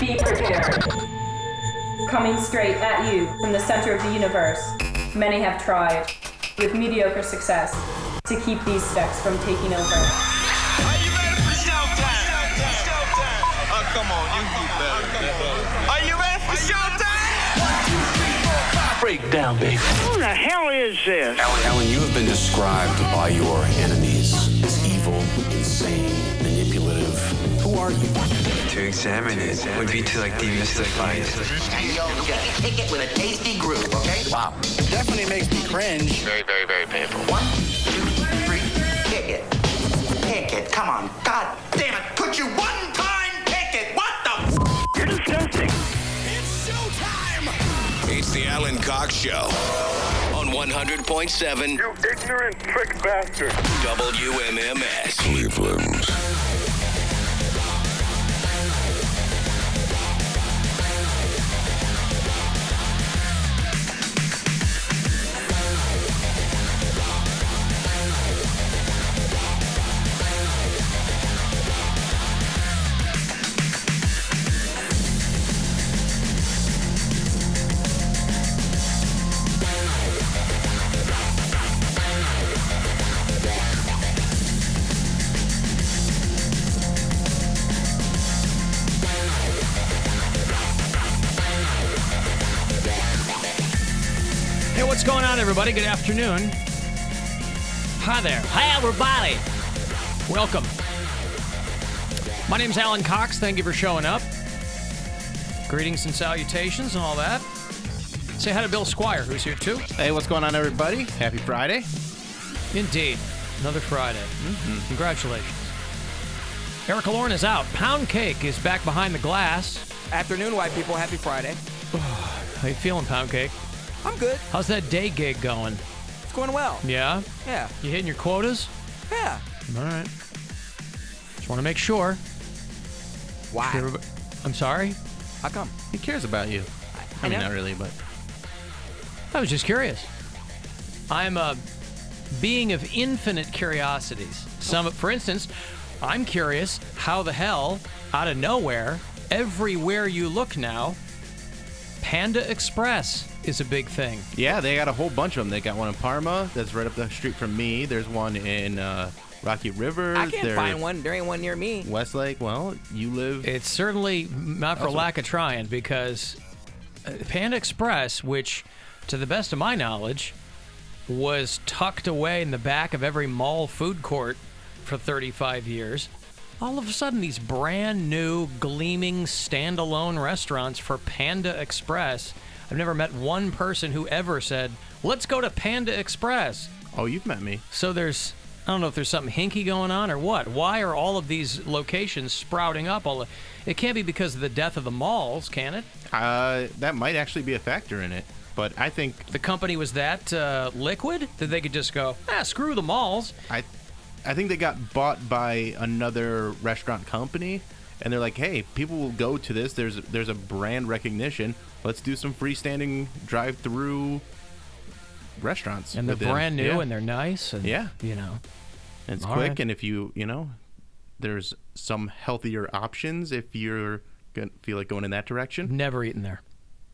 Be prepared. Coming straight at you from the center of the universe, many have tried, with mediocre success, to keep these specs from taking over. Are you ready for showtime? Showtime. Oh, come on, you keep better. Are you ready for showtime? 1, 2, 3, 4, 5. Break down, baby. Who the hell is this? Alan, you have been described by your enemies as evil, insane, manipulative. Who are you? To examine it would be to demystify it. Take it with a tasty groove, okay? Wow. Definitely makes me cringe. Very, very, very painful. 1, 2, 3, kick it. Kick it, come on. God damn it, could you one time kick it? What the You're disgusting. It's showtime. It's the Alan Cox Show on 100.7 You ignorant prick bastard. WMMS. Cleveland. Hey, what's going on, everybody? Good afternoon. Hi there. Hi, everybody. Welcome. My name's Alan Cox. Thank you for showing up. Greetings and salutations and all that. Say hi to Bill Squire, who's here too. Hey, what's going on, everybody? Happy Friday. Indeed. Another Friday. Congratulations. Erica Lorne is out. Poundcake is back behind the glass. Afternoon, white people. Happy Friday. How you feeling, Poundcake? I'm good. How's that day gig going? It's going well. Yeah? Yeah. You hitting your quotas? Yeah. All right. Just want to make sure. Why? I'm sorry? How come? He cares about you. I mean, not really, but... I was just curious. I'm a being of infinite curiosities. For instance, I'm curious how the hell, out of nowhere, everywhere you look now, Panda Express is a big thing. Yeah, they got a whole bunch of them. They got one in Parma that's right up the street from me. There's one in Rocky River. I can't find one. There ain't one near me. Westlake. Well, you live... It's certainly not for lack of trying, because Panda Express, which, to the best of my knowledge, was tucked away in the back of every mall food court for 35 years, all of a sudden these brand new, gleaming, standalone restaurants for Panda Express. I've never met one person who ever said, let's go to Panda Express. Oh, you've met me. So there's... I don't know if there's something hinky going on or what. Why are all of these locations sprouting up? It can't be because of the death of the malls, can it? That might actually be a factor in it. But I think... The company was that liquid that they could just go, screw the malls. I think they got bought by another restaurant company, and they're like, hey, people will go to this. There's a brand recognition. Let's do some freestanding drive-through restaurants. And they're brand new, and they're nice. And, you know. And it's quick, right. And if there's some healthier options if you're going to feel like going in that direction. Never eaten there.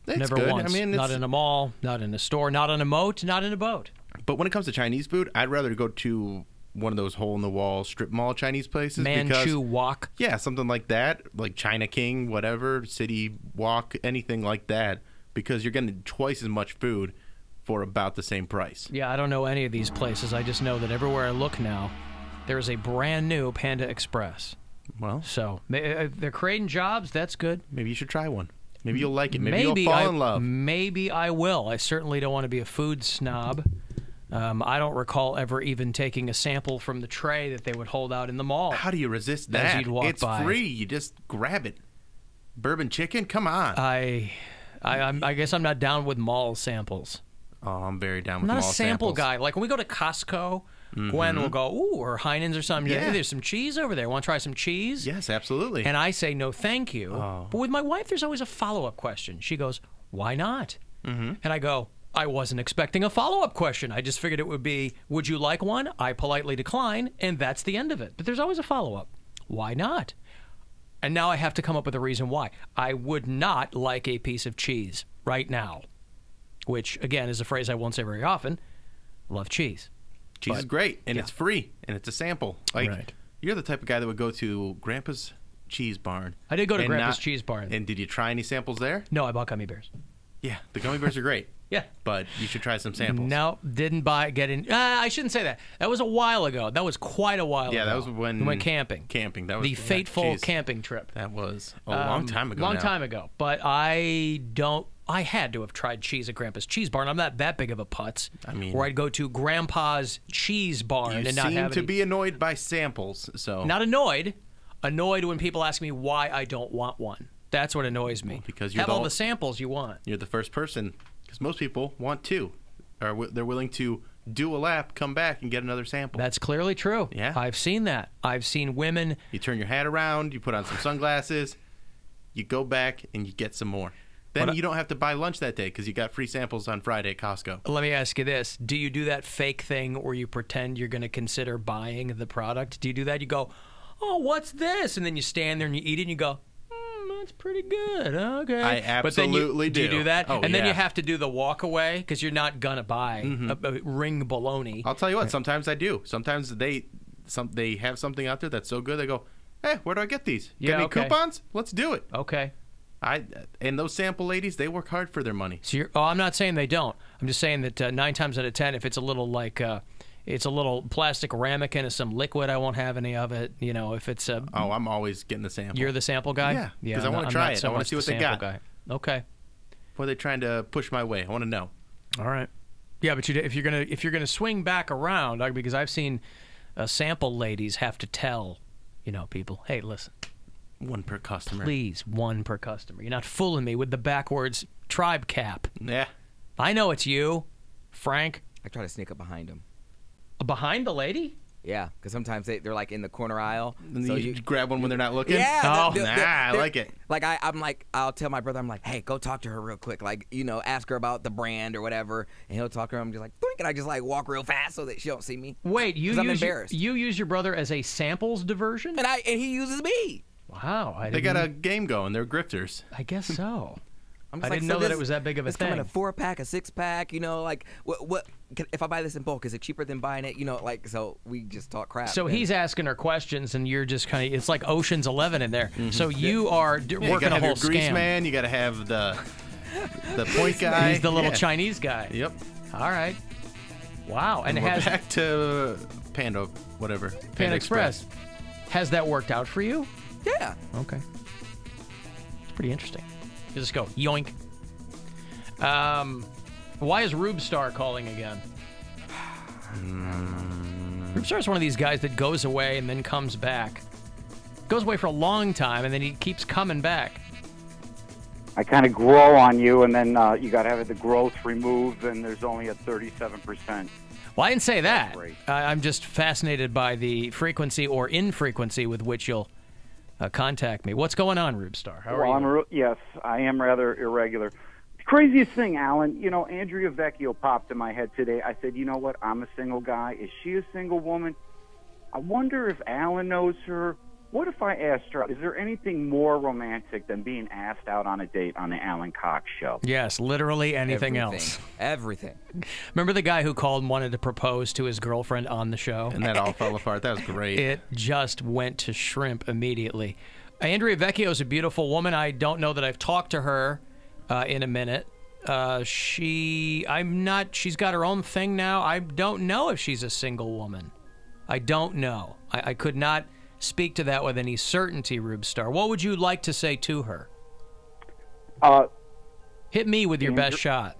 It's Never good. once. I mean, not in a mall, not in a store, not on a moat, not in a boat. But when it comes to Chinese food, I'd rather go to one of those hole-in-the-wall strip mall Chinese places. Manchu Wok. Yeah, something like that, like China King, whatever, City Wok, anything like that, because you're getting twice as much food for about the same price. Yeah, I don't know any of these places. I just know that everywhere I look now, there is a brand new Panda Express. Well, so they're creating jobs. That's good. Maybe you should try one. Maybe you'll like it. Maybe you'll fall in love. Maybe I will. I certainly don't want to be a food snob. I don't recall ever even taking a sample from the tray that they would hold out in the mall. How do you resist that? As you'd walk it's by. Free. You just grab it. Bourbon chicken? Come on. I guess I'm not down with mall samples. Oh, I'm very down with mall mall samples. I'm not a sample samples. guy. Like when we go to Costco, Gwen will go, ooh, or Heinen's or something. Yeah. Hey, there's some cheese over there. Want to try some cheese? Yes, absolutely. And I say, no, thank you. Oh. But with my wife, there's always a follow-up question. She goes, why not? And I go, I wasn't expecting a follow-up question. I just figured it would be, would you like one? I politely decline, and that's the end of it. But there's always a follow-up. Why not? And now I have to come up with a reason why. I would not like a piece of cheese right now, which, again, is a phrase I won't say very often. Love cheese. Cheese is great, and it's free, and it's a sample. Like, you're the type of guy that would go to Grandpa's Cheese Barn. I did go to Grandpa's Cheese Barn. And did you try any samples there? No, I bought gummy bears. Yeah, the gummy bears are great. Yeah. But you should try some samples. No, didn't get in. I shouldn't say that. That was a while ago. That was quite a while ago. Yeah, that was when... We went camping. Camping. That was the fateful camping trip. That was a long time ago Long time ago. But I had to have tried cheese at Grandpa's Cheese Barn. I'm not that big of a putz. I mean... Where I'd go to Grandpa's Cheese Barn and not have You seem to be annoyed by samples, so... Not annoyed. Annoyed when people ask me why I don't want one. That's what annoys me. Well, because you have all the samples you want. You're the first person... Because most people want two. Or they're willing to do a lap, come back, and get another sample. That's clearly true. Yeah. I've seen that. I've seen women... You turn your hat around, you put on some sunglasses, you go back, and you get some more. Then you don't have to buy lunch that day because you got free samples on Friday at Costco. Let me ask you this. Do you do that fake thing where you pretend you're going to consider buying the product? Do you do that? You go, oh, what's this? And then you stand there and you eat it and you go, that's pretty good. Okay. I absolutely do. Do you do that? Oh, and then you have to do the walk away because you're not going to buy a ring bologna. I'll tell you what, sometimes I do. Sometimes they have something out there that's so good, they go, hey, where do I get these? Yeah, Got any coupons? Let's do it. Okay. And those sample ladies, they work hard for their money. So I'm not saying they don't. I'm just saying that 9 times out of 10, if it's a little like... it's a little plastic ramekin of some liquid. I won't have any of it. You know, if it's a... Oh, I'm always getting the sample. You're the sample guy? Yeah, because I want to try it. I want to see what they got. Guy. Okay. What are they trying to push my way? I want to know. All right. Yeah, but if you're gonna swing back around, because I've seen sample ladies have to tell, people, hey, listen. One per customer. Please, one per customer. You're not fooling me with the backwards tribe cap. Yeah. I know it's you, Frank. I try to sneak up behind him. Behind the lady? Yeah, because sometimes they're like in the corner aisle. And so you grab one when they're not looking? Yeah. I like it. Like I'll tell my brother, I'm like, hey, go talk to her real quick. Like, ask her about the brand or whatever. And he'll talk to her. I'm just like, boink, and I just like walk real fast so that she don't see me. Wait, I'm embarrassed. You use your brother as a samples diversion? And he uses me. Wow. They got a game going. They're grifters. I guess so. I didn't know that it was that big of a thing. It's coming a 4-pack, a 6-pack, like what if I buy this in bulk, is it cheaper than buying it? So we just talk crap. So he's asking her questions, and you're just kind of, it's like Ocean's 11 in there. So you are working you gotta a whole have your grease scam. man, you got to have the point guy. He's the little Chinese guy. Yep. All right. Wow. And we're back to Panda, whatever. Panda Express. Has that worked out for you? Yeah. Okay. It's pretty interesting. You just go, yoink. Why is Rube Starr calling again? Rube Starr is one of these guys that goes away and then comes back. Goes away for a long time, and then he keeps coming back. I kind of grow on you, and then you got to have the growth removed, and there's only a 37%. Well, I didn't say that. I'm just fascinated by the frequency or infrequency with which you'll contact me. What's going on, Rube Starr? How are you? Yes, I am rather irregular. The craziest thing, Alan, Andrea Vecchio popped in my head today. I said, you know what? I'm a single guy. Is she a single woman? I wonder if Alan knows her. What if I asked her, is there anything more romantic than being asked out on a date on the Alan Cox show? Yes, literally anything else. Everything. Remember the guy who called and wanted to propose to his girlfriend on the show? And that all fell apart. That was great. It just went to shrimp immediately. Andrea Vecchio is a beautiful woman. I don't know that I've talked to her in a minute. She's got her own thing now. I don't know if she's a single woman. I don't know. I could not speak to that with any certainty, Rube Starr. What would you like to say to her? Hit me with your best shot.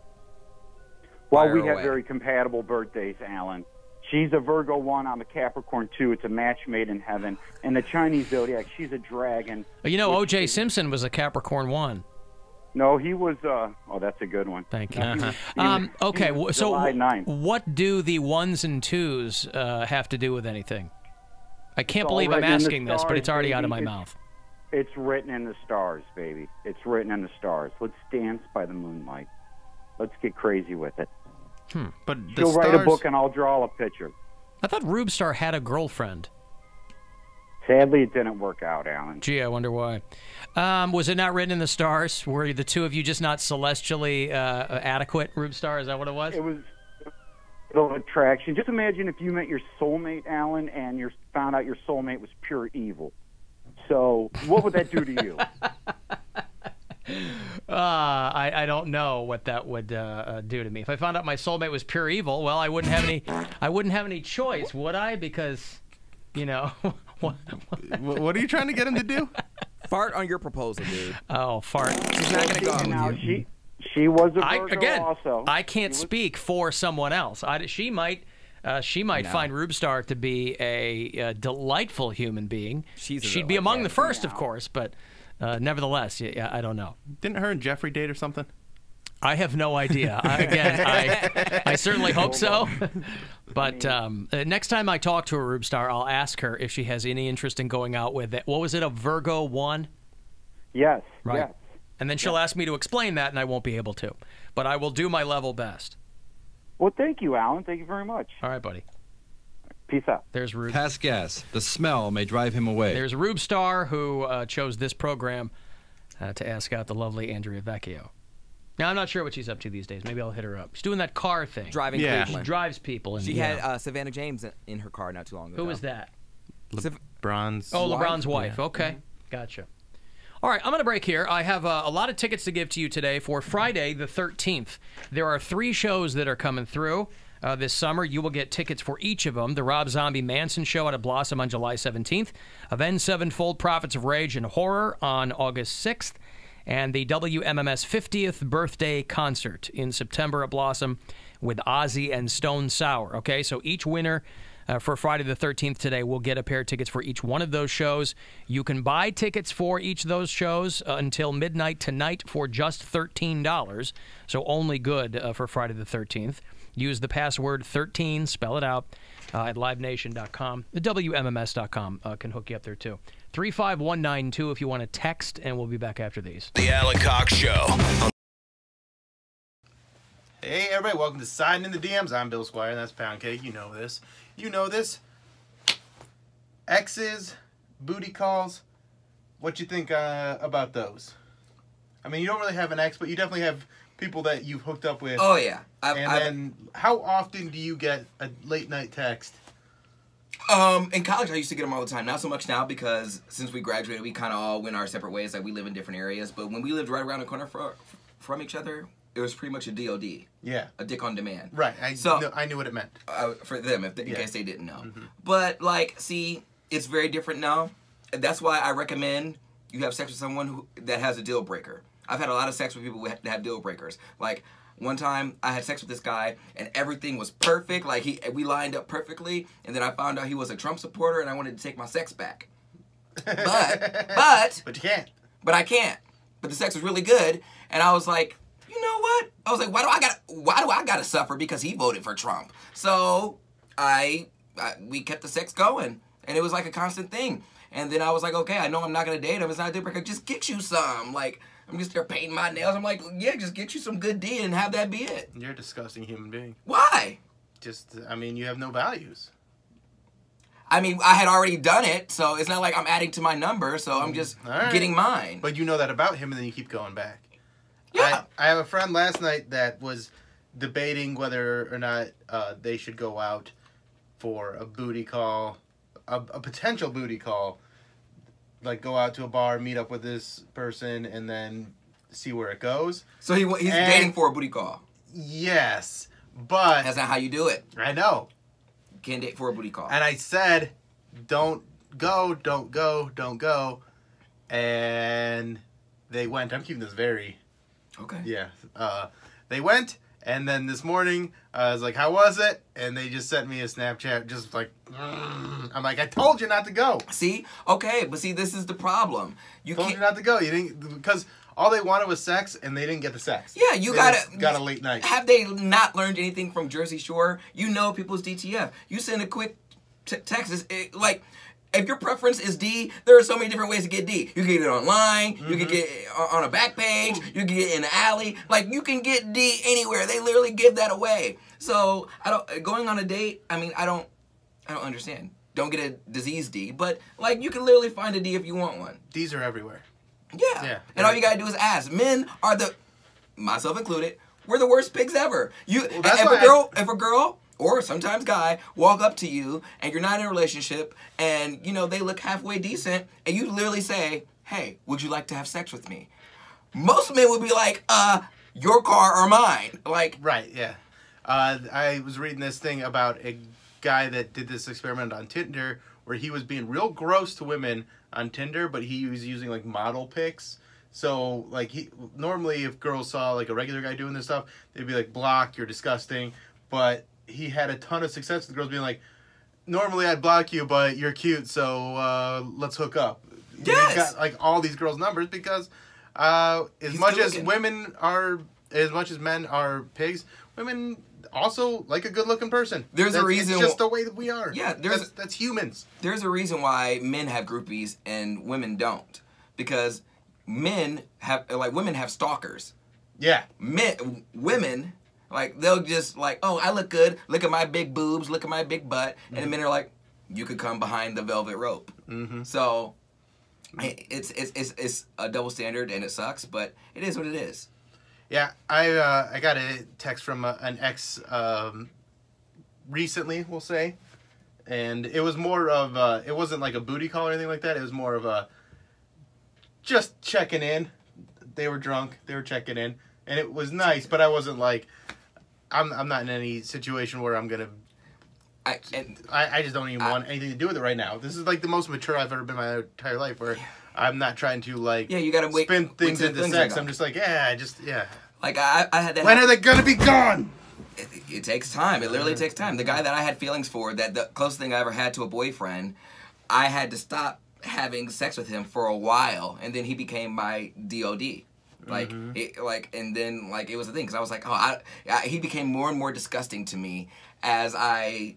Well, we have very compatible birthdays, Alan. She's a Virgo 1, I'm a Capricorn 2. It's a match made in heaven. And the Chinese zodiac, she's a dragon. O.J. Simpson was a Capricorn 1. No, he was, that's a good one. Thank you. Okay, so July 9th. What do the 1s and 2s have to do with anything? I can't believe I'm asking this, but it's already out of my mouth. It's written in the stars, baby. It's written in the stars. Let's dance by the moonlight. Let's get crazy with it. But she'll write a book and I'll draw a picture. I thought Rube Starr had a girlfriend. Sadly, it didn't work out, Alan. Gee, I wonder why. Was it not written in the stars? Were the two of you just not celestially adequate, Rube Starr? Is that what it was? It was the attraction. Just imagine if you met your soulmate, Alan, and you found out your soulmate was pure evil. So what would that do to you? I don't know what that would do to me. If I found out my soulmate was pure evil, well, I wouldn't have any choice, would I? Because, you know, what are you trying to get him to do? Fart on your proposal, dude. Oh, fart. She's not gonna go Now, with you. she was a Virgo also. I can't speak for someone else. She might find Rube Starr to be a delightful human being. She'd be among the first, of course, but nevertheless, yeah, I don't know. Didn't her and Jeffrey date or something? I have no idea. I certainly hope so. But next time I talk to a Rube Starr, I'll ask her if she has any interest in going out with it. What was it, a Virgo 1? Yes. Right. Yes. And then she'll ask me to explain that, and I won't be able to. But I will do my level best. Well, thank you, Alan. Thank you very much. All right, buddy. Peace out. There's Rube. Pass gas. The smell may drive him away. There's Rube Starr, who chose this program to ask out the lovely Andrea Vecchio. Now, I'm not sure what she's up to these days. Maybe I'll hit her up. She's doing that car thing. Driving Cleveland. She drives people. She had Savannah James in her car not too long ago. Who was that? LeBron's LeBron's wife. wife. Okay. Gotcha. All right, I'm going to break here. I have a lot of tickets to give to you today for Friday the 13th. There are 3 shows that are coming through this summer. You will get tickets for each of them. The Rob Zombie Manson Show at Blossom on July 17th. Avenged Sevenfold Prophets of Rage and Horror on August 6th. And the WMMS 50th birthday concert in September at Blossom with Ozzy and Stone Sour. Okay, so each winner for Friday the 13th today will get a pair of tickets for each one of those shows. You can buy tickets for each of those shows until midnight tonight for just $13. So only good for Friday the 13th. Use the password 13, spell it out, at livenation.com. The WMMS.com can hook you up there too. 35192 if you want to text, and we'll be back after these. The Alan Cox Show. Hey, everybody, welcome to Siding in the DMs. I'm Bill Squire, and that's Poundcake. You know this. You know this. Exes, booty calls. What you think about those? I mean, you don't really have an ex, but you definitely have people that you've hooked up with. Oh, yeah. Then how often do you get a late-night text? In college, I used to get them all the time. Not so much now because since we graduated, we kind of all went our separate ways. Like, we live in different areas. But when we lived right around the corner from each other, it was pretty much a DOD. Yeah. A dick on demand. Right. I knew what it meant. For them, in case they didn't know. Mm-hmm. But, like, see, it's very different now. That's why I recommend you have sex with someone that has a deal breaker. I've had a lot of sex with people that have deal breakers. Like, one time I had sex with this guy and everything was perfect. Like, we lined up perfectly, and then I found out he was a Trump supporter and I wanted to take my sex back. But you can't. But I can't. But the sex was really good, and I was like, you know what? I was like, why do I gotta suffer because he voted for Trump? So we kept the sex going, and it was like a constant thing. And then I was like, okay, I know I'm not gonna date him. It's not a deal breaker. Just get you some. Like, I'm just there painting my nails. I'm like, yeah, just get you some good D and have that be it. You're a disgusting human being. Why? You have no values. I mean, I had already done it, so it's not like I'm adding to my number, so I'm just getting mine. But you know that about him, and then you keep going back. Yeah. I have a friend last night that was debating whether or not they should go out for a booty call, a potential booty call. Like, go out to a bar, meet up with this person, and then see where it goes. So he's dating for a booty call. Yes, but that's not how you do it. I know. You can't date for a booty call. And I said, don't go. And they went. I'm keeping this very... Okay. Yeah. They went, and then this morning, I was like, how was it? And they just sent me a Snapchat, just like, I'm like, I told you not to go. See? Okay, but see, this is the problem. You told you not to go. You didn't, because all they wanted was sex, and they didn't get the sex. Yeah, got a late night. Have they not learned anything from Jersey Shore? You know people's DTF. You send a quick text, like... If your preference is D, there are so many different ways to get D. You can get it online, you can get it on a back page, you can get it in the alley. Like, you can get D anywhere. They literally give that away. So, going on a date, I mean, I don't understand. don't get a disease D, but like you can literally find a D if you want one. D's are everywhere. Yeah. And all you gotta do is ask. Men are myself included, we're the worst pigs ever. If a girl or sometimes guy walk up to you and you're not in a relationship and you know they look halfway decent and you literally say, "Hey, would you like to have sex with me?" Most men would be like, your car or mine. Like, right, yeah. I was reading this thing about a guy that did this experiment on Tinder where he was being real gross to women on Tinder, but he was using like model pics. So like normally if girls saw like a regular guy doing this stuff, they'd be like, block, you're disgusting. But he had a ton of success with girls being like, normally I'd block you, but you're cute, so let's hook up. Yes. He got like all these girls' numbers because as much as men are pigs, women also like a good-looking person. There's a reason. It's just the way that we are. Yeah, that's humans. There's a reason why men have groupies and women don't, because women have stalkers. Yeah. Women, like they'll just like, oh, I look good. Look at my big boobs. Look at my big butt. And the men are like, you could come behind the velvet rope. Mm-hmm. So it's a double standard and it sucks, but it is what it is. Yeah, I got a text from an ex recently, we'll say, and it was more of it wasn't like a booty call or anything like that. It was more of a just checking in. They were drunk. They were checking in, and it was nice. But I wasn't like, I'm not in any situation where I'm gonna. I just don't even want anything to do with it right now. This is like the most mature I've ever been in my entire life, where I'm not trying to like you gotta spin things into sex. I'm just like Like I had that. When are they gonna be gone? It takes time. It literally takes time. The guy that I had feelings for, that the closest thing I ever had to a boyfriend, I had to stop having sex with him for a while, and then he became my DOD. Like, and then like it was a thing because I was like, he became more and more disgusting to me as I,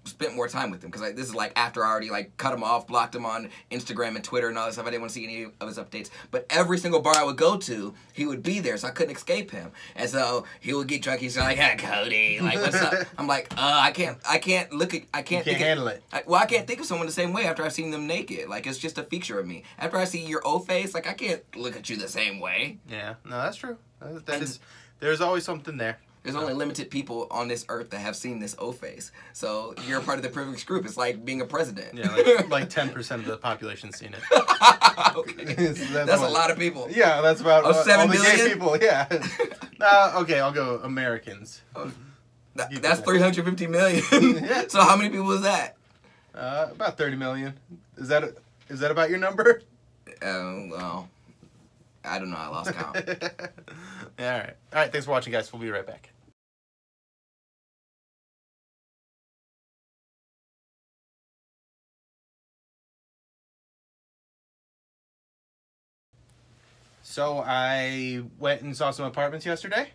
spent more time with him because this is like after I already like cut him off, blocked him on Instagram and Twitter and all that stuff. I didn't want to see any of his updates. But every single bar I would go to, he would be there, so I couldn't escape him. And so he would get drunk. He's like, "Hey, Cody, like what's up?" I'm like, I can't handle it. I can't think of someone the same way after I've seen them naked. Like it's just a feature of me. After I see your O face, like I can't look at you the same way. Yeah, no, that's true. There's always something there. There's only limited people on this earth that have seen this O-face. So you're a part of the privileged group. It's like being a president. Yeah, like 10% of the population's seen it. Okay. That's a lot of people. Yeah, that's about 7 all the billion? gay people. Yeah. Okay, I'll go Americans. That's 350 million. Yeah. So how many people is that? About 30 million. Is that about your number? Well, I don't know. I lost count. All right. Thanks for watching, guys. We'll be right back. So I went and saw some apartments yesterday.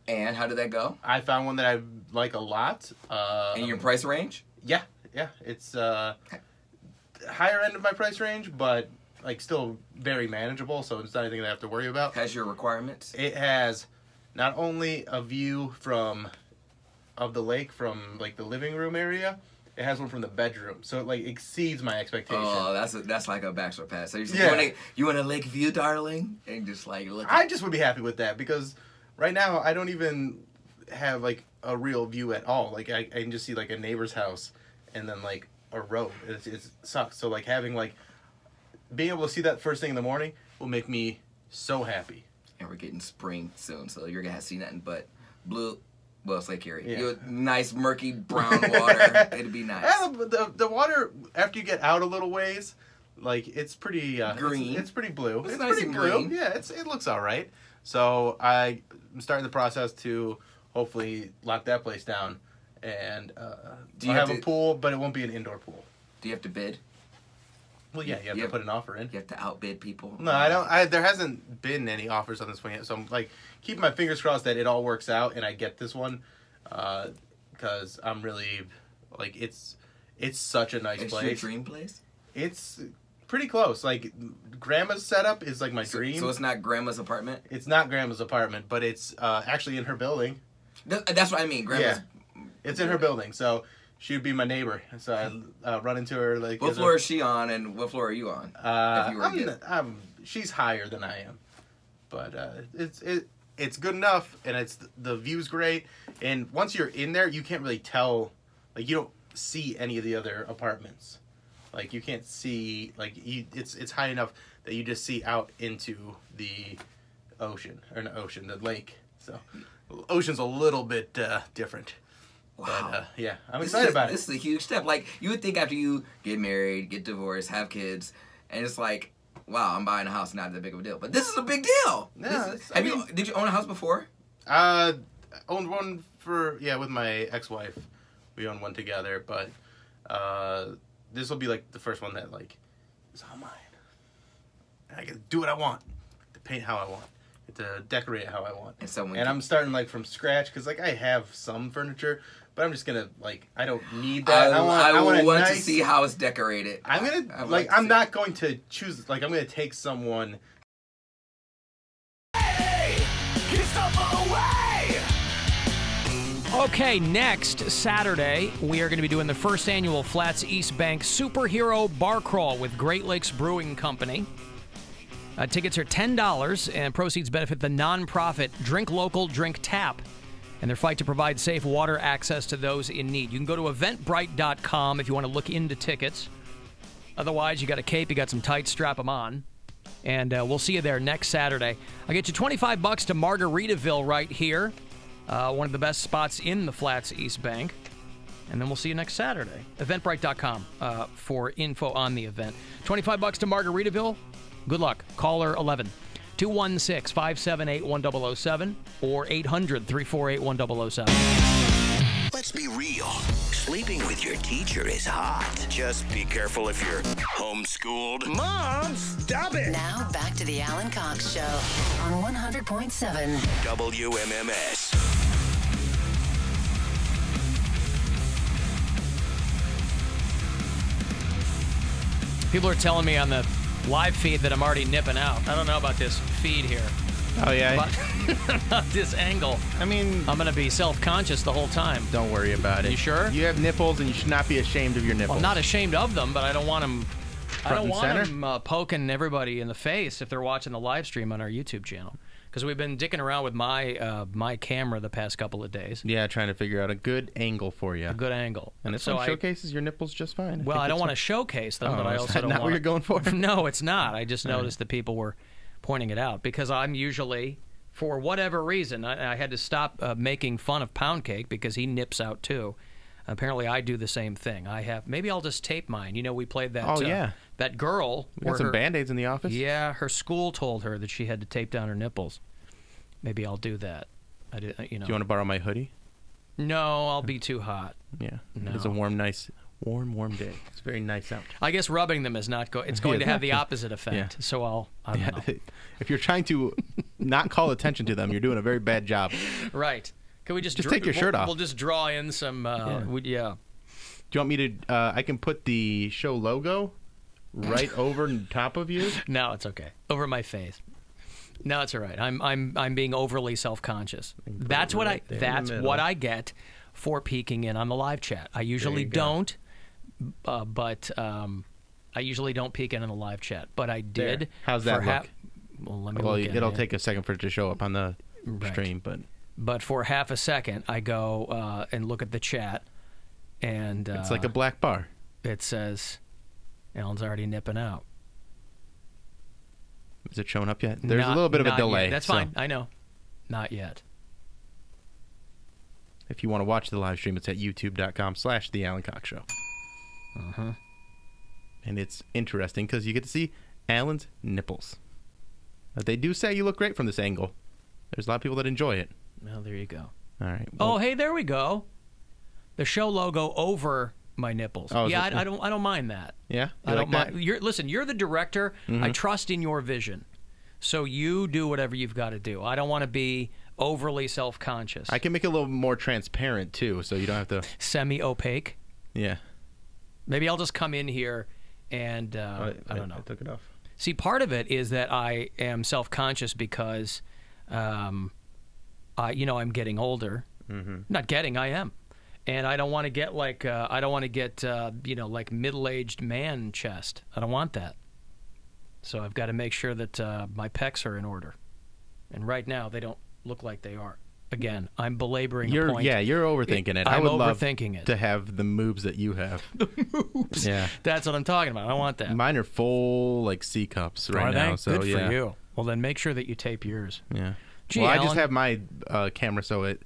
And how did that go? I found one that I like a lot. In your price range? Yeah. It's higher end of my price range, but like still very manageable, so it's not anything that I have to worry about. Has your requirements? It has not only a view of the lake from like the living room area, it has one from the bedroom, so it like exceeds my expectation. Oh, that's like a bachelor pad. So you want a lake view, darling, and just like look. I just would be happy with that because right now I don't even have like a real view at all. Like I can just see like a neighbor's house and then like a road. It sucks. So like having like being able to see that first thing in the morning will make me so happy. And we're getting spring soon, so you're gonna see nothing but blue. Well, it's Lake Erie. Yeah. Nice murky brown water. It'd be nice. Yeah, the water after you get out a little ways, like it's pretty green. It's pretty blue. It's nice pretty and blue. Green. Yeah, it looks all right. So I'm starting the process to hopefully lock that place down, and do you have a pool, but it won't be an indoor pool. Do you have to bid? Well, yeah, you have to put an offer in. You have to outbid people. No, I don't. There hasn't been any offers on this one yet, so I'm like keeping my fingers crossed that it all works out and I get this one, because I'm really like it's such a nice place. It's your dream place? It's pretty close. Like Grandma's setup is like my dream. So it's not Grandma's apartment? It's not Grandma's apartment, but it's actually in her building. That's what I mean. Grandma's. Yeah. It's in her building, so she would be my neighbor. So I'd run into her like. What floor is she on, and what floor are you on? If you were she's higher than I am, but it's good enough, and the view's great. And once you're in there, you can't really tell, like you don't see any of the other apartments. Like you can't see, like it's high enough that you just see out into the ocean, or not ocean, the lake. So ocean's a little bit different. Wow. But, yeah, I'm excited about it. This is a huge step. Like, you would think after you get married, get divorced, have kids, and it's like, wow, I'm buying a house, not that big of a deal. But this is a big deal. Yeah, did you own a house before? Owned one with my ex-wife. We owned one together, but this will be like the first one that like is all mine. And I can do what I want, to paint how I want, to decorate it how I want. And I'm starting like from scratch because like I have some furniture, but I'm just gonna like I don't need that. I want to see how it's decorated. I'm gonna I'm not going to choose like I'm gonna take someone. Hey, get stuff away! Okay, next Saturday, we are going to be doing the first annual Flats East Bank Superhero Bar Crawl with Great Lakes Brewing Company. Tickets are $10, and proceeds benefit the nonprofit Drink Local, Drink Tap, and their fight to provide safe water access to those in need. You can go to eventbrite.com if you want to look into tickets. Otherwise, you got a cape, you got some tights, strap them on. And we'll see you there next Saturday. I'll get you $25 to Margaritaville right here. One of the best spots in the Flats East Bank. And then we'll see you next Saturday. Eventbrite.com for info on the event. $25 to Margaritaville. Good luck. Caller 11. 216-578-1007 or 800-348-1007. Let's be real. Sleeping with your teacher is hot. Just be careful if you're homeschooled. Mom, stop it! Now back to the Alan Cox Show on 100.7 WMMS. People are telling me on the live feed that I'm already nipping out. I don't know about this feed here. Oh, yeah? About this angle. I mean... I'm going to be self-conscious the whole time. Don't worry about it. You sure? You have nipples, and you should not be ashamed of your nipples. Well, I'm not ashamed of them, but I don't want them... Front and center? Poking everybody in the face if they're watching the live stream on our YouTube channel. Because we've been dicking around with my camera the past couple of days. Yeah, trying to figure out a good angle for you. A good angle. And this one showcases your nipples just fine. Well, I don't want to showcase them, but I also don't want... what you're going for? No, it's not. I just noticed that people were pointing it out. Because I'm usually, for whatever reason, I had to stop making fun of Poundcake because he nips out too. Apparently, I do the same thing. Maybe I'll just tape mine. You know, we played that. Oh, yeah. That girl. We got some Band-Aids in the office. Yeah, her school told her that she had to tape down her nipples. Maybe I'll do that. Do you want to borrow my hoodie? No, I'll be too hot. Yeah. No. It's a warm day. It's very nice out. I guess rubbing them is not going. It's going to have the opposite effect. Yeah. So I don't know. If you're trying to not call attention to them, you're doing a very bad job. Right. Can we just take your shirt off? We'll just draw in some. Yeah. Do you want me to? I can put the show logo right over top of you. No, it's okay. Over my face. No, it's all right. I'm being overly self-conscious. That's what I get for peeking in on the live chat. I usually don't, but I usually don't peek in on the live chat. But I did. There. How's that look? Well, let me look at it'll take a second for it to show up on the stream, but for half a second, I go and look at the chat, and it's like a black bar. It says, "Alan's already nipping out." Is it showing up yet? There's a little bit of a delay. Yet. That's fine. I know. Not yet. If you want to watch the live stream, it's at youtube.com/The Alan Cox Show. Uh-huh. And it's interesting because you get to see Alan's nipples. They do say you look great from this angle. There's a lot of people that enjoy it. Well, there you go. All right. Well, oh, hey, there we go. The show logo over my nipples. Oh, yeah, I don't mind that. Yeah, I don't mind. Listen, you're the director. Mm-hmm. I trust in your vision, so you do whatever you've got to do. I don't want to be overly self-conscious. I can make it a little more transparent too, so you don't have to semi-opaque. Yeah. Maybe I'll just come in here and I don't know. I took it off. See, part of it is that I am self-conscious because, I'm getting older. Mm-hmm. Not getting, I am. And I don't want to get like like middle-aged man chest. I don't want that. So I've got to make sure that my pecs are in order. And right now they don't look like they are. Again, I'm belaboring a point. Yeah, you're overthinking it. I'm I would love overthinking it. to have the moves that you have. The moves. Yeah, that's what I'm talking about. I want that. Mine are full like C cups right are now. They? So Good yeah. for you. Well, then make sure that you tape yours. Yeah. Gee, well, Alan, I just have my camera so it.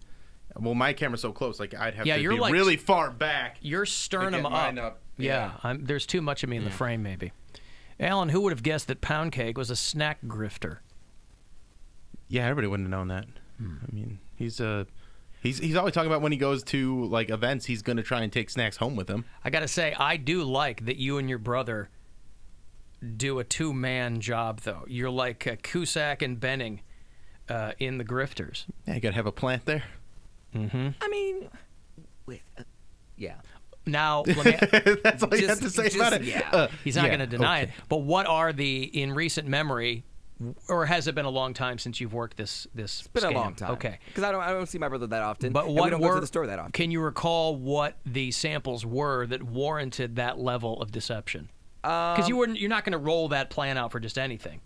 Well, my camera's so close, like I'd have to you're be like, really far back. You're sternum up. Yeah. There's too much of me in the frame, maybe. Alan, who would have guessed that Poundcake was a snack grifter? Yeah, everybody wouldn't have known that. I mean, he's always talking about when he goes to like events, he's going to try and take snacks home with him. I got to say, I do like that you and your brother do a two-man job, though. You're like Cusack and Benning in the Grifters. Yeah, you got to have a plant there. Mm-hmm. I mean, yeah. Now, that's all you have to say about it. Yeah. He's not going to deny it. But what are in recent memory, or has it been a long time since you've worked this It's been scam? a long time. Okay. Because I don't see my brother that often. But and what we don't go to the store that often. Can you recall what the samples were that warranted that level of deception? Because you're not going to roll that plan out for just anything.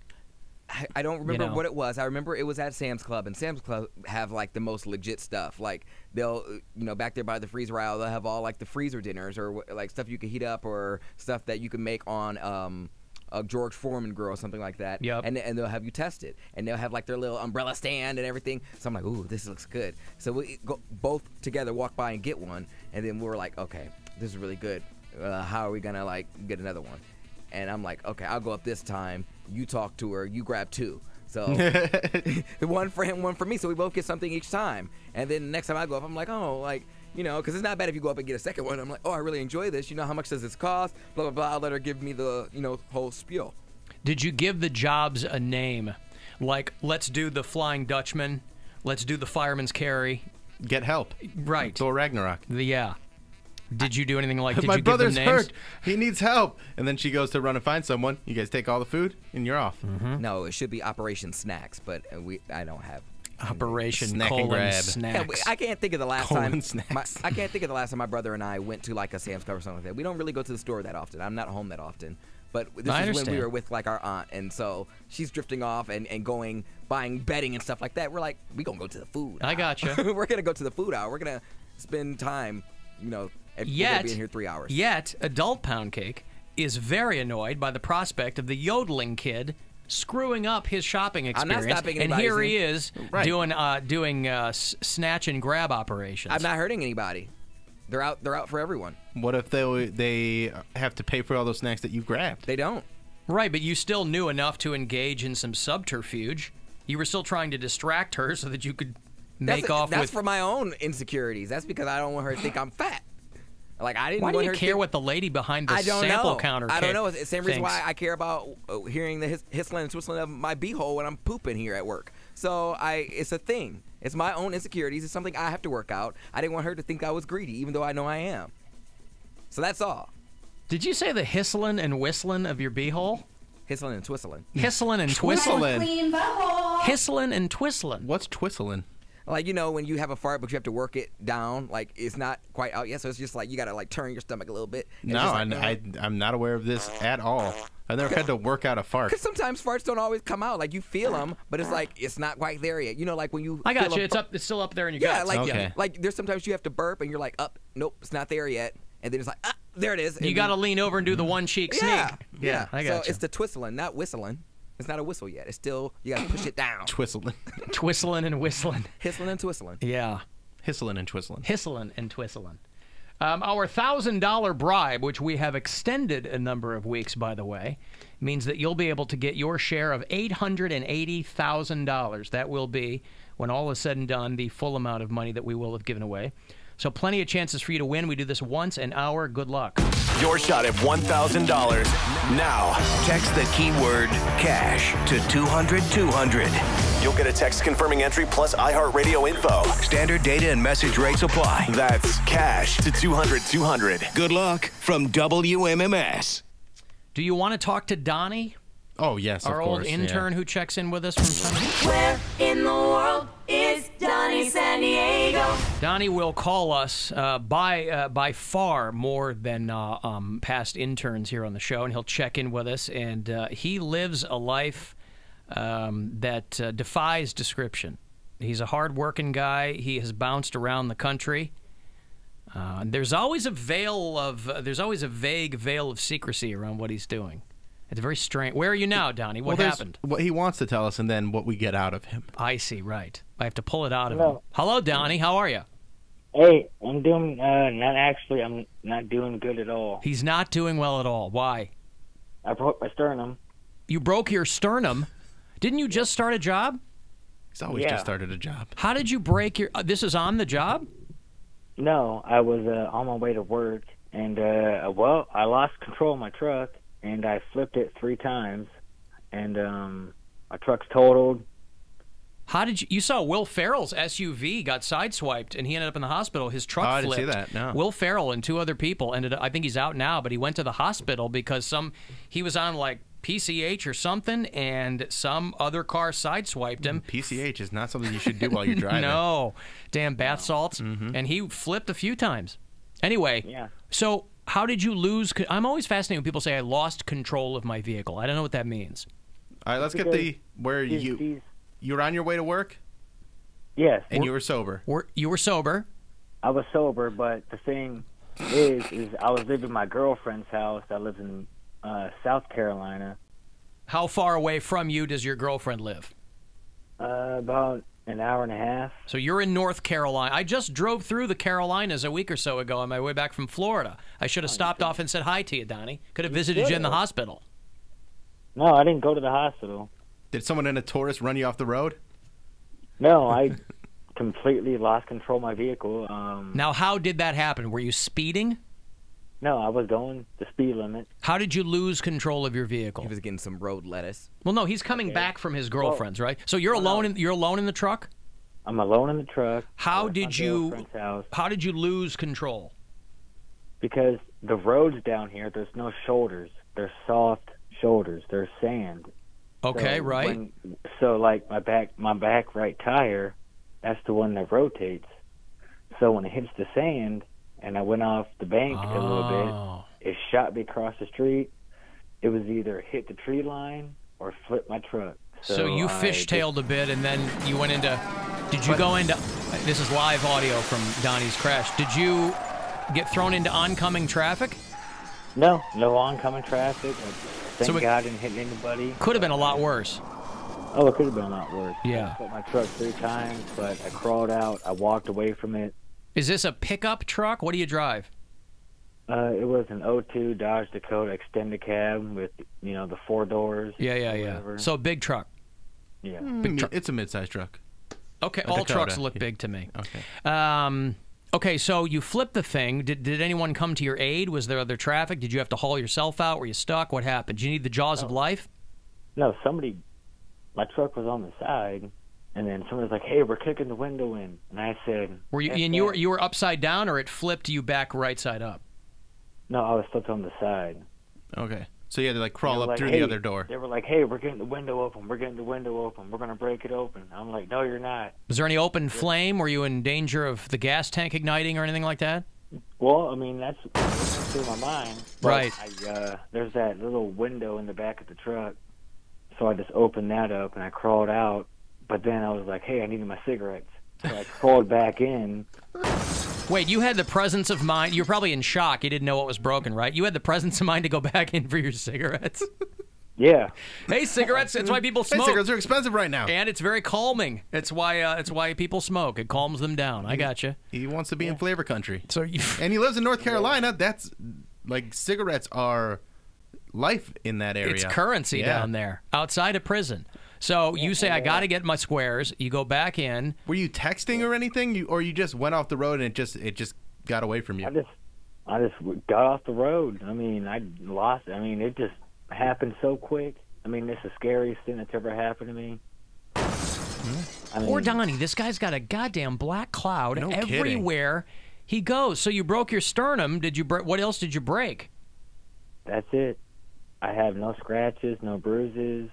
I don't remember what it was. I remember it was at Sam's Club, and Sam's Club have like the most legit stuff. Like they'll, back there by the freezer aisle, they'll have all like the freezer dinners or like stuff you can heat up or stuff that you can make on a George Foreman grill or something like that. Yep. And they'll have you test it, and they'll have like their little umbrella stand and everything. So I'm like, ooh, this looks good. So we go both together, walk by and get one, and then we're like, okay, this is really good. How are we gonna like get another one? And I'm like, okay, I'll go up this time. You talk to her. You grab two. So one for him, one for me. So we both get something each time. And then the next time I go up, I'm like, oh, like, because it's not bad if you go up and get a second one. I'm like, oh, I really enjoy this. How much does this cost? Blah, blah, blah. I'll let her give me the, whole spiel. Did you give the jobs a name? Like, let's do the Flying Dutchman. Let's do the Fireman's Carry. Get help. Right. Thor Ragnarok. Yeah. Did you do anything like? Did My you give them brother's names? hurt. He needs help. And then she goes to run and find someone. You guys take all the food, and you're off. Mm-hmm. No, it should be Operation Snacks, but I don't have Operation Snack and grab. Snacks. Yeah, I can't think of the last Colon time. snacks. I can't think of the last time my brother and I went to like a Sam's Club or something like that. We don't really go to the store that often. I'm not home that often. But this is when we were with like our aunt, and so she's drifting off and buying bedding and stuff like that. We're like, we gonna go to the food. I gotcha. We're gonna go to the food aisle. We're gonna spend time, we're gonna be in here 3 hours. Yet, adult Poundcake is very annoyed by the prospect of the Yodeling kid screwing up his shopping experience. I'm not stopping and anybody. here he is Right. doing snatch and grab operations. I'm not hurting anybody. They're out for everyone. What if they have to pay for all those snacks that you've grabbed? They don't. Right, but you still knew enough to engage in some subterfuge. You were still trying to distract her so that you could make off with... That's for my own insecurities. That's because I don't want her to think I'm fat. Like I didn't. Why want do you her care to what the lady behind the sample know. counter I don't know. It's the same reason thinks. why I care about hearing the hissling and whistling of my beehole when I'm pooping here at work. So it's a thing. It's my own insecurities. It's something I have to work out. I didn't want her to think I was greedy, even though I know I am. So that's all. Did you say the hissling and whistling of your beehole? Hissling and twistling. Hissling and twistling. Clean butthole. Hissling and twistling. What's twistling? Like, when you have a fart, but you have to work it down, like, it's not quite out yet, so it's just like, you gotta, like, turn your stomach a little bit. No, I'm not aware of this at all. I've never had to work out a fart. Because sometimes farts don't always come out. Like, you feel them, but it's like, it's not quite there yet. Like, when you I got feel you. It's still up there in your yeah, guts. like, Okay. like, there's sometimes you have to burp, and you're like, nope, it's not there yet. And then it's like, there it is. And You gotta lean over and do the one cheek sneak. Yeah, I got So it's the twistling, not whistling. It's not a whistle yet. It's still, you gotta push it down. Twistling. Twistling and whistling. Hissling and twistling. Yeah. Hissling and twistling. Hissling and twistling. Our $1,000 bribe, which we have extended a number of weeks, by the way, means that you'll be able to get your share of $880,000. That will be, when all is said and done, the full amount of money that we will have given away. So plenty of chances for you to win. We do this once an hour. Good luck. Your shot at $1,000 now. Text the keyword cash to 200-200. You'll get a text confirming entry plus iHeartRadio info. Standard data and message rates apply. That's cash to 200-200. Good luck from WMMS. Do you want to talk to Donnie? Oh, yes, Our of course. old intern who checks in with us from time to time? Where in the world is Donnie San Diego. Donnie will call us by far more than past interns here on the show, and he'll check in with us. And he lives a life that defies description. He's a hard-working guy. He has bounced around the country. There's always a vague veil of secrecy around what he's doing. It's very strange. Where are you now, Donnie? What happened? What he wants to tell us, and then what we get out of him. I see. Right. I have to pull it out of him. Hello, Donnie. How are you? Hey, I'm doing I'm not doing good at all. He's not doing well at all. Why? I broke my sternum. You broke your sternum? Didn't you just start a job? He's always just started a job. How did you break your... this is on the job? No, I was on my way to work, and I lost control of my truck, and I flipped it 3 times, and my truck's totaled. How did you saw Will Ferrell's SUV got sideswiped, and he ended up in the hospital. His truck flipped. I didn't see that, no. Will Ferrell and 2 other people ended up... I think he's out now, but he went to the hospital because he was on, like, PCH or something, and some other car sideswiped him. PCH is not something you should do while you're driving. No. Damn bath salts. And he flipped a few times. Anyway, so how did you lose... I'm always fascinated when people say, I lost control of my vehicle. I don't know what that means. All right, let's get you were on your way to work? Yes. And you were sober? You were sober? I was sober, but the thing is I was living at my girlfriend's house. I live in South Carolina. How far away from you does your girlfriend live? About an hour and a half. So you're in North Carolina. I just drove through the Carolinas a week or so ago on my way back from Florida. I should have stopped off and said hi to you, Donnie. Could have visited you in the hospital. No, I didn't go to the hospital. Did someone in a Taurus run you off the road? No, I completely lost control of my vehicle. Now, how did that happen? Were you speeding? No, I was going the speed limit. How did you lose control of your vehicle? He was getting some road lettuce. Well, no, he's coming back from his girlfriend's, right? So you're alone. You're alone in the truck. I'm alone in the truck. How did you lose control? Because the roads down here, there's no shoulders. They're soft shoulders. They're sand. Okay, right. So like my back right tire, that's the one that rotates. So when it hits the sand, and I went off the bank a little bit, it shot me across the street. It was either hit the tree line or flip my truck. So you fishtailed a bit, and then you went into... Did you go into... This is live audio from Donnie's crash. Did you get thrown into oncoming traffic? No oncoming traffic. Thank God I didn't hit anybody. Could have been a lot worse. Oh, it could have been a lot worse. Yeah. I flipped my truck 3 times, but I crawled out. I walked away from it. Is this a pickup truck? What do you drive? It was an 02 Dodge Dakota extended cab with, the 4 doors. Yeah. So big truck. Yeah. Big truck. It's a mid-sized truck. Okay, all Dakota. trucks look big to me. Okay. Okay, so you flipped the thing. Did anyone come to your aid? Was there other traffic? Did you have to haul yourself out? Were you stuck? What happened? Did you need the jaws of life? No, my truck was on the side. And then someone was like, "Hey, we're kicking the window in," and I said, "Were you?" And you were upside down, or it flipped you back right side up? No, I was flipped on the side. Okay, so you had to crawl up through the other door. They were like, "Hey, we're getting the window open. We're getting the window open. We're gonna break it open." I'm like, "No, you're not." Was there any open flame? Were you in danger of the gas tank igniting or anything like that? Well, I mean, that's through my mind. Right. There's that little window in the back of the truck, so I just opened that up and I crawled out. But then I was like, hey, I needed my cigarettes. So I crawled back in. Wait, you had the presence of mind. You were probably in shock. You didn't know what was broken, right? You had the presence of mind to go back in for your cigarettes. Yeah. Hey, cigarettes. That's why people smoke. Hey, cigarettes are expensive right now. And it's very calming. It's why people smoke. It calms them down. I gotcha. He wants to be in flavor country. So and he lives in North Carolina. That's cigarettes are life in that area. It's currency down there, outside of prison. So you say, I got to get my squares. You go back in. Were you texting or anything? Or you just went off the road and it just got away from you? I just got off the road. I mean, it just happened so quick. I mean, it's the scariest thing that's ever happened to me. Poor Donnie. This guy's got a goddamn black cloud everywhere he goes. So you broke your sternum. What else did you break? That's it. I have no scratches, no bruises.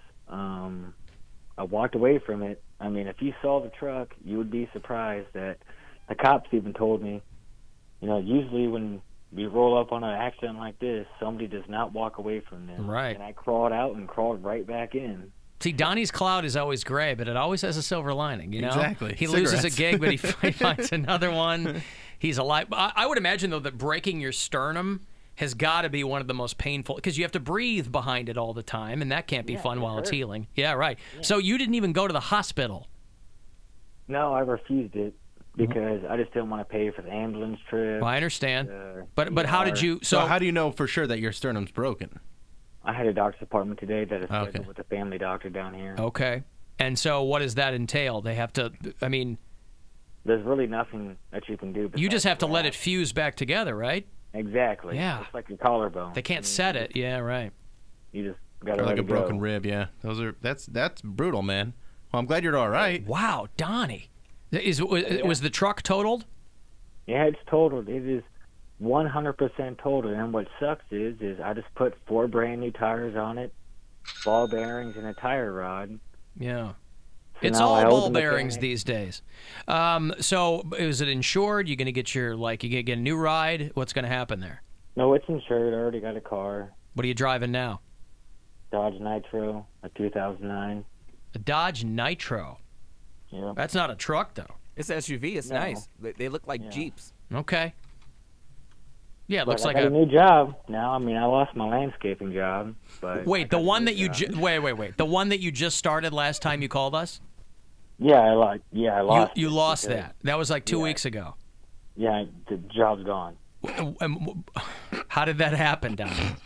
I walked away from it. I mean, if you saw the truck, you would be surprised that the cops even told me, you know, usually when we roll up on an accident like this, somebody does not walk away from them. Right. And I crawled out and crawled right back in. See, Donnie's cloud is always gray, but it always has a silver lining, you know? Exactly. He loses a gig, but he finds another one. He's alive. I would imagine, though, that breaking your sternum has got to be one of the most painful, because you have to breathe behind it all the time, and that can't be fun while it's healing. Yeah, right. Yeah. So you didn't even go to the hospital? No, I refused it because I just didn't want to pay for the ambulance trip. Well, I understand. But how did you... So how do you know for sure that your sternum's broken? I had a doctor's appointment today that is scheduled with a family doctor down here. Okay. And so what does that entail? They have to, I mean... There's really nothing that you can do. You just have to let it fuse back together, right? Exactly. Yeah. It's like your collarbone. They can't set it. Yeah, right. You just got to let like it a broken go. rib, yeah. That's brutal, man. Well, I'm glad you're all right. Wow, Donnie. Was the truck totaled? Yeah, it's totaled. It is 100% totaled. And what sucks is I just put 4 brand new tires on it, ball bearings, and a tire rod. Yeah. So it's all ball bearings these days. So is it insured? You going to get your, like, you going to get a new ride? What's going to happen there? No, it's insured. I already got a car. What are you driving now? Dodge Nitro, a 2009. A Dodge Nitro? Yeah. That's not a truck, though. It's an SUV. It's nice. They look like Jeeps. Okay. Yeah, it looks but like I got a new job now. I mean, I lost my landscaping job, but wait, the one that you wait, the one that you just started last time you called us? Yeah, I lost. You lost that. That was like 2 weeks ago. Yeah, the job's gone. How did that happen, Donnie?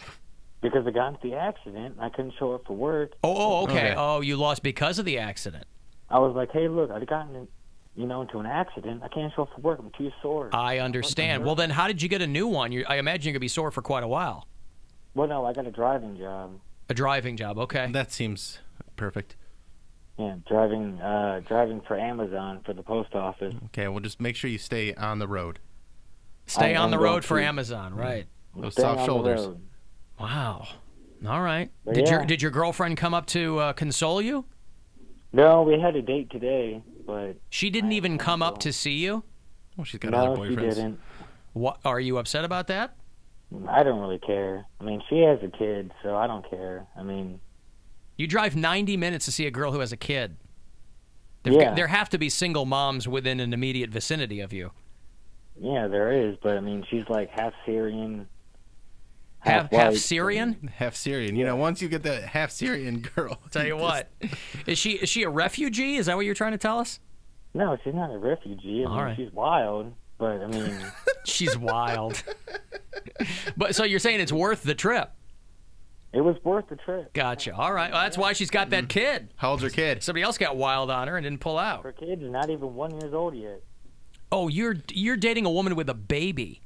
Because I got into the accident, and I couldn't show up for work. Oh, okay. Oh, you lost because of the accident. I was like, hey, look, I'd gotten, into an accident. I can't show up for work. I'm too sore. I understand. Well, then how did you get a new one? I imagine you're going to be sore for quite a while. Well, no, I got a driving job. A driving job, okay. That seems perfect. Yeah, driving for Amazon for the post office. Okay, well, just make sure you stay on the road. Stay on the road for Amazon, right. Those soft shoulders. Wow. All right. But Did your girlfriend come up to console you? No, we had a date today, but... She didn't even come up to see you? Well, she's got other boyfriends. No, she didn't. What, are you upset about that? I don't really care. I mean, she has a kid, so I don't care. I mean... You drive 90 minutes to see a girl who has a kid. There have to be single moms within an immediate vicinity of you. Yeah, there is, but I mean, she's like half Syrian, half Syrian? Half Syrian. You know, once you get the half Syrian girl. Tell you what. Is she a refugee? Is that what you're trying to tell us? No, she's not a refugee. I mean, right. She's wild, but I mean... She's wild. But so you're saying it's worth the trip? It was worth the trip. Gotcha. All right. Well, that's why she's got that kid. How old's her kid? Somebody else got wild on her and didn't pull out. Her kid's not even 1 year old yet. Oh, you're dating a woman with a baby.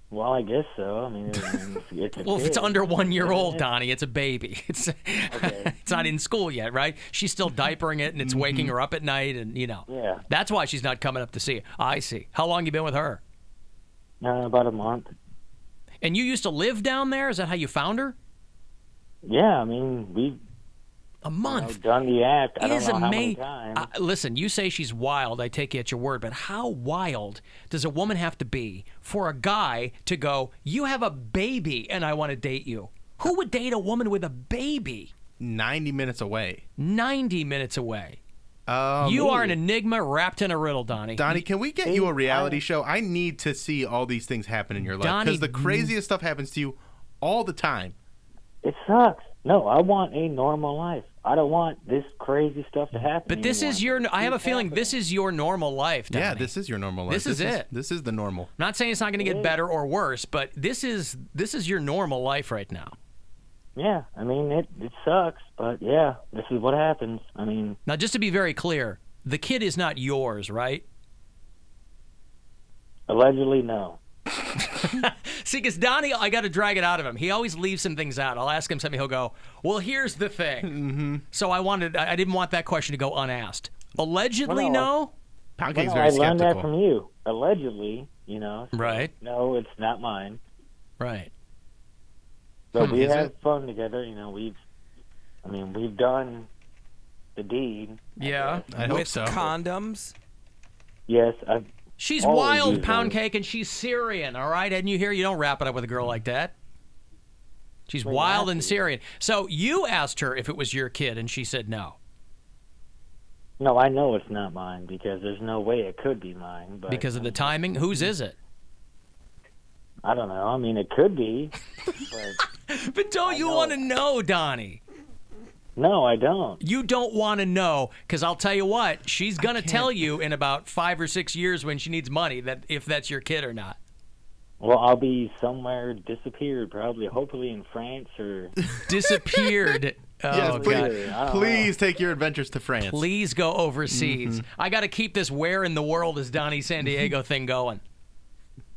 Well, I guess so. I mean, it's a well, kid. if it's under 1 year old, Donnie, it's a baby. It's okay. It's not in school yet, right? She's still diapering it, and it's waking her up at night, and Yeah. That's why she's not coming up to see you. I see. How long you been with her? About a month. And you used to live down there? Is that how you found her? Yeah, I mean, we... A month. Done the act. I don't know how many amazing. times. Listen, you say she's wild. I take you at your word. But how wild does a woman have to be for a guy to go, you have a baby and I want to date you? Who would date a woman with a baby? 90 minutes away. 90 minutes away. You are an enigma wrapped in a riddle, Donnie. Donnie, can we get you a reality show? I need to see all these things happen in your life. Because the craziest stuff happens to you all the time. It sucks. No, I want a normal life. I don't want this crazy stuff to happen. But this is I have a feeling this is your normal life, Donnie. Yeah, this is your normal life. This is it. This is the normal. I'm not saying it's not going to get better or worse, but this is your normal life right now. Yeah, I mean, it sucks, but yeah, this is what happens. I mean... Now, just to be very clear, the kid is not yours, right? Allegedly, no. See, because Donnie, I got to drag it out of him. He always leaves some things out. I'll ask him something. He'll go, well, here's the thing. Mm-hmm. So I didn't want that question to go unasked. Allegedly, no? Poundcake's very skeptical. I learned that from you. Allegedly, So right. No, it's not mine. Right. But we had fun together. We've done the deed. Yeah. I hope With so. condoms. Yes, I've. She's always wild, used pound those. cake, and she's Syrian, all right? And you hear you don't wrap it up with a girl like that. She's Well, wild and exactly. Syrian. So you asked her if it was your kid, and she said no. No, I know it's not mine because there's no way it could be mine. But Because of the timing? Whose is it? I don't know. I mean, it could be. But But don't you want to know, Donnie? no, I don't. You don't want to know, because I'll tell you what, she's going to tell you in about 5 or 6 years when she needs money that if that's your kid or not. Well, I'll be somewhere disappeared, probably, hopefully in France or. Disappeared. Oh, Yes, God. please, please take your adventures to France. Please go overseas. I got to keep this "Where in the World is Donnie San Diego" thing going.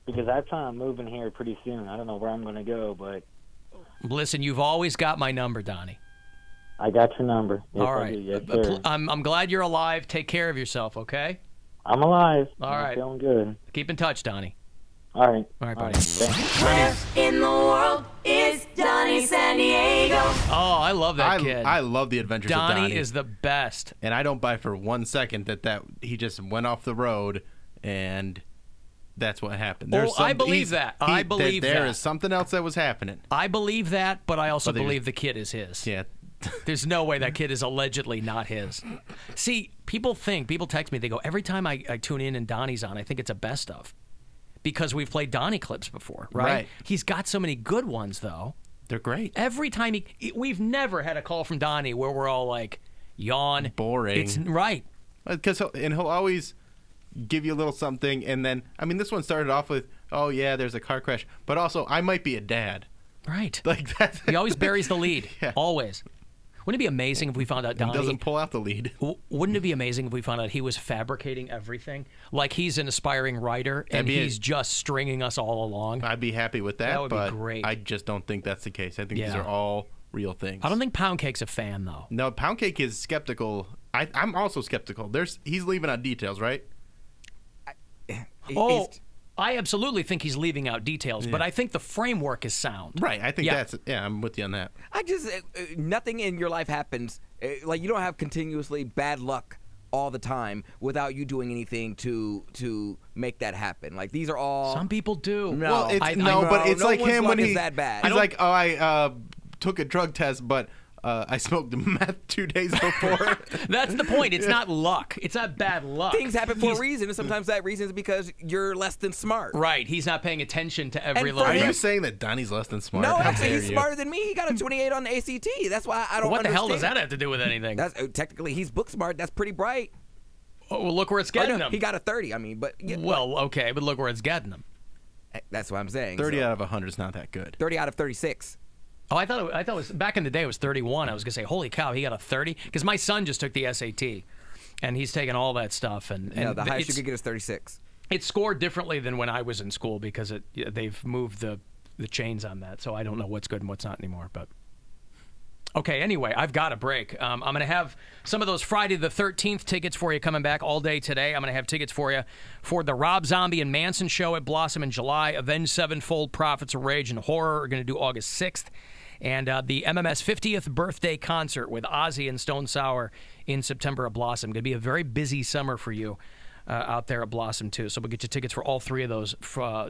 Because I plan on moving here pretty soon. I don't know where I'm going to go, but Listen, you've always got my number, Donnie. I got your number. Yes, All I right. do. Yes, sir. I'm glad you're alive. Take care of yourself, okay? I'm alive. All I'm right. feeling good. Keep in touch, Donnie. All right. All right, buddy. Where in the world is Donnie San Diego? Oh, I love that kid. I love the adventures of Donnie Donnie. is the best. And I don't buy for 1 second that he just went off the road and that's what happened. Oh, I believe that. I believe that. There is something else that was happening. I believe that, but I also But they believe the kid is his. Yeah. There's no way that kid is allegedly not his. See, people text me, they go, every time I tune in and Donnie's on, I think it's a best of. Because we've played Donnie clips before, right? Right. He's got so many good ones, though. They're great. Every time we've never had a call from Donnie where we're all like, yawn. Boring. It's right. Because he'll always give you a little something, and then this one started off with, oh yeah, there's a car crash, but also I might be a dad. Right. Like that. He always buries the lead. Yeah. Always. Wouldn't it be amazing if we found out Donnie doesn't pull out the lead? Wouldn't it be amazing if we found out he was fabricating everything? Like he's an aspiring writer and he's just stringing us all along. I'd be happy with that. That would be but great. I just don't think that's the case. I think these Yeah. are all real things. I don't think Poundcake's a fan, though. No, Poundcake is skeptical. I'm also skeptical. He's leaving out details, right? I absolutely think he's leaving out details, but I think the framework is sound. Right. I think I'm with you on that. I just nothing in your life happens like you don't have continuously bad luck all the time without you doing anything to make that happen. Like these are all some people do. No, Well, but it's no like one's him luck when is he's that bad. like, oh, I took a drug test, but I smoked meth 2 days before. That's the point. It's not luck. It's not bad luck. Things happen for a reason, and sometimes that reason is because you're less than smart. Right. He's not paying attention to every And little Are thing. you saying that Donnie's less than smart? No, How actually, dare he's you. smarter than me. He got a 28 on the ACT. That's why I don't. What the hell does understand. that have to do with anything? That's technically he's book smart. That's pretty bright. Oh, well, look where it's Oh, getting no, him. he got a 30. I mean, but Well, okay, but look where it's getting him. that's what I'm saying. 30 so. out of 100 is not that good. 30 out of 36. Oh, I thought it was back in the day. It was 31. I was gonna say, holy cow, he got a 30 because my son just took the SAT, and he's taken all that stuff. And The highest you could get is 36. It's scored differently than when I was in school because they've moved the chains on that, so I don't know what's good and what's not anymore. But okay, anyway, I've got a break. I'm going to have some of those Friday the 13th tickets for you coming back all day today. I'm going to have tickets for you for the Rob Zombie and Manson show at Blossom in July. Avenged Sevenfold, Prophets of Rage and Horror are going to do August 6th. And the MMS 50th birthday concert with Ozzy and Stone Sour in September at Blossom. Going to be a very busy summer for you out there at Blossom, too. So we'll get you tickets for all three of those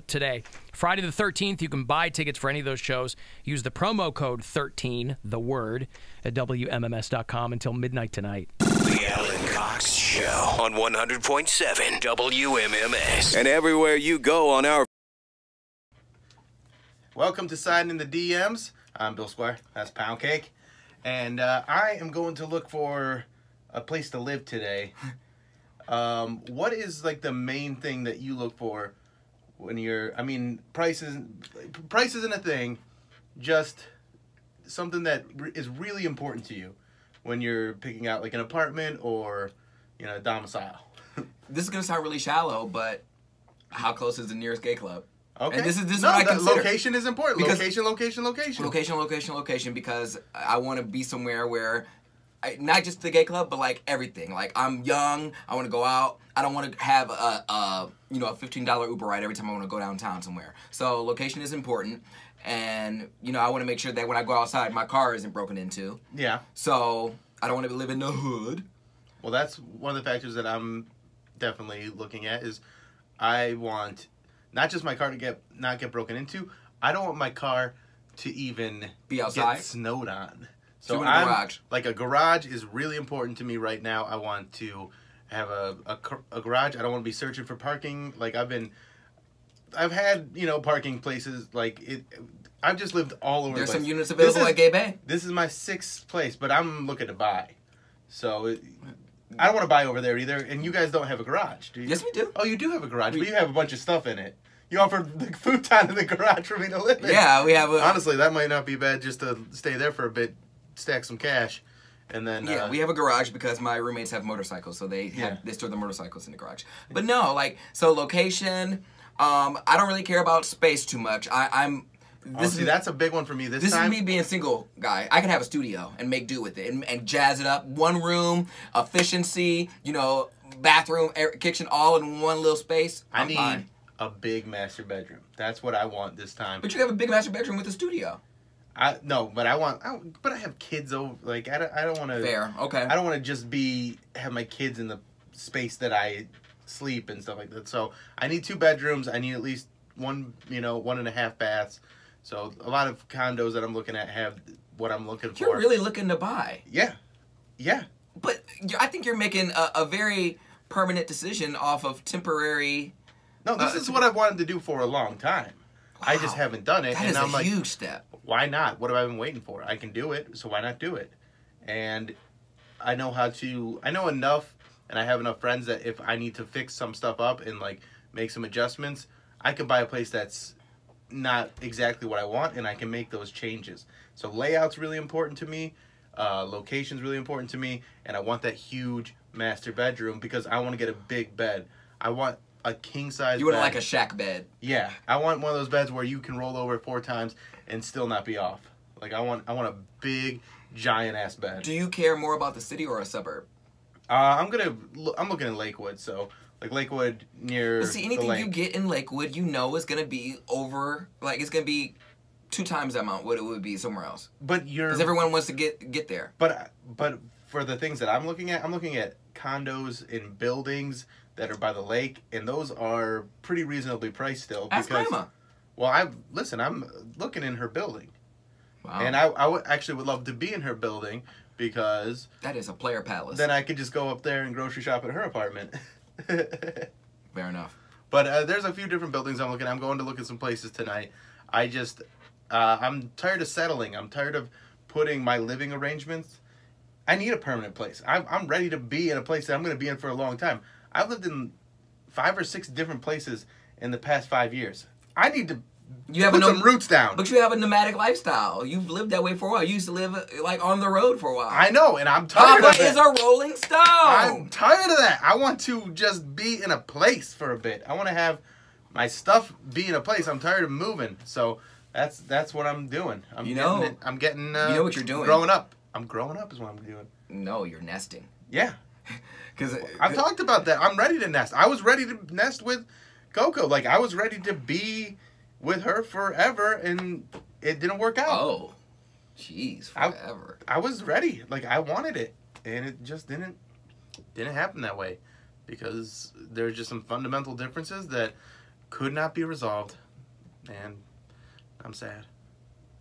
today. Friday the 13th, you can buy tickets for any of those shows. Use the promo code 13, the word, at WMMS.com until midnight tonight. The Alan Cox Show on 100.7 WMMS. And everywhere you go on our... Welcome to Sliding in the DMs. I'm Bill Squire. That's Poundcake. And I am going to look for a place to live today. What is like the main thing that you look for when you're... I mean, price isn't a thing. Just something that is really important to you when you're picking out like an apartment or, a domicile. This is going to sound really shallow, but how close is the nearest gay club? Okay. And this is what I consider. Location is important. Because Location. Because I want to be somewhere where, not just the gay club, but like everything. Like I'm young, I want to go out. I don't want to have a $15 Uber ride every time I want to go downtown somewhere. So location is important, and I want to make sure that when I go outside, my car isn't broken into. Yeah. So I don't want to live in the hood. Well, that's one of the factors that I'm definitely looking at is I want not just my car to not get broken into. I don't want my car to even be outside, get snowed on. So in a garage. Like a garage is really important to me right now. I want to have a garage. I don't want to be searching for parking. Like I've had, you know, parking places like it. I've just lived all over the place. There's some units available at Gay Bay. This is my 6th place, but I'm looking to buy. So I don't want to buy over there either. And you guys don't have a garage, do you? Yes, we do. Oh, you do have a garage, but you have a bunch of stuff in it. You offered the futon in the garage for me to live in. Yeah, we have Honestly, that might not be bad just to stay there for a bit, stack some cash, and then... Yeah, we have a garage because my roommates have motorcycles, so they store the motorcycles in the garage. But no, like, so location, I don't really care about space too much. That's a big one for me this time. This is me being a single guy. I can have a studio and make do with it and jazz it up. One room, efficiency, you know, bathroom, kitchen, all in one little space. I need a big master bedroom. That's what I want this time. But you have a big master bedroom with a studio. But I have kids over. Like I don't want to. Fair, okay. I don't want to just have my kids in the space that I sleep and stuff like that. So I need 2 bedrooms. I need at least 1.5 baths. So a lot of condos that I'm looking at have what I'm looking for. You're really looking to buy. Yeah. But I think you're making a very permanent decision off of temporary. No, this is what I've wanted to do for a long time. Wow. I just haven't done it. That is a huge step. Why not? What have I been waiting for? I can do it, so why not do it? And I know enough, and I have enough friends that if I need to fix some stuff up and like make some adjustments, I can buy a place that's not exactly what I want, and I can make those changes. So layout's really important to me. Location's really important to me, and I want that huge master bedroom because I want to get a big bed. I want a king-size bed. You want like a shack bed. Yeah. I want one of those beds where you can roll over 4 times and still not be off. Like I want a big, giant-ass bed. Do you care more about the city or a suburb? I'm looking at Lakewood, so like Lakewood near But see, anything you get in Lakewood, you know is going to be over, like it's going to be 2 times that amount what it would be somewhere else. But because everyone wants to get there. But for the things that I'm looking at condos in buildings that are by the lake, and those are pretty reasonably priced still. Ask Grandma. Well, I'm looking in her building. Wow. And I actually would love to be in her building because that is a player palace. Then I could just go up there and grocery shop at her apartment. Fair enough. But there's a few different buildings I'm looking at. I'm going to look at some places tonight. I'm tired of settling. I'm tired of putting my living arrangements. I need a permanent place. I'm ready to be in a place that I'm going to be in for a long time. I've lived in 5 or 6 different places in the past 5 years. I need to put some roots down. But you have a nomadic lifestyle. You've lived that way for a while. You used to live like on the road for a while. I know, and I'm tired of that. Papa is a rolling stone. I'm tired of that. I want to just be in a place for a bit. I want to have my stuff be in a place. I'm tired of moving. So that's what I'm doing. I'm getting. You know what you're doing. Growing up. I'm growing up is what I'm doing. No, you're nesting. Yeah. Because I've talked about that. I'm ready to nest. I was ready to nest with Coco. Like, I was ready to be with her forever, and it didn't work out. Oh. Jeez, forever. I was ready. Like, I wanted it, and it just didn't happen that way because there's just some fundamental differences that could not be resolved, and I'm sad.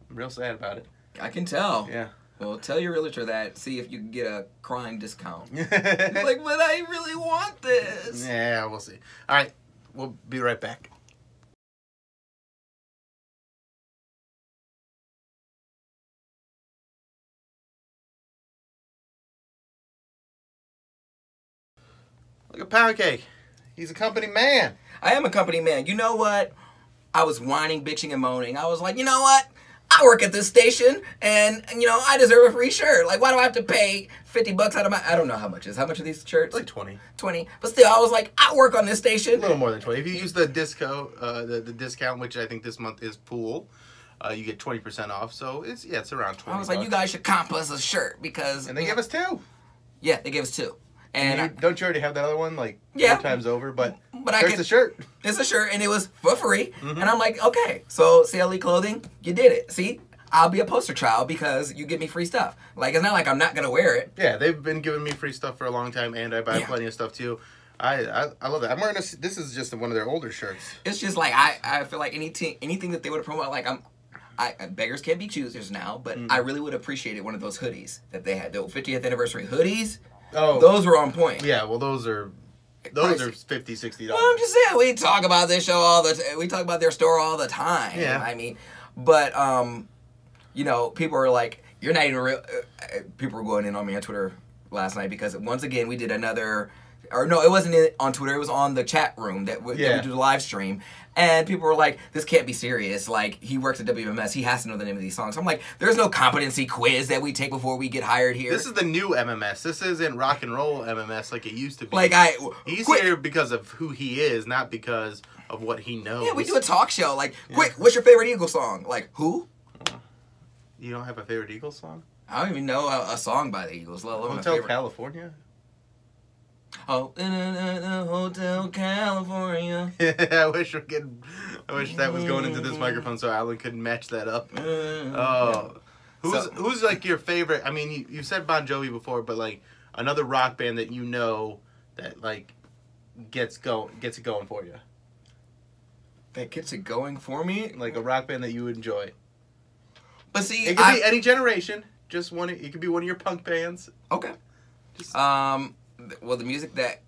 I'm real sad about it. I can tell. Yeah. Well, tell your realtor that. See if you can get a crying discount. Like, but I really want this. Yeah, we'll see. All right, we'll be right back. Look at Poundcake. He's a company man. I am a company man. You know what? I was whining, bitching, and moaning. I was like, you know what? I work at this station, and you know, I deserve a free shirt. Like, why do I have to pay $50 out of my... I don't know how much is. How much are these shirts? Like 20. 20. But still, I was like, I work on this station. A little more than 20. If you use the the discount, which I think this month is pool, you get 20% off. So it's around 20. I was like, you guys should comp us a shirt because... And they give us 2. Yeah, they gave us 2. And don't you already have that other one, like, 4 times over? But it's a shirt. It's a shirt, and it was for free. Mm-hmm. And I'm like, okay, so CLE Clothing, you did it. See? I'll be a poster child because you give me free stuff. Like, it's not like I'm not going to wear it. Yeah, they've been giving me free stuff for a long time, and I buy plenty of stuff, too. I love that. I'm wearing this is just one of their older shirts. It's just like, I feel like anything that they would promote, like, beggars can't be choosers now, but I really would appreciate one of those hoodies that they had. The 50th anniversary hoodies. Oh. Those were on point. Yeah, well, those are $50, $60. Well, I'm just saying, we talk about this show all the time. We talk about their store all the time. Yeah. I mean, but, you know, people are like, you're not even real. People were going in on me on Twitter last night because once again we did another, or no, it wasn't on Twitter. It was on the chat room that we do the live stream, and people were like, "This can't be serious. Like, he works at WMMS. He has to know the name of these songs." I'm like, "There's no competency quiz that we take before we get hired here." This is the new MMS. This isn't rock and roll MMS like it used to be. Like he's here because of who he is, not because of what he knows. Yeah, we do a talk show. Like, quick, what's your favorite Eagles song? Like, who? You don't have a favorite Eagles song? I don't even know a song by the Eagles, let alone Hotel California? Oh, in a Hotel California. Yeah, I wish that was going into this microphone so Alan could match that up. Oh. Who's like your favorite? I mean, you said Bon Jovi before, but like another rock band that you know that like gets it going for you. That gets it going for me? Like a rock band that you enjoy. But see, it could be any generation. Just one. It could be one of your punk bands. Okay. Well, the music that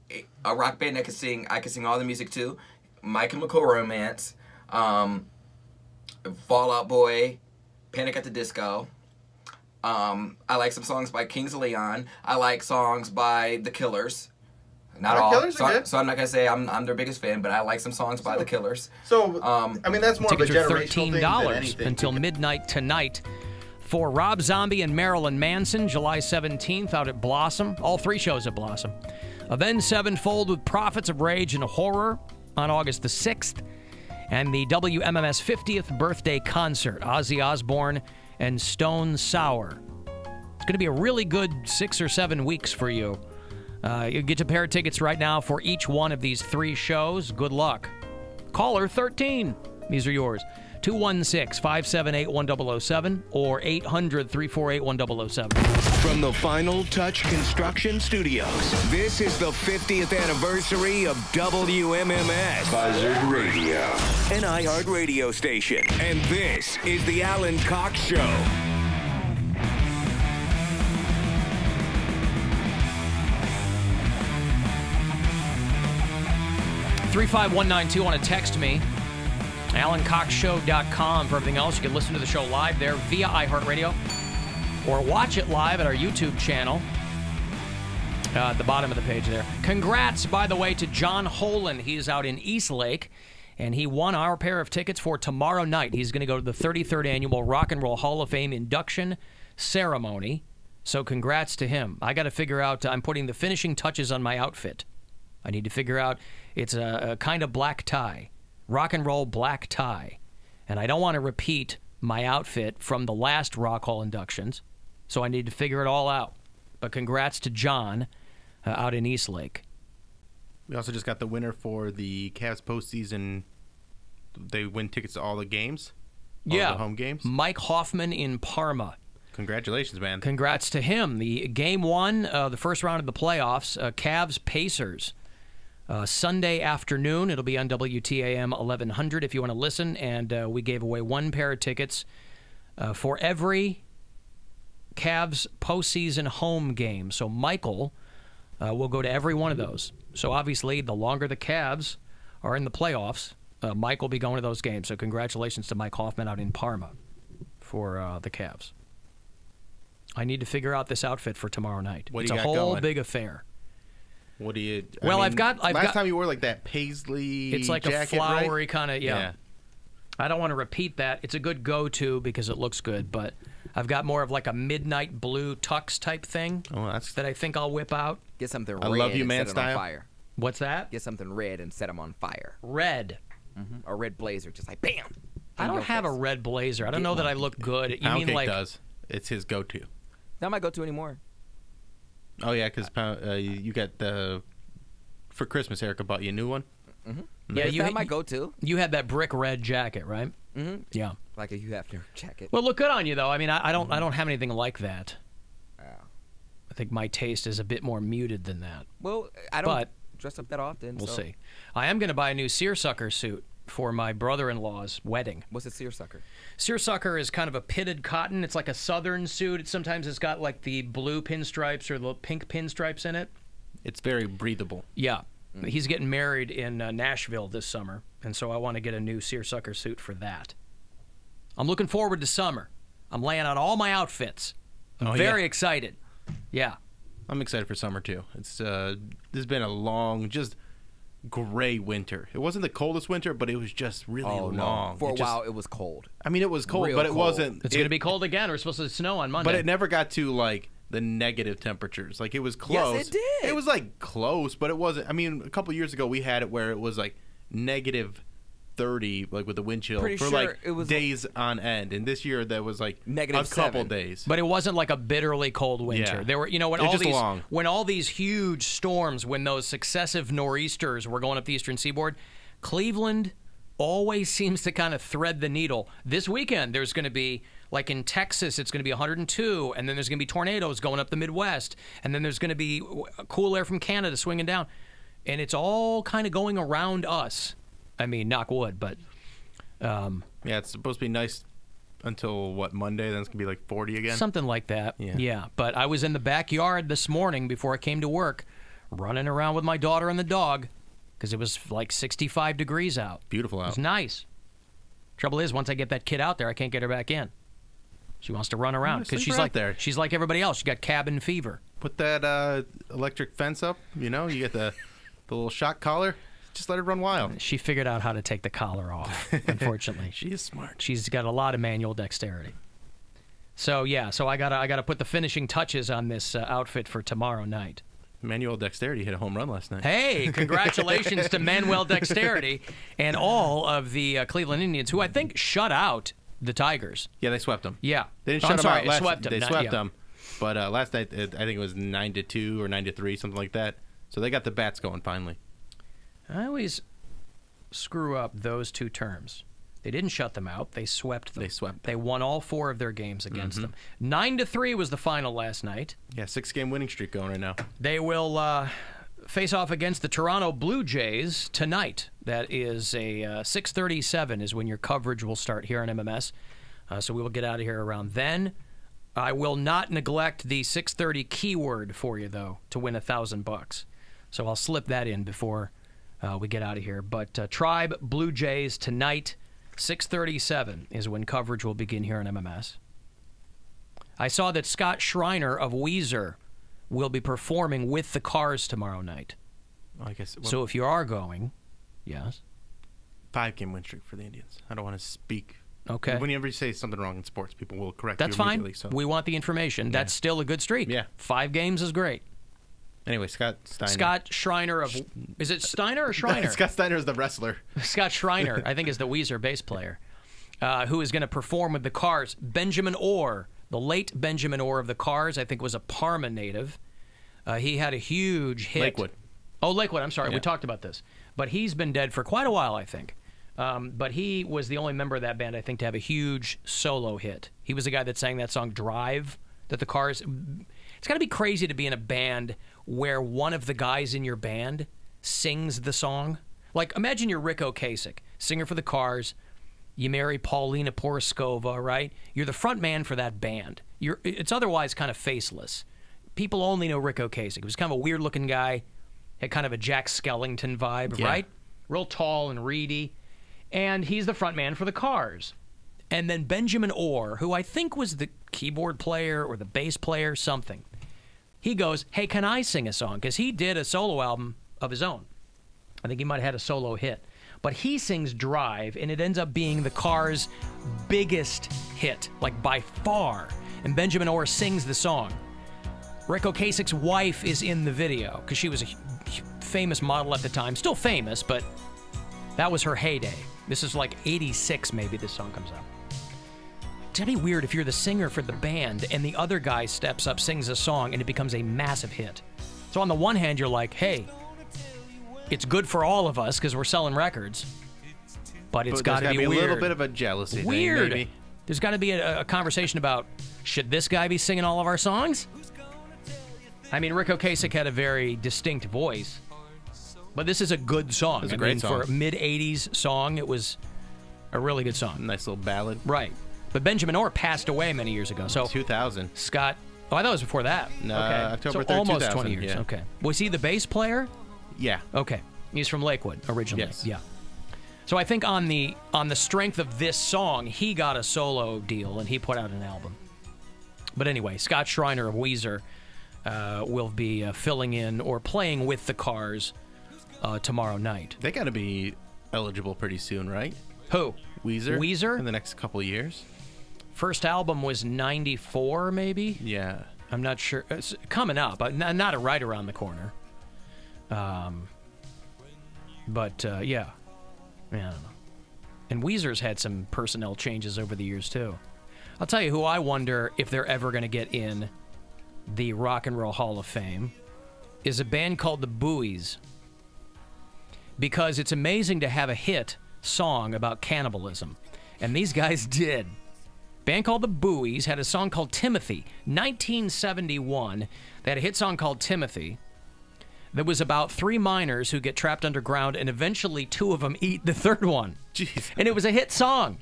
a rock band that I can sing all the music to. My Chemical Romance, Fall Out Boy, Panic at the Disco. I like some songs by Kings of Leon. I like songs by The Killers. Not all. Killers are good. So I'm not gonna say I'm their biggest fan, but I like some songs by The Killers. So I mean, that's more of a generational thing than anything. Until midnight tonight for Rob Zombie and Marilyn Manson, July 17th out at Blossom. All three shows at Blossom. Avenged Sevenfold with Prophets of Rage and Horror on August the 6th. And the WMMS 50th birthday concert, Ozzy Osbourne and Stone Sour. It's going to be a really good 6 or 7 weeks for you. You get a pair of tickets right now for each one of these 3 shows. Good luck. Caller 13. These are yours. 216-578-1007 or 800-348-1007. From the Final Touch Construction Studios, this is the 50th anniversary of WMMS Buzzard Radio, an iHeart radio station. And this is the Alan Cox Show. 35192 want to text me. AlanCoxShow.com for everything else. You can listen to the show live there via iHeartRadio or watch it live at our YouTube channel at the bottom of the page there. Congrats, by the way, to John Holan. He's out in Eastlake, and he won our pair of tickets for tomorrow night. He's going to go to the 33rd Annual Rock and Roll Hall of Fame induction ceremony. So congrats to him. I got to figure out, I'm putting the finishing touches on my outfit. I need to figure out, it's a kind of black tie. Rock and roll black tie. And I don't want to repeat my outfit from the last Rock Hall inductions, so I need to figure it all out. But congrats to John out in Eastlake. We also just got the winner for the Cavs postseason. They win tickets to all the games? All the home games? Mike Hoffman in Parma. Congratulations, man. Congrats to him. The game 1, the first round of the playoffs, Cavs-Pacers. Sunday afternoon, it'll be on WTAM 1100 if you want to listen, and we gave away 1 pair of tickets for every Cavs postseason home game. So Michael will go to every one of those. So obviously, the longer the Cavs are in the playoffs, Mike will be going to those games. So congratulations to Mike Hoffman out in Parma for the Cavs. I need to figure out this outfit for tomorrow night. It's a whole big affair. What do you? I've got. Last time you wore like that paisley. It's like jacket, a flowery right? kind of. Yeah. I don't want to repeat that. It's a good go-to because it looks good, but I've got more of like a midnight blue tux type thing. Oh, that's that I think I'll whip out. Get something red. I love you, man. And set it on fire. What's that? Get something red and set them on fire. Red. Mm-hmm. A red blazer, just like bam. I don't have a red blazer. I don't know that I look good. You Poundcake mean like does? It's his go-to. Not my go-to anymore. Oh yeah, because you got the. For Christmas, Erica bought you a new one? Yeah, Is that my go-to? You had that brick red jacket, right? Mm-hmm. Yeah. Like a Hugh Hefner jacket. Well, look good on you, though. I mean, I don't have anything like that. I think my taste is a bit more muted than that. Well, I don't dress up that often. We'll so. see. I am going to buy a new seersucker suit for my brother-in-law's wedding. What's a seersucker? Seersucker is kind of a pitted cotton. It's like a southern suit. Sometimes it's got like the blue pinstripes or the pink pinstripes in it. It's very breathable. Yeah. He's getting married in Nashville this summer, and so I want to get a new seersucker suit for that. I'm looking forward to summer. I'm laying out all my outfits. I'm very excited. Yeah. I'm excited for summer, too. It's this has been a long, just gray winter. It wasn't the coldest winter, but it was just really long. No. For a while, it was cold. I mean, it was cold, Real but it cold. wasn't. It's going to be cold again. We're supposed to snow on Monday. But it never got to, like, the negative temperatures. Like, it was close. Yes, it did. It was, like, close, but it wasn't. I mean, a couple years ago, we had it where it was, like, negative 30, like, with the wind chill Pretty for, sure like, it was days on end. And this year, that was, like, Negative a couple 7. days. But it wasn't like a bitterly cold winter. Yeah. There were, when It's all just these long. when all these huge storms, when those successive nor'easters were going up the eastern seaboard, Cleveland always seems to kind of thread the needle. This weekend, there's going to be, like in Texas, it's going to be 102, and then there's going to be tornadoes going up the Midwest, and then there's going to be cool air from Canada swinging down, and it's all kind of going around us. I mean, knock wood, but yeah, it's supposed to be nice until, what, Monday? Then it's going to be like 40 again? something like that. Yeah. But I was in the backyard this morning before I came to work, running around with my daughter and the dog, because it was like 65 degrees out. Beautiful out. It was nice. Trouble is, once I get that kid out there, I can't get her back in. She wants to run around because she's like everybody else. She got cabin fever. Put that electric fence up. You get the little shock collar. Just let her run wild. She figured out how to take the collar off, unfortunately. She is smart. She's got a lot of manual dexterity. So, yeah, I gotta put the finishing touches on this outfit for tomorrow night. Manuel Dexterity hit a home run last night. Hey, congratulations to Manuel Dexterity and all of the Cleveland Indians, who I think shut out the Tigers. Yeah, they swept them. Yeah. They didn't shut them out last swept them. They swept them. But last night, I think it was 9-2 or 9-3, something like that. So they got the bats going finally. I always screw up those two terms. They didn't shut them out. They swept them. They swept. They won all 4 of their games against them. 9-3 was the final last night. Yeah, 6-game winning streak going right now. They will face off against the Toronto Blue Jays tonight. That is a 6:37 is when your coverage will start here on MMS. So we will get out of here around then. I will not neglect the 6:30 keyword for you, though, to win $1,000. So I'll slip that in before we get out of here. But Tribe Blue Jays tonight, 6:37 is when coverage will begin here on MMS. I saw that Scott Schreiner of Weezer will be performing with the Cars tomorrow night. I guess. So if you are going, yes. 5-game win streak for the Indians. I don't want to speak. Okay. Whenever you say something wrong in sports, people will correct That's you fine. immediately. So. We want the information. That's still a good streak. Yeah. 5 games is great. Anyway, Scott Steiner. Scott Schreiner of... Is it Steiner or Schreiner? Scott Steiner is the wrestler. Scott Schreiner, I think, is the Weezer bass player, who is going to perform with the Cars. Benjamin Orr, the late Benjamin Orr of the Cars, I think was a Parma native. He had a huge hit. Lakewood. Oh, Lakewood. I'm sorry. Yeah. We talked about this. But he's been dead for quite a while, I think. But he was the only member of that band, I think, to have a huge solo hit. He was the guy that sang that song Drive, that the Cars... It's got to be crazy to be in a band where one of the guys in your band sings the song. Like, imagine you're Rick Ocasek, singer for the Cars. You marry Paulina Poroskova, right? You're the front man for that band. It's otherwise kind of faceless. People only know Rick Ocasek. He was kind of a weird-looking guy, had kind of a Jack Skellington vibe, right? Real tall and reedy. And he's the front man for the Cars. And then Benjamin Orr, who I think was the keyboard player or the bass player, something. He goes, hey, can I sing a song? Because he did a solo album of his own. I think he might have had a solo hit. But he sings Drive, and it ends up being the Cars' biggest hit, like by far. And Benjamin Orr sings the song. Rick Ocasek's wife is in the video, because she was a famous model at the time. Still famous, but that was her heyday. This is like 86 maybe this song comes out. It's going to be weird if you're the singer for the band and the other guy steps up, sings a song, and it becomes a massive hit. So on the one hand, you're like, hey, it's good for all of us because we're selling records. But it's got to be a weird. little bit of a jealousy Weird. thing, maybe. There's got to be a conversation about, should this guy be singing all of our songs? I mean, Rick Ocasek had a very distinct voice, but this is a good song. It's a great song. For a mid-'80s song, it was a really good song. Nice little ballad. Right. But Benjamin Orr passed away many years ago. So 2000. Scott, I thought it was before that. No, okay. October 3rd, so almost 2000, 20 years. yeah. Okay. Was he the bass player? Yeah. Okay. He's from Lakewood originally. Yes. Yeah. So I think on the strength of this song, he got a solo deal and he put out an album. But anyway, Scott Schreiner of Weezer will be filling in or playing with the Cars tomorrow night. They got to be eligible pretty soon, right? Who? Weezer. Weezer? In the next couple of years. First album was 94, maybe? Yeah. I'm not sure. It's coming up. Not right around the corner. But, yeah. I don't know. And Weezer's had some personnel changes over the years, too. I'll tell you who I wonder if they're ever going to get in the Rock and Roll Hall of Fame is a band called the Buoys. Because it's amazing to have a hit song about cannibalism. And these guys did. Band called the Buoys had a song called Timothy. 1971, they had a hit song called Timothy that was about 3 miners who get trapped underground and eventually 2 of them eat the third one. Jeez. And it was a hit song.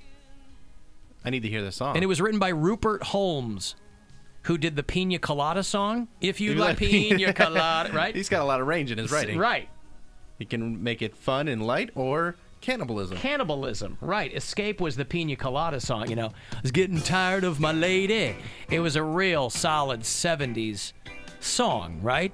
I need to hear this song. And it was written by Rupert Holmes, who did the Pina Colada song. If you like Pina Colada, right? He's got a lot of range in his writing. Right. He can make it fun and light or cannibalism. Cannibalism, right. Escape was the Pina Colada song, you know. I was getting tired of my lady. It was a real solid 70s song, right?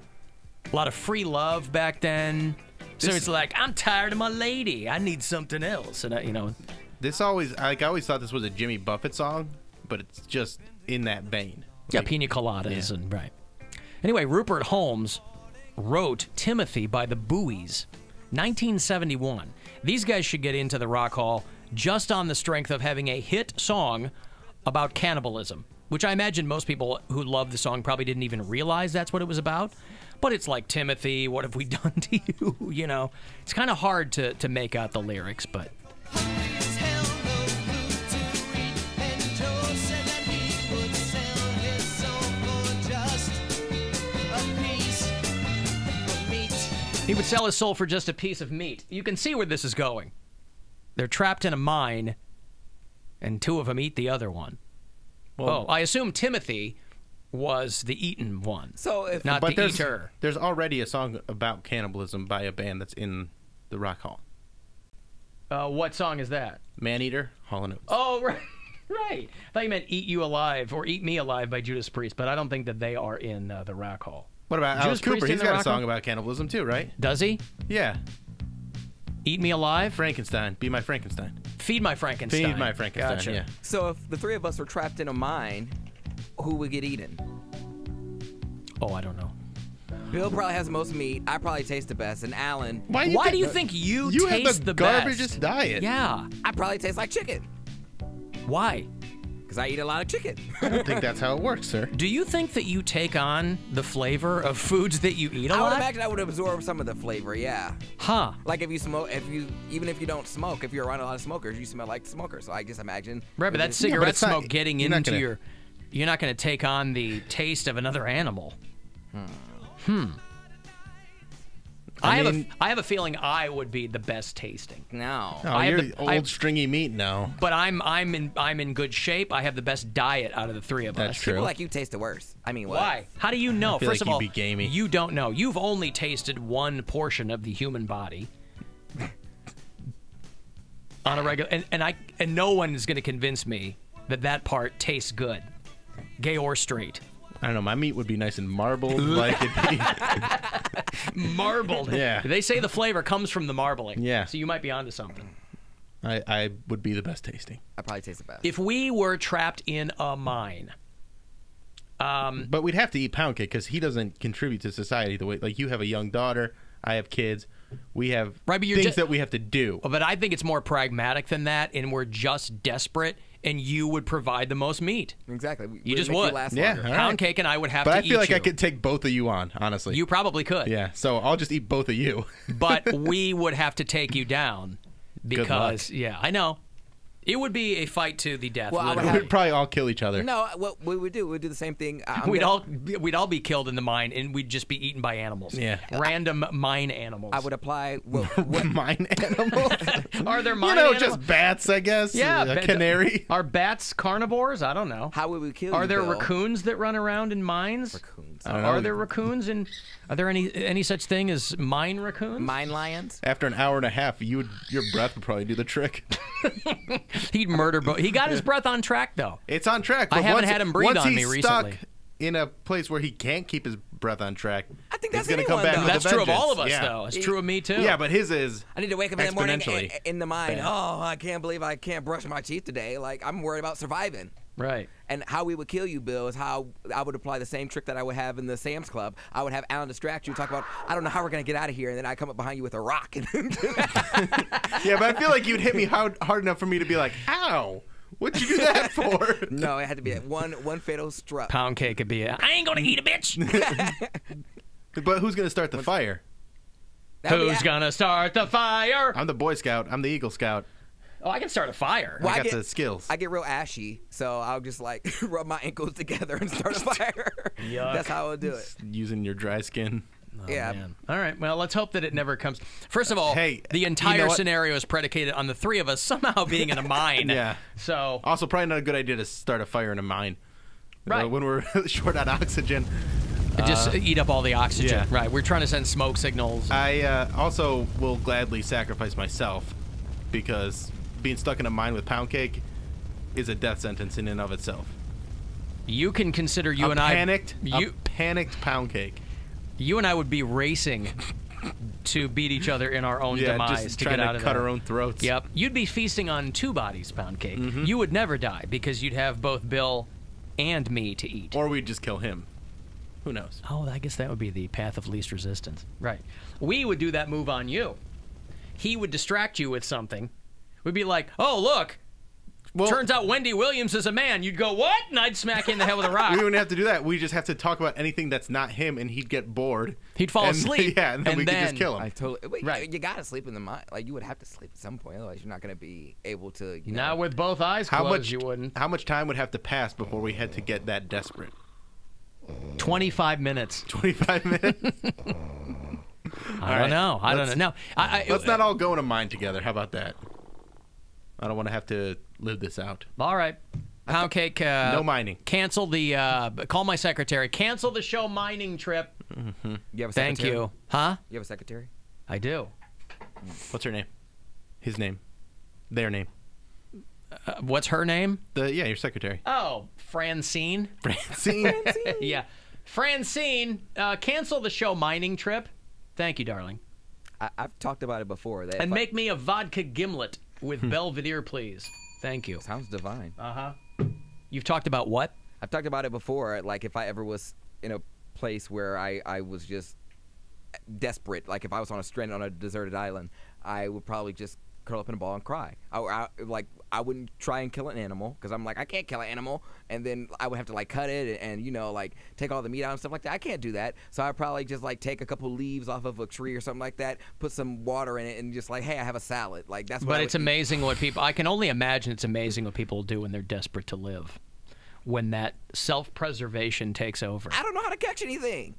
A lot of free love back then. So it's like, I'm tired of my lady. I need something else. And, you know. This always, I always thought this was a Jimmy Buffett song, but it's just in that vein. Yeah, Pina Coladas, and right. Anyway, Rupert Holmes wrote Timothy by the Buoys, 1971. These guys should get into the Rock Hall just on the strength of having a hit song about cannibalism, which I imagine most people who love the song probably didn't even realize that's what it was about. But it's like, Timothy, what have we done to you? You know, it's kind of hard to make out the lyrics, but... He would sell his soul for just a piece of meat. You can see where this is going. They're trapped in a mine, and 2 of them eat the other one. Well, I assume Timothy was the eaten one, not the eater. There's already a song about cannibalism by a band that's in the Rock Hall. What song is that? Maneater, Hall & Oates. Oh, right. Right. I thought you meant Eat You Alive or Eat Me Alive by Judas Priest, but I don't think that they are in the Rock Hall. What about Alice Judas Cooper? Priest He's got a song about cannibalism too, right? Does he? Yeah. Eat Me Alive? Frankenstein. Be My Frankenstein. Feed My Frankenstein. Feed My Frankenstein, Gotcha. yeah. So if the 3 of us were trapped in a mine, who would get eaten? Oh, I don't know. Bill probably has the most meat. I probably taste the best. And Alan... Why do you think you taste have the garbagest best? diet. Yeah. I probably taste like chicken. Why? Because I eat a lot of chicken. I don't think that's how it works, sir. Do you think that you take on the flavor of foods that you eat a lot? I would imagine I would absorb some of the flavor, yeah. Huh. Like if you smoke, even if you don't smoke, if you're around a lot of smokers, you smell like smokers. So I just imagine. Right, but that cigarette smoke getting into your... You're not going to take on the taste of another animal. I have a feeling I would be the best tasting. No. Oh, you're old stringy meat now. But I'm in good shape. I have the best diet out of the 3 of us. That's true. People like you taste the worst. I mean, what? Why? How do you know? I feel First like of all, you'd be gamey. You don't know. You've only tasted one portion of the human body on a regular, and no one is going to convince me that part tastes good, gay or straight. I don't know. My meat would be nice and marbled, like it'd be marbled. Yeah. They say the flavor comes from the marbling. Yeah. So you might be onto something. I would be the best tasting. I probably taste the best. If we were trapped in a mine, but we'd have to eat Poundcake because he doesn't contribute to society the way. Like you have a young daughter, I have kids. We have things that we have to do. But I think it's more pragmatic than that, and we're just desperate. and you would provide the most meat. Exactly. You just make would. last Yeah, longer. all right. Pound cake and I would have But to I eat feel like you. I could take both of you on, honestly. You probably could. Yeah, so I'll just eat both of you. But we would have to take you down Good luck. because, yeah, I know. It would be a fight to the death. Well, I would literally. We'd probably all kill each other. No, what we would do, we'd do the same thing. We'd all be killed in the mine, and we'd just be eaten by animals. Yeah. Random mine animals. I would apply. Mine animals? Are there mine animals? Just bats, I guess. Yeah, A canary. Are bats carnivores? I don't know. How would we kill Are you, there Bill? raccoons that run around in mines? Raccoons. I don't know. Are there raccoons in? Are there any such thing as mine raccoons? Mine lions? After an hour and a half, your breath would probably do the trick. He'd murder both. He got his breath on track though. It's on track. I But haven't once- had him breathe once on me he's recently. stuck in a place where he can't keep his breath on track, I think he's that's going to come anyone, back though. with That's a true of all of vengeance. us, Yeah. though. It's true of me too. Yeah, but his is. I need to wake up in the morning exponentially in the mind. bad. Oh, I can't believe I can't brush my teeth today. Like, I'm worried about surviving. Right. And how we would kill you, Bill, is how I would apply the same trick that I would have in the Sam's Club. I would have Alan distract you, talk about, I don't know how we're going to get out of here, and then I come up behind you with a rock. Yeah, but I feel like you'd hit me hard enough for me to be like, ow, what'd you do that for? No, it had to be one fatal struck. Pound cake could be. I ain't gonna eat a bitch. But who's going to start the fire? Who's gonna start the fire? I'm the Boy Scout. I'm the Eagle Scout. Oh, I can start a fire. Well, I got the skills. I get real ashy, so I'll just like rub my ankles together and start a fire. Yuck. That's how I would do it. Using your dry skin. Yeah. Man. All right. Well, let's hope that it never comes. First of all, Hey, the you entire know what? scenario is predicated on the three of us somehow being in a mine. Yeah. So Also, probably not a good idea to start a fire in a mine. Right. When we're short on oxygen. just eat up all the oxygen. yeah. Right. We're trying to send smoke signals. I also will gladly sacrifice myself because being stuck in a mine with pound cake is a death sentence in and of itself. You can consider you A and panicked pound cake. You and I would be racing to beat each other in our own Yeah, demise just to trying get to out of cut there. our own throats. Yep. You'd be feasting on two bodies, Pound Cake. Mm-hmm. You would never die because you'd have both Bill and me to eat. Or we'd just kill him. Who knows? Oh, I guess that would be the path of least resistance. Right. We would do that move on you. He would distract you with something. We'd be like, oh, look. Well, Turns out Wendy Williams is a man. You'd go, what? And I'd smack you in the head with a rock. we wouldn't have to do that. We just have to talk about anything that's not him, and he'd get bored. He'd fall asleep. Yeah, and then we could just kill him. I totally. Wait, Right. You gotta sleep in the mine. Like you would have to sleep at some point, otherwise you're not gonna be able to. You know. Now with both eyes How closed, much? you wouldn't. How much time would have to pass before we had to get that desperate? 25 minutes. 25 minutes. I don't know. I don't know. No, Let's not all go in a mine together. How about that? I don't want to have to live this out. All right. Pound Cake. No mining. Cancel the. Call my secretary. Cancel the show mining trip. Mm-hmm. You have a Thank secretary? you. Huh? You have a secretary? I do. What's her name? His name. Their name. What's her name? Your secretary. Oh, Francine. Francine. Yeah. Francine, cancel the show mining trip. Thank you, darling. I've talked about it before. That And make me a vodka gimlet with Belvedere, please. Thank you. Sounds divine. Uh-huh. You've talked about what? I've talked about it before. Like if I ever was in a place where I was just desperate, like if I was on a strand on a deserted island, I would probably just curl up in a ball and cry. I wouldn't try and kill an animal because I'm like, I can't kill an animal, and then I would have to like cut it and you know like take all the meat out and stuff like that. I can't do that, so I'd probably just like take a couple leaves off of a tree or something like that, put some water in it, and just like, hey, I have a salad. Like that's what. But it's amazing what people. I can only imagine it's amazing what people do when they're desperate to live, when that self-preservation takes over. I don't know how to catch anything.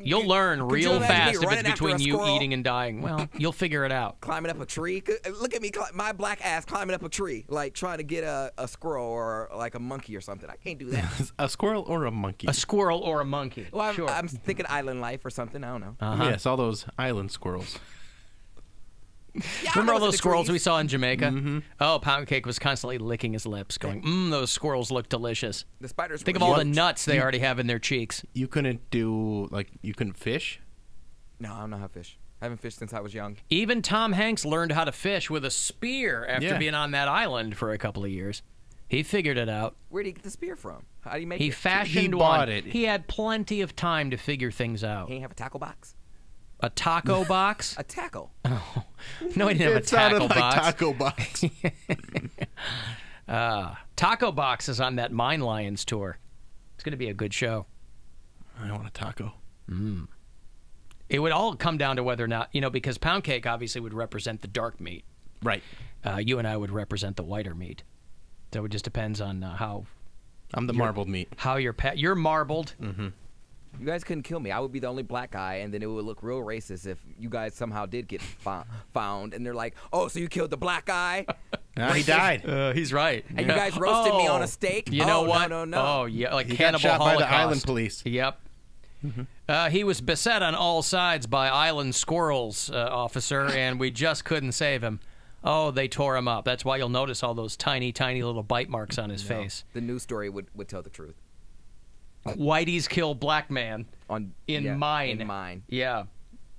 You'll learn could you real imagine me fast if it's running after between a you squirrel? eating and dying. Well, you'll figure it out. Climbing up a tree. Look at me, my black ass climbing up a tree, like trying to get a squirrel or like a monkey or something. I can't do that. A squirrel or a monkey? A squirrel or a monkey. Well, Sure. I'm thinking island life or something. I don't know. Yes, all those island squirrels. Yeah, Remember I all know those the squirrels trees. we saw in Jamaica? Mm-hmm. Oh, Pound Cake was constantly licking his lips, going, those squirrels look delicious. The spiders. Think of were all the huge. nuts they already have in their cheeks. You couldn't you couldn't fish? No, I don't know how to fish. I haven't fished since I was young. Even Tom Hanks learned how to fish with a spear after being on that island for a couple of years. He figured it out. Where did he get the spear from? How do you make He it? fashioned He one. bought it. He had plenty of time to figure things out. He didn't have a tackle box. A taco box? A tackle. No, he didn't have a It sounded tackle like box. taco box. Taco Box is on that Mine Lions tour. It's going to be a good show. I want a taco. It would all come down to whether or not, because Poundcake obviously would represent the dark meat. Right. You and I would represent the whiter meat. So it just depends on how... I'm the marbled meat. How you're marbled. Mm-hmm. You guys couldn't kill me. I would be the only black guy, and then it would look real racist if you guys somehow did get found, and they're like, "Oh, so you killed the black guy?" He died. He's right. And you guys roasted me on a steak. You know what? No. Oh, yeah, like He Cannibal got shot Holocaust. by the island police. Yep. He was beset on all sides by island squirrels, officer, and we just couldn't save him. Oh, they tore him up. That's why you'll notice all those tiny, tiny little bite marks on his face. The news story would tell the truth. Whitey's killed black man in mine. In mine. Yeah.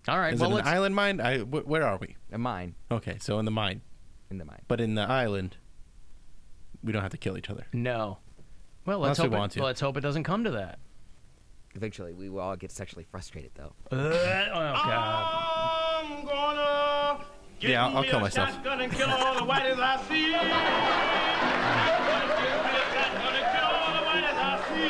All right. Is well, it an island mine? Where are we? A mine. Okay, so in the mine. In the mine. But in the island, we don't have to kill each other. No. Well, let's hope it doesn't come to that. Eventually, we will all get sexually frustrated, though. Oh, God. I'm gonna get I'll kill myself. Shotgun and kill all the whiteys I see. I'm gonna get me a shotgun and kill all the whiteys I see.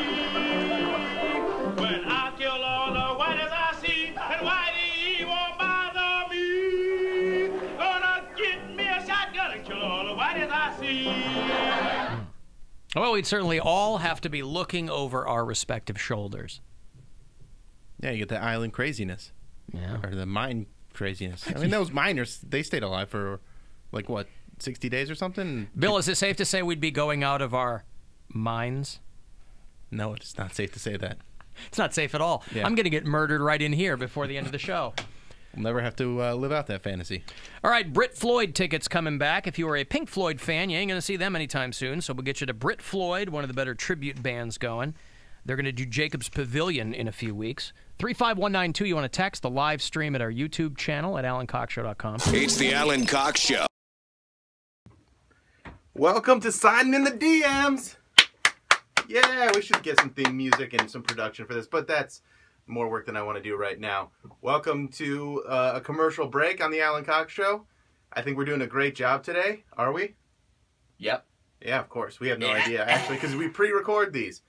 When I kill all the whiteys I see, and whitey won't bother me. Gonna get me a shotgun and kill all the whiteys I see. Well, we'd certainly all have to be looking over our respective shoulders. Yeah, you get the island craziness. Yeah. Or the mine craziness. I mean, those miners, they stayed alive for, 60 days or something? Bill, is it safe to say we'd be going out of our minds? No, it's not safe to say that. It's not safe at all. Yeah. I'm going to get murdered right in here before the end of the show. We'll never have to live out that fantasy. All right, Brit Floyd tickets coming back. If you are a Pink Floyd fan, you ain't going to see them anytime soon, so we'll get you to Brit Floyd, one of the better tribute bands going. They're going to do Jacob's Pavilion in a few weeks. 35192, you want to text the live stream at our YouTube channel at AlanCockShow.com. It's the Alan Cox Show. Welcome to Signing in the DMs. Yeah, we should get some theme music and some production for this, but that's more work than I want to do right now. Welcome to a commercial break on the Alan Cox Show. I think we're doing a great job today. Are we? Yep. Yeah, of course. We have no idea, actually, because we pre-record these.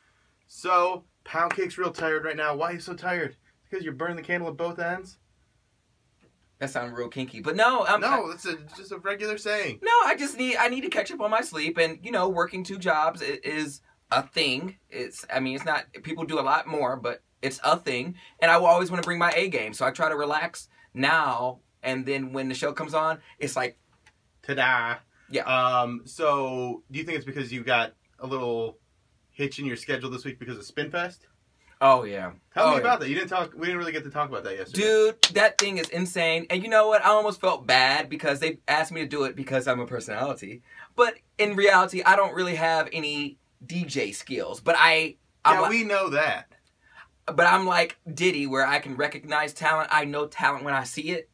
So, Poundcake's real tired right now. Why are you so tired? Because you're burning the candle at both ends? That sounds real kinky, but no. No, it's just a regular saying. No, I need to catch up on my sleep, and working 2 jobs is a thing. It's not, people do a lot more, but it's a thing, and I will always want to bring my A game, so I try to relax now, and then when the show comes on, it's like, ta-da. Yeah. So, do you think it's because you got a little hitch in your schedule this week because of Spinfest? Oh, yeah. Tell me about that. We didn't really get to talk about that yesterday. Dude, that thing is insane. And you know what? I almost felt bad because they asked me to do it because I'm a personality. But in reality, I don't really have any DJ skills. But we know that. But I'm like Diddy, where I can recognize talent. I know talent when I see it.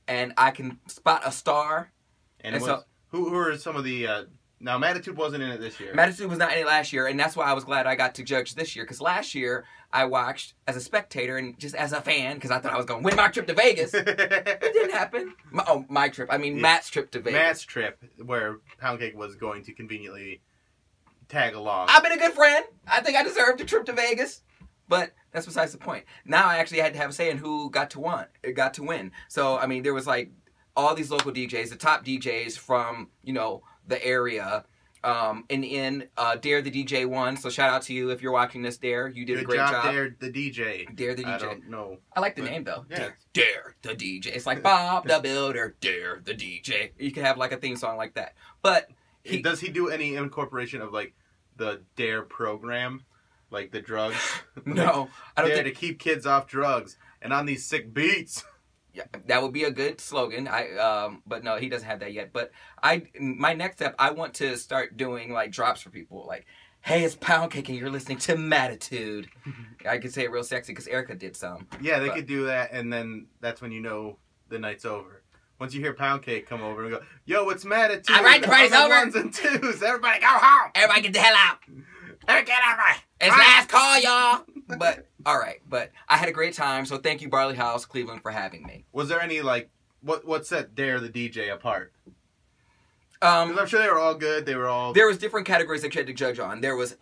And I can spot a star. And so, who are some of the... Now, Mattitude wasn't in it this year. Mattitude was not in it last year, and that's why I was glad I got to judge this year. Because last year, I watched as a spectator and just as a fan, because I thought I was going to win my trip to Vegas. It didn't happen. My trip. I mean, Matt's trip to Vegas. Matt's trip, where Poundcake was going to conveniently tag along. I've been a good friend. I think I deserved a trip to Vegas. But that's besides the point. Now I actually had to have a say in who got to win. So, I mean, there was like all these local DJs, the top DJs from, the area. In the end, Dare the DJ won. So shout out to you if you're watching this, Dare. You did a great job. Dare the DJ. Dare the DJ. I don't know. I like the name though. Yeah. Dare the DJ. It's like Bob the Builder. Dare the DJ. You can have like a theme song like that. But does he do any incorporation of like the Dare program, like the drugs? No, I don't Dare to keep kids off drugs and on these sick beats. Yeah, that would be a good slogan. But no, he doesn't have that yet. But my next step, I want to start doing like drops for people. Like, hey, it's Poundcake and you're listening to Mattitude. I could say it real sexy because Erica did some. Yeah, they could do that, and then that's when you know the night's over. Once you hear Poundcake come over and go, yo, it's Mattitude. All right, the party's over. 1s and 2s. Everybody go home. Everybody get the hell out. Everybody get out. It's last call, y'all. But, all right. But I had a great time, so thank you, Barley House, Cleveland, for having me. Was there any, like, what set Dare the DJ apart? 'Cause I'm sure they were all good. They were all... There was different categories that you had to judge on. There was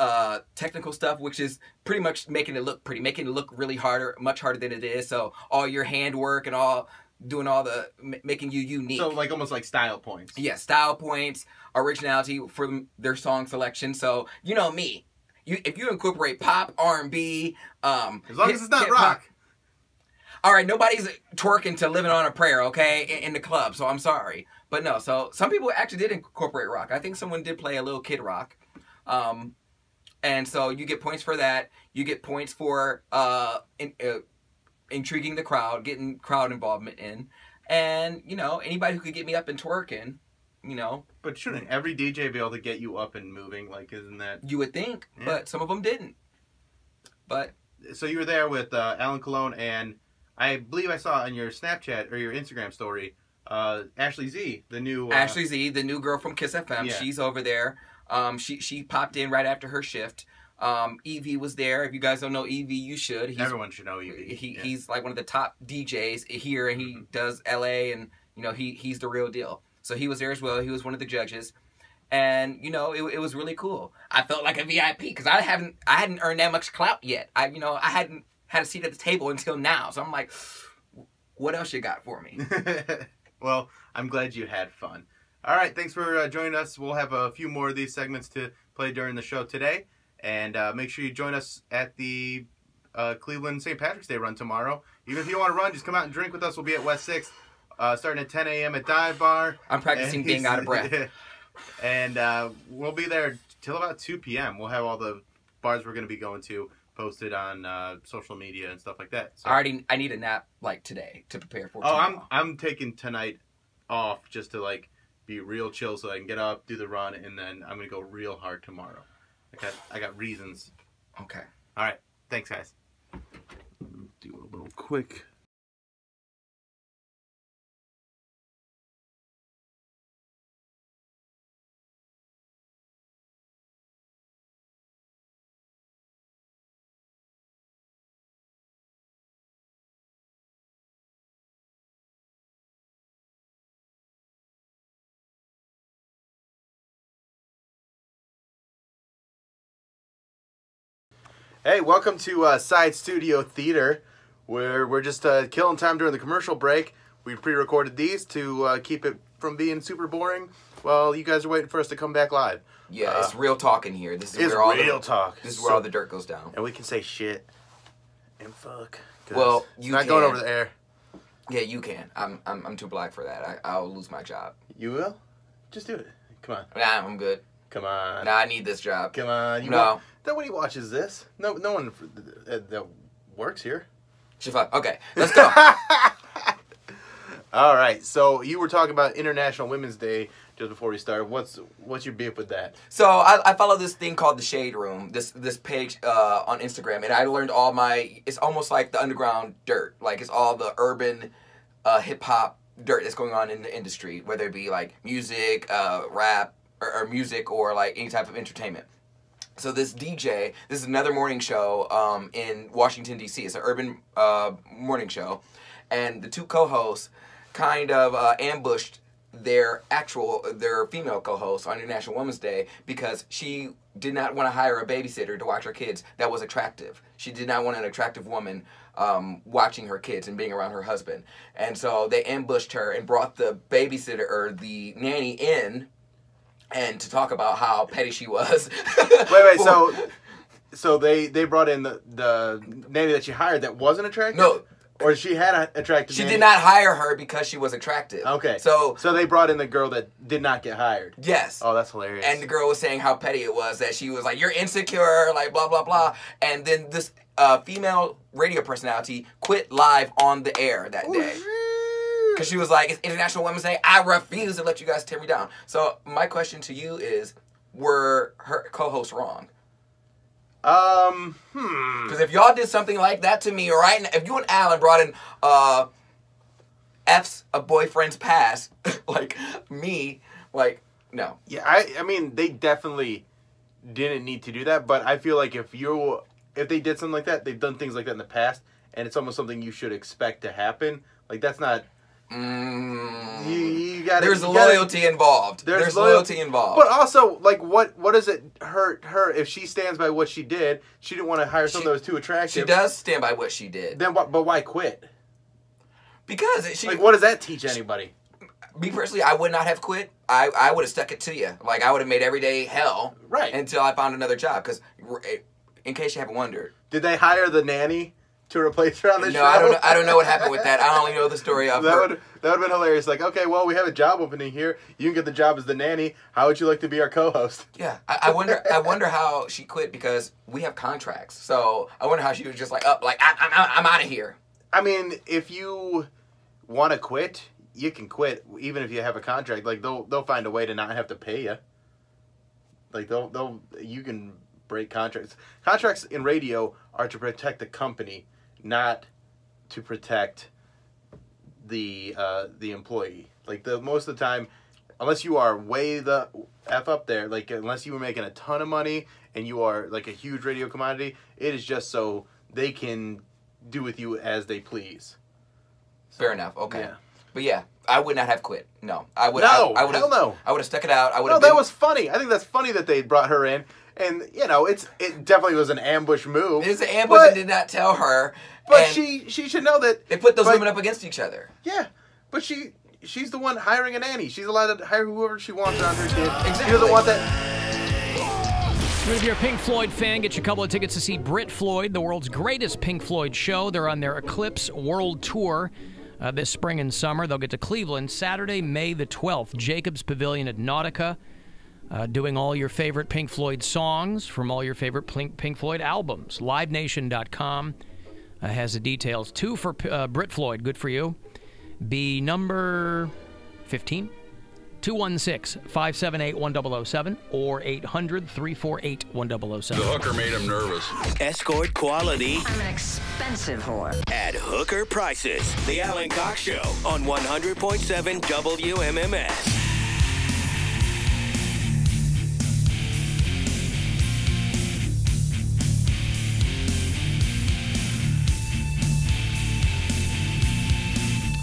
technical stuff, which is pretty much making it look pretty, making it look really harder, much harder than it is. So all your handwork and all, doing all the, making you unique. So like almost like style points. Yeah, style points, originality for their song selection. So, you know me. If you incorporate pop, R&B, as long as it's not rock. All right, nobody's twerking to Living on a Prayer, okay, in the club, so I'm sorry. But no, so some people actually did incorporate rock. I think someone did play a little Kid Rock. And so you get points for that. You get points for intriguing the crowd, getting crowd involvement in. And, you know, anybody who could get me up and twerking, you know. But shouldn't every DJ be able to get you up and moving? Like, isn't that... You would think, but some of them didn't. But... So you were there with Alan Colon, and I believe I saw on your Snapchat or your Instagram story, Ashley Z, the new... Ashley Z, the new girl from Kiss FM. Yeah. She's over there. She popped in right after her shift. Evie was there. If you guys don't know Evie, you should. Everyone should know Evie. He's like one of the top DJs here, and he does LA, and you know he's the real deal. So he was there as well. He was one of the judges, and you know it was really cool. I felt like a VIP because I hadn't earned that much clout yet. I hadn't had a seat at the table until now. So I'm like, what else you got for me? Well, I'm glad you had fun. All right, thanks for joining us. We'll have a few more of these segments to play during the show today. And make sure you join us at the Cleveland St. Patrick's Day run tomorrow. Even if you don't want to run, just come out and drink with us. We'll be at West 6th, starting at 10 a.m. at Dive Bar. I'm practicing being out of breath. And we'll be there till about 2 p.m. We'll have all the bars we're going to be going to posted on social media and stuff like that. So, I need a nap like today to prepare for tomorrow. I'm taking tonight off just to like be real chill so I can get up, do the run, and then I'm going to go real hard tomorrow. I got reasons. Okay. All right. Thanks, guys. Do a little quick. Hey, welcome to Side Studio Theater, where we're just killing time during the commercial break. We pre-recorded these to keep it from being super boring while you guys are waiting for us to come back live. Yeah, it's real talk in here. This is where all the dirt goes down. And we can say shit and fuck. Well, you not can. going over the air. Yeah, you can. I'm too black for that. I'll lose my job. You will? Just do it. Come on. Nah, I'm good. Come on. Nah, I need this job. Come on. No. Nobody watches this. No one that works here. Okay, let's go. All right. So you were talking about International Women's Day just before we started. What's your beef with that? So I follow this thing called the Shade Room. This page on Instagram, and I learned all my. It's almost like the underground dirt. Like it's all the urban, hip hop dirt that's going on in the industry, whether it be like music, rap, or music, or like any type of entertainment. So this DJ, this is another morning show in Washington, D.C. It's an urban morning show. And the two co-hosts kind of ambushed their female co-host on International Women's Day because she did not want to hire a babysitter to watch her kids that was attractive. She did not want an attractive woman watching her kids and being around her husband. And so they ambushed her and brought the babysitter or the nanny in and to talk about how petty she was. Wait, so they brought in the nanny that she hired that wasn't attractive? No. Or she had an attractive nanny? She did not hire her because she was attractive. Okay. So they brought in the girl that did not get hired? Yes. Oh, that's hilarious. And the girl was saying how petty it was, that she was like, you're insecure, like blah, blah, blah. And then this female radio personality quit live on the air that day. Because she was like, it's International Women's Day. I refuse to let you guys tear me down. So my question to you is, were her co-hosts wrong? Because if y'all did something like that to me right now, if you and Alan brought in F's a boyfriend's past, like me, like, no. Yeah, I mean, they definitely didn't need to do that, but I feel like if they did something like that, they've done things like that in the past, and it's almost something you should expect to happen. Like, that's not You gotta, there's loyalty involved. There's loyalty involved. But also, like, what does it hurt her if she stands by what she did? She didn't want to hire someone that was too attractive. She does stand by what she did. Then, but why quit? Because like, what does that teach anybody? Me personally, I would not have quit. I would have stuck it to you. Like, I would have made every day hell. Right. Until I found another job. Because, in case you haven't wondered. Did they hire the nanny to replace her on the show? No, I don't know what happened with that. I only know the story of her. That would have been hilarious. Like, okay, well, we have a job opening here. You can get the job as the nanny. How would you like to be our co-host? Yeah, I wonder how she quit because we have contracts. So I wonder how she was just like, I'm out of here. I mean, if you want to quit, you can quit even if you have a contract. Like, they'll find a way to not have to pay you. Like, you can break contracts. Contracts in radio are to protect the company, not to protect the employee. Like, most of the time, unless you are way the F up there, like, unless you were making a ton of money and you are like a huge radio commodity, it is just so they can do with you as they please. Fair enough. Okay. Yeah. But yeah, I would not have quit. No, I would. No, I would hell no. I would have stuck it out. That was funny. I think that's funny that they brought her in, and it definitely was an ambush move. It's an ambush. And did not tell her. But she should know that they put those women up against each other. Yeah, but she's the one hiring a nanny. She's allowed to hire whoever she wants on her kid. Exactly. She doesn't want that. If you're a Pink Floyd fan, get you a couple of tickets to see Brit Floyd, the world's greatest Pink Floyd show. They're on their Eclipse World Tour this spring and summer. They'll get to Cleveland Saturday, May the 12th, Jacobs Pavilion at Nautica, doing all your favorite Pink Floyd songs from all your favorite Pink Floyd albums. LiveNation.com has the details. 2 for Brit Floyd, good for you. Be number 15. 216-578-1007 or 800-348-1007. The hooker made him nervous. Escort quality. I'm an expensive whore. At hooker prices. The Alan Cox Show on 100.7 WMMS.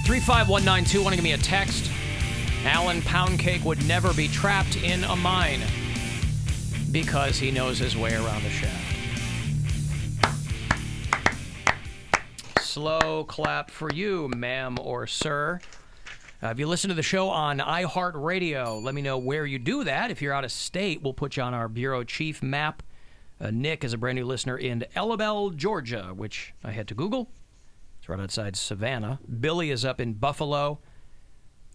$35192. Want to give me a text? Alan Poundcake would never be trapped in a mine because he knows his way around the shaft. Slow clap for you, ma'am or sir. If you listen to the show on iHeartRadio, let me know where you do that. If you're out of state, we'll put you on our bureau chief map. Nick is a brand new listener in Ellabelle, Georgia, which I had to Google. It's right outside Savannah. Billy is up in Buffalo.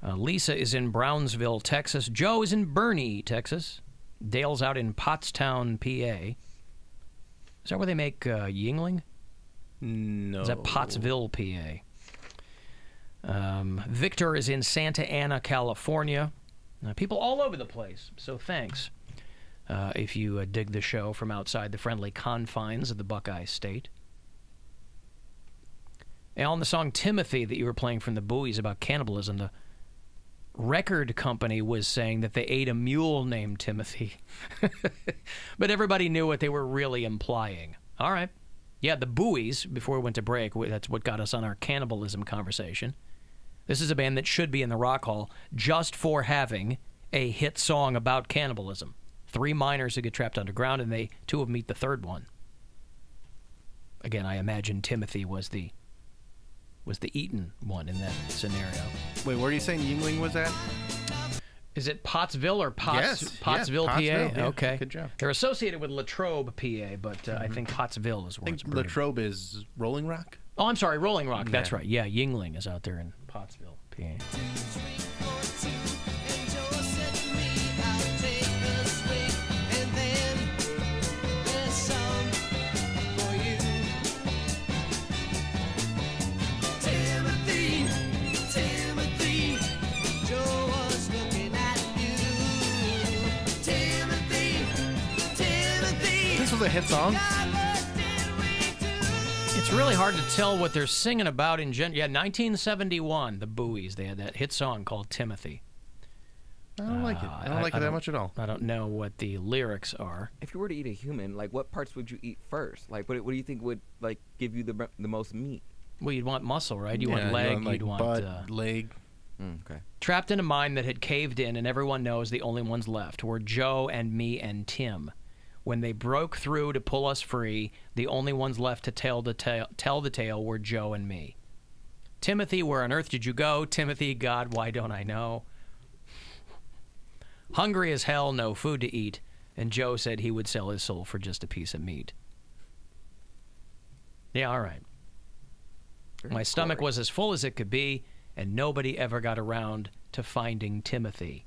Lisa is in Brownsville, Texas. Joe is in Bernie, Texas. Dale's out in Pottstown, PA. Is that where they make Yingling? No. Is that Pottsville, PA? Victor is in Santa Ana, California. People all over the place, so thanks if you dig the show from outside the friendly confines of the Buckeye State. And on the song Timothy that you were playing from the Buoys about cannibalism, the record company was saying that they ate a mule named Timothy. But everybody knew what they were really implying. All right. Yeah, the Buoys, before we went to break, that's what got us on our cannibalism conversation. This is a band that should be in the Rock Hall just for having a hit song about cannibalism. 3 miners who get trapped underground, and 2 of them meet the third one. Again, I imagine Timothy was the eaten one in that scenario. Wait, where are you saying Yingling was at? Is it Pottsville or Yes, Pottsville, PA? Pottsville, yeah. Okay. Good job. They're associated with Latrobe, PA, but I think Pottsville is where I it's think pretty. Latrobe is Rolling Rock. Oh, I'm sorry, Rolling Rock. That's Yeah. right. Yeah, Yingling is out there in Pottsville, PA. This was a hit song. It's really hard to tell what they're singing about in general. Yeah, 1971, the Buoys, they had that hit song called Timothy. I don't like it. I don't like it that much at all. I don't know what the lyrics are. If you were to eat a human, like, what parts would you eat first? Like, what do you think would, like, give you the most meat? Well, you'd want muscle, right? You Yeah, want leg, like you'd want butt, leg. Okay. Trapped in a mine that had caved in, and everyone knows the only ones left were Joe and me and Tim. When they broke through to pull us free, the only ones left to tell the tale were Joe and me. Timothy, where on earth did you go? Timothy, God, why don't I know? Hungry as hell, no food to eat, and Joe said he would sell his soul for just a piece of meat. Yeah, all right. My stomach was as full as it could be, and nobody ever got around to finding Timothy.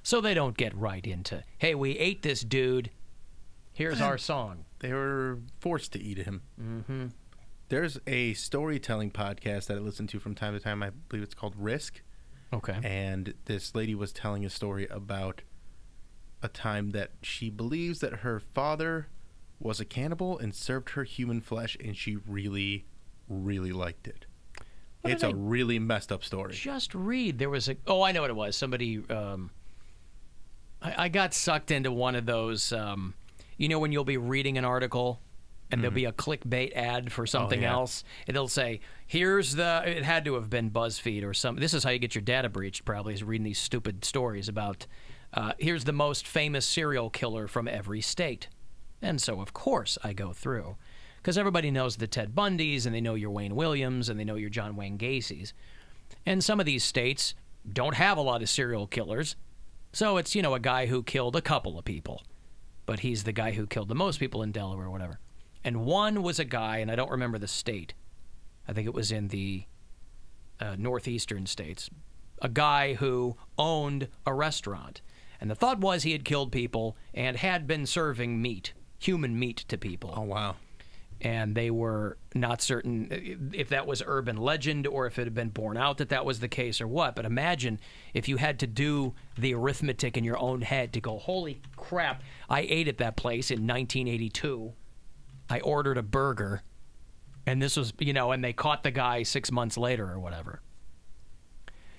So they don't get right into, hey, we ate this dude. Here's our song. They were forced to eat him. Mm-hmm. There's a storytelling podcast that I listen to from time to time. I believe it's called Risk. Okay. And this lady was telling a story about a time that she believes that her father was a cannibal and served her human flesh, and she really, really liked it. It's a really messed up story. Just read. There was a... Oh, I know what it was. Somebody... I got sucked into one of those... you know when you'll be reading an article and there'll be a clickbait ad for something else? And it'll say, here's the... It had to have been BuzzFeed or something. This is how you get your data breached, probably, is reading these stupid stories about... here's the most famous serial killer from every state. And so, of course, I go through. Because everybody knows the Ted Bundys, and they know your Wayne Williams, and they know your John Wayne Gacy's. And some of these states don't have a lot of serial killers. So it's, you know, a guy who killed a couple of people. But he's the guy who killed the most people in Delaware or whatever. And one was a guy, and I don't remember the state. I think it was in the northeastern states. A guy who owned a restaurant. And the thought was he had killed people and had been serving meat, human meat to people. Oh, wow. And they were not certain if that was urban legend or if it had been borne out that that was the case or what. But imagine if you had to do the arithmetic in your own head to go, holy crap, I ate at that place in 1982. I ordered a burger. And this was, you know, and they caught the guy 6 months later or whatever.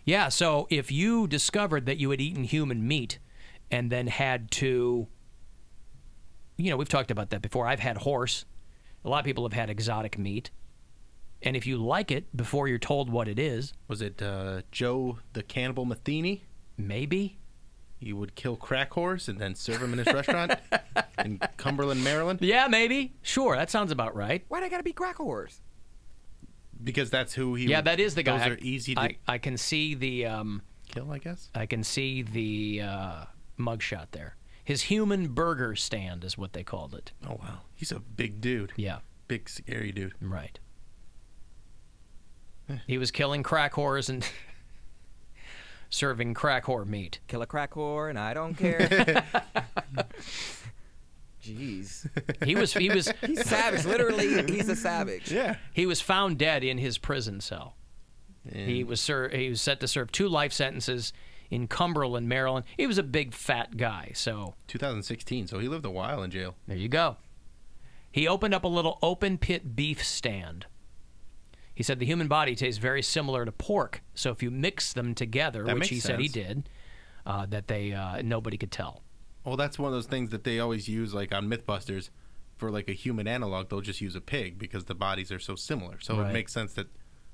Yeah, so if you discovered that you had eaten human meat and then had to, you know, we've talked about that before. I've had horse. A lot of people have had exotic meat. And if you like it before you're told what it is... Was it Joe the Cannibal Matheny? Maybe. He would kill crack horse and then serve him in his restaurant in Cumberland, Maryland? Yeah, maybe. Sure, that sounds about right. Why'd I gotta be crack horse? Because that's who he... Yeah, that is the guy. Those are easy to... I can see the... kill, I guess? I can see the mugshot there. His human burger stand is what they called it. Oh, wow. He's a big dude. Yeah. Big, scary dude. Right. He was killing crack whores and serving crack whore meat. Kill a crack whore and I don't care. Jeez. He's savage. Literally, he's a savage. Yeah. He was found dead in his prison cell. Yeah. He was set to serve 2 life sentences in Cumberland, Maryland. He was a big, fat guy, so... 2016, so he lived a while in jail. There you go. He opened up a little open-pit beef stand. He said the human body tastes very similar to pork, so if you mix them together, which he said he did, that they nobody could tell. Well, that's one of those things that they always use, like on Mythbusters, for like a human analog, they'll just use a pig because the bodies are so similar. So Right. it makes sense that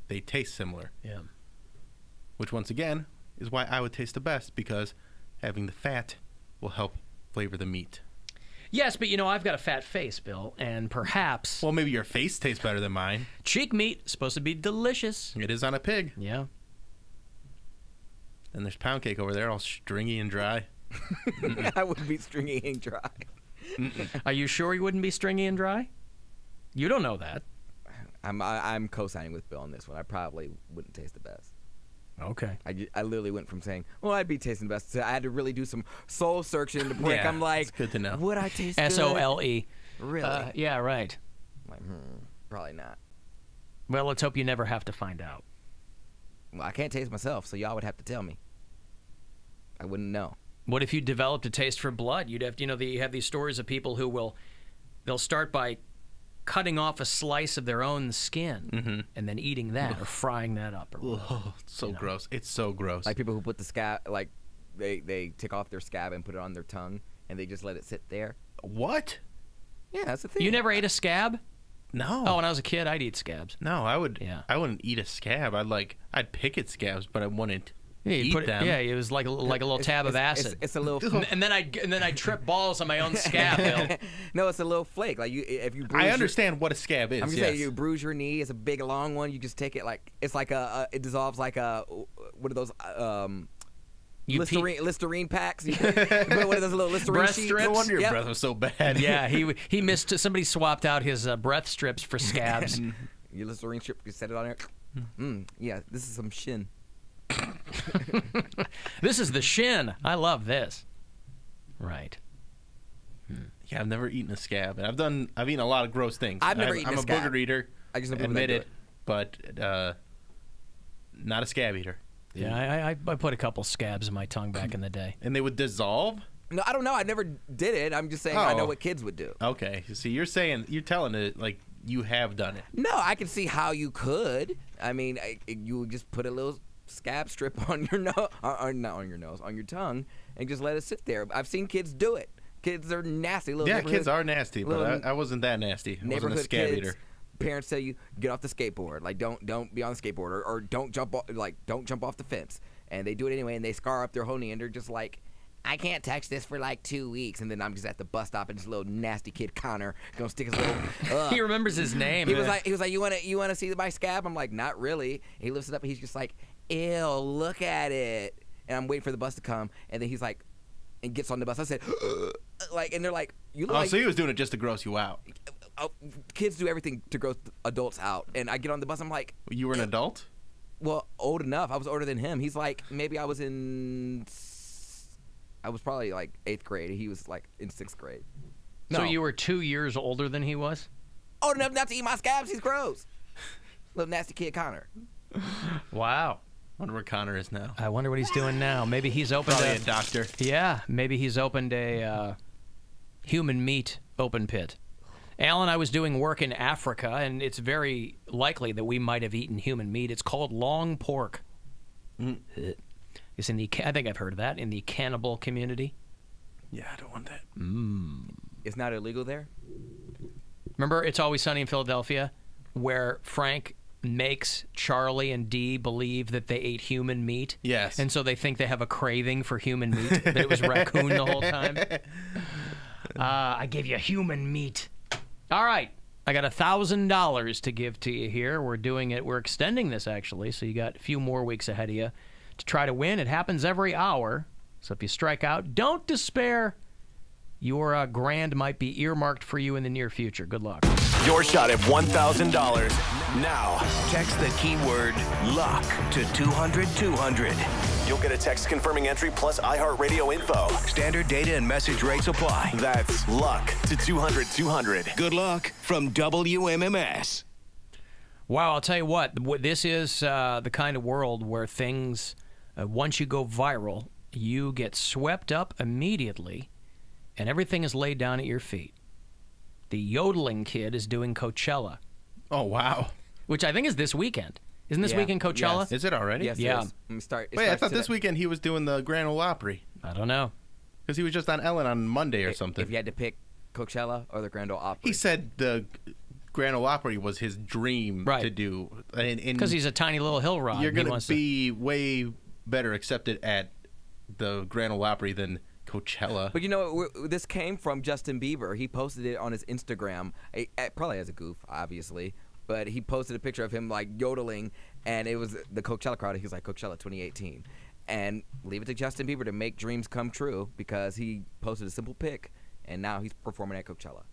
they taste similar. Yeah. Which, once again, is why I would taste the best, because having the fat will help flavor the meat. Yes, but you know, I've got a fat face, Bill, and perhaps... Well, maybe your face tastes better than mine. Cheek meat is supposed to be delicious. It is on a pig. Yeah. And there's Poundcake over there, all stringy and dry. I would be stringy and dry. Are you sure you wouldn't be stringy and dry? You don't know that. I'm co-signing with Bill on this one. I probably wouldn't taste the best. Okay. I literally went from saying, well, I'd be tasting the best, to I had to really do some soul searching to break. Yeah, I'm like, it's good to know. would I taste good? SOLE. Really? Yeah, right. I'm like, probably not. Well, let's hope you never have to find out. Well, I can't taste myself, so y'all would have to tell me. I wouldn't know. What if you developed a taste for blood? You'd have to, you have these stories of people who they'll start by cutting off a slice of their own skin and then eating that or frying that up. Or it's so gross. It's so gross. Like people who put the scab, like they take off their scab and put it on their tongue and they just let it sit there. What? Yeah, that's the thing. You never ate a scab? No. Oh, when I was a kid, I'd eat scabs. No, I would. Yeah. I wouldn't eat a scab. I'd pick at scabs, but I wouldn't you eat put them. It was like a little tab of acid. It's a little. And then I trip balls on my own scab. Bill. No, it's a little flake. Like if you. I understand what a scab is. I'm just saying, you bruise your knee. It's a big long one. You just take it like it's like it dissolves like what are those Listerine packs. You put one of those little Listerine breath sheets. strips. No wonder your breath was so bad. Yeah, he missed. Somebody swapped out his breath strips for scabs. Your Listerine strip, you set it on there. Yeah, this is some shin. This is the shin. I love this. Right. Yeah, I've never eaten a scab, and I've eaten a lot of gross things. I've never eaten I'm a scab. booger eater. I just admit it, but not a scab eater. Yeah, I put a couple scabs in my tongue back in the day. And they would dissolve? No, I don't know. I never did it. I'm just saying I know what kids would do. Okay. See, you're telling it like you have done it. No, I can see how you could. I mean, you would just put a little scab strip on your nose, not on your nose, on your tongue, and just let it sit there. I've seen kids do it. Kids are nasty. Yeah, kids are nasty, but I wasn't that nasty. I wasn't a scab eater. Parents tell you get off the skateboard, like don't be on the skateboard, or don't jump off the fence, and they do it anyway, and they scar up their whole knee, and they're just like, I can't touch this for like 2 weeks, and then I'm just at the bus stop, and this little nasty kid Connor gonna stick his little. He remembers his name. He was like, you wanna see my scab? I'm like, not really. And he lifts it up, and he's just like, ew, look at it. And I'm waiting for the bus to come, and then he's like, and gets on the bus. I said, like, and they're like, you look like. So he was doing it just to gross you out. Kids do everything to gross adults out, and I get on the bus. I'm like, you were an adult? Well, old enough. I was older than him. He's like, maybe I was probably like 8th grade. He was like in 6th grade. No. So you were 2 years older than he was? Old enough not to eat my scabs. He's gross. Little nasty kid Connor. Wow. Wonder where Connor is now. I wonder what he's doing now. Maybe he's opened a doctor. Yeah, maybe he's opened a human meat open pit. Alan, I was doing work in Africa, and it's very likely that we might have eaten human meat. It's called long pork. It's in the. I think I've heard of that in the cannibal community. Yeah, I don't want that. It's not illegal there. Remember, It's Always Sunny in Philadelphia, where Frank makes Charlie and Dee believe that they ate human meat. Yes. And so they think they have a craving for human meat, that it was raccoon the whole time. I gave you human meat. All right. I got $1,000 to give to you here. We're doing it. We're extending this, actually, so you got a few more weeks ahead of you to try to win. It happens every hour. So if you strike out, don't despair. Your grand might be earmarked for you in the near future. Good luck. Your shot at $1,000. Now, text the keyword luck to 200-200. You'll get a text confirming entry plus iHeartRadio info. Standard data and message rates apply. That's luck to 200-200. Good luck from WMMS. Wow, I'll tell you what. This is the kind of world where things, once you go viral, you get swept up immediately, and everything is laid down at your feet. The Yodeling kid is doing Coachella. Oh, wow. Which I think is this weekend. Isn't this weekend Coachella? Yes. Is it already? Yes, yeah. it is. Let me start. Wait, I thought this weekend he was doing the Grand Ole Opry. I don't know. Because he was just on Ellen on Monday or something. If you had to pick Coachella or the Grand Ole Opry. He said the Grand Ole Opry was his dream to do. Because he's a tiny little hill rod. You're going to be way better accepted at the Grand Ole Opry than Coachella. But you know, this came from Justin Bieber. He posted it on his Instagram, probably as a goof, obviously. But he posted a picture of him like yodeling, and it was the Coachella crowd. He was like, Coachella 2018. And leave it to Justin Bieber to make dreams come true, because he posted a simple pic, and now he's performing at Coachella.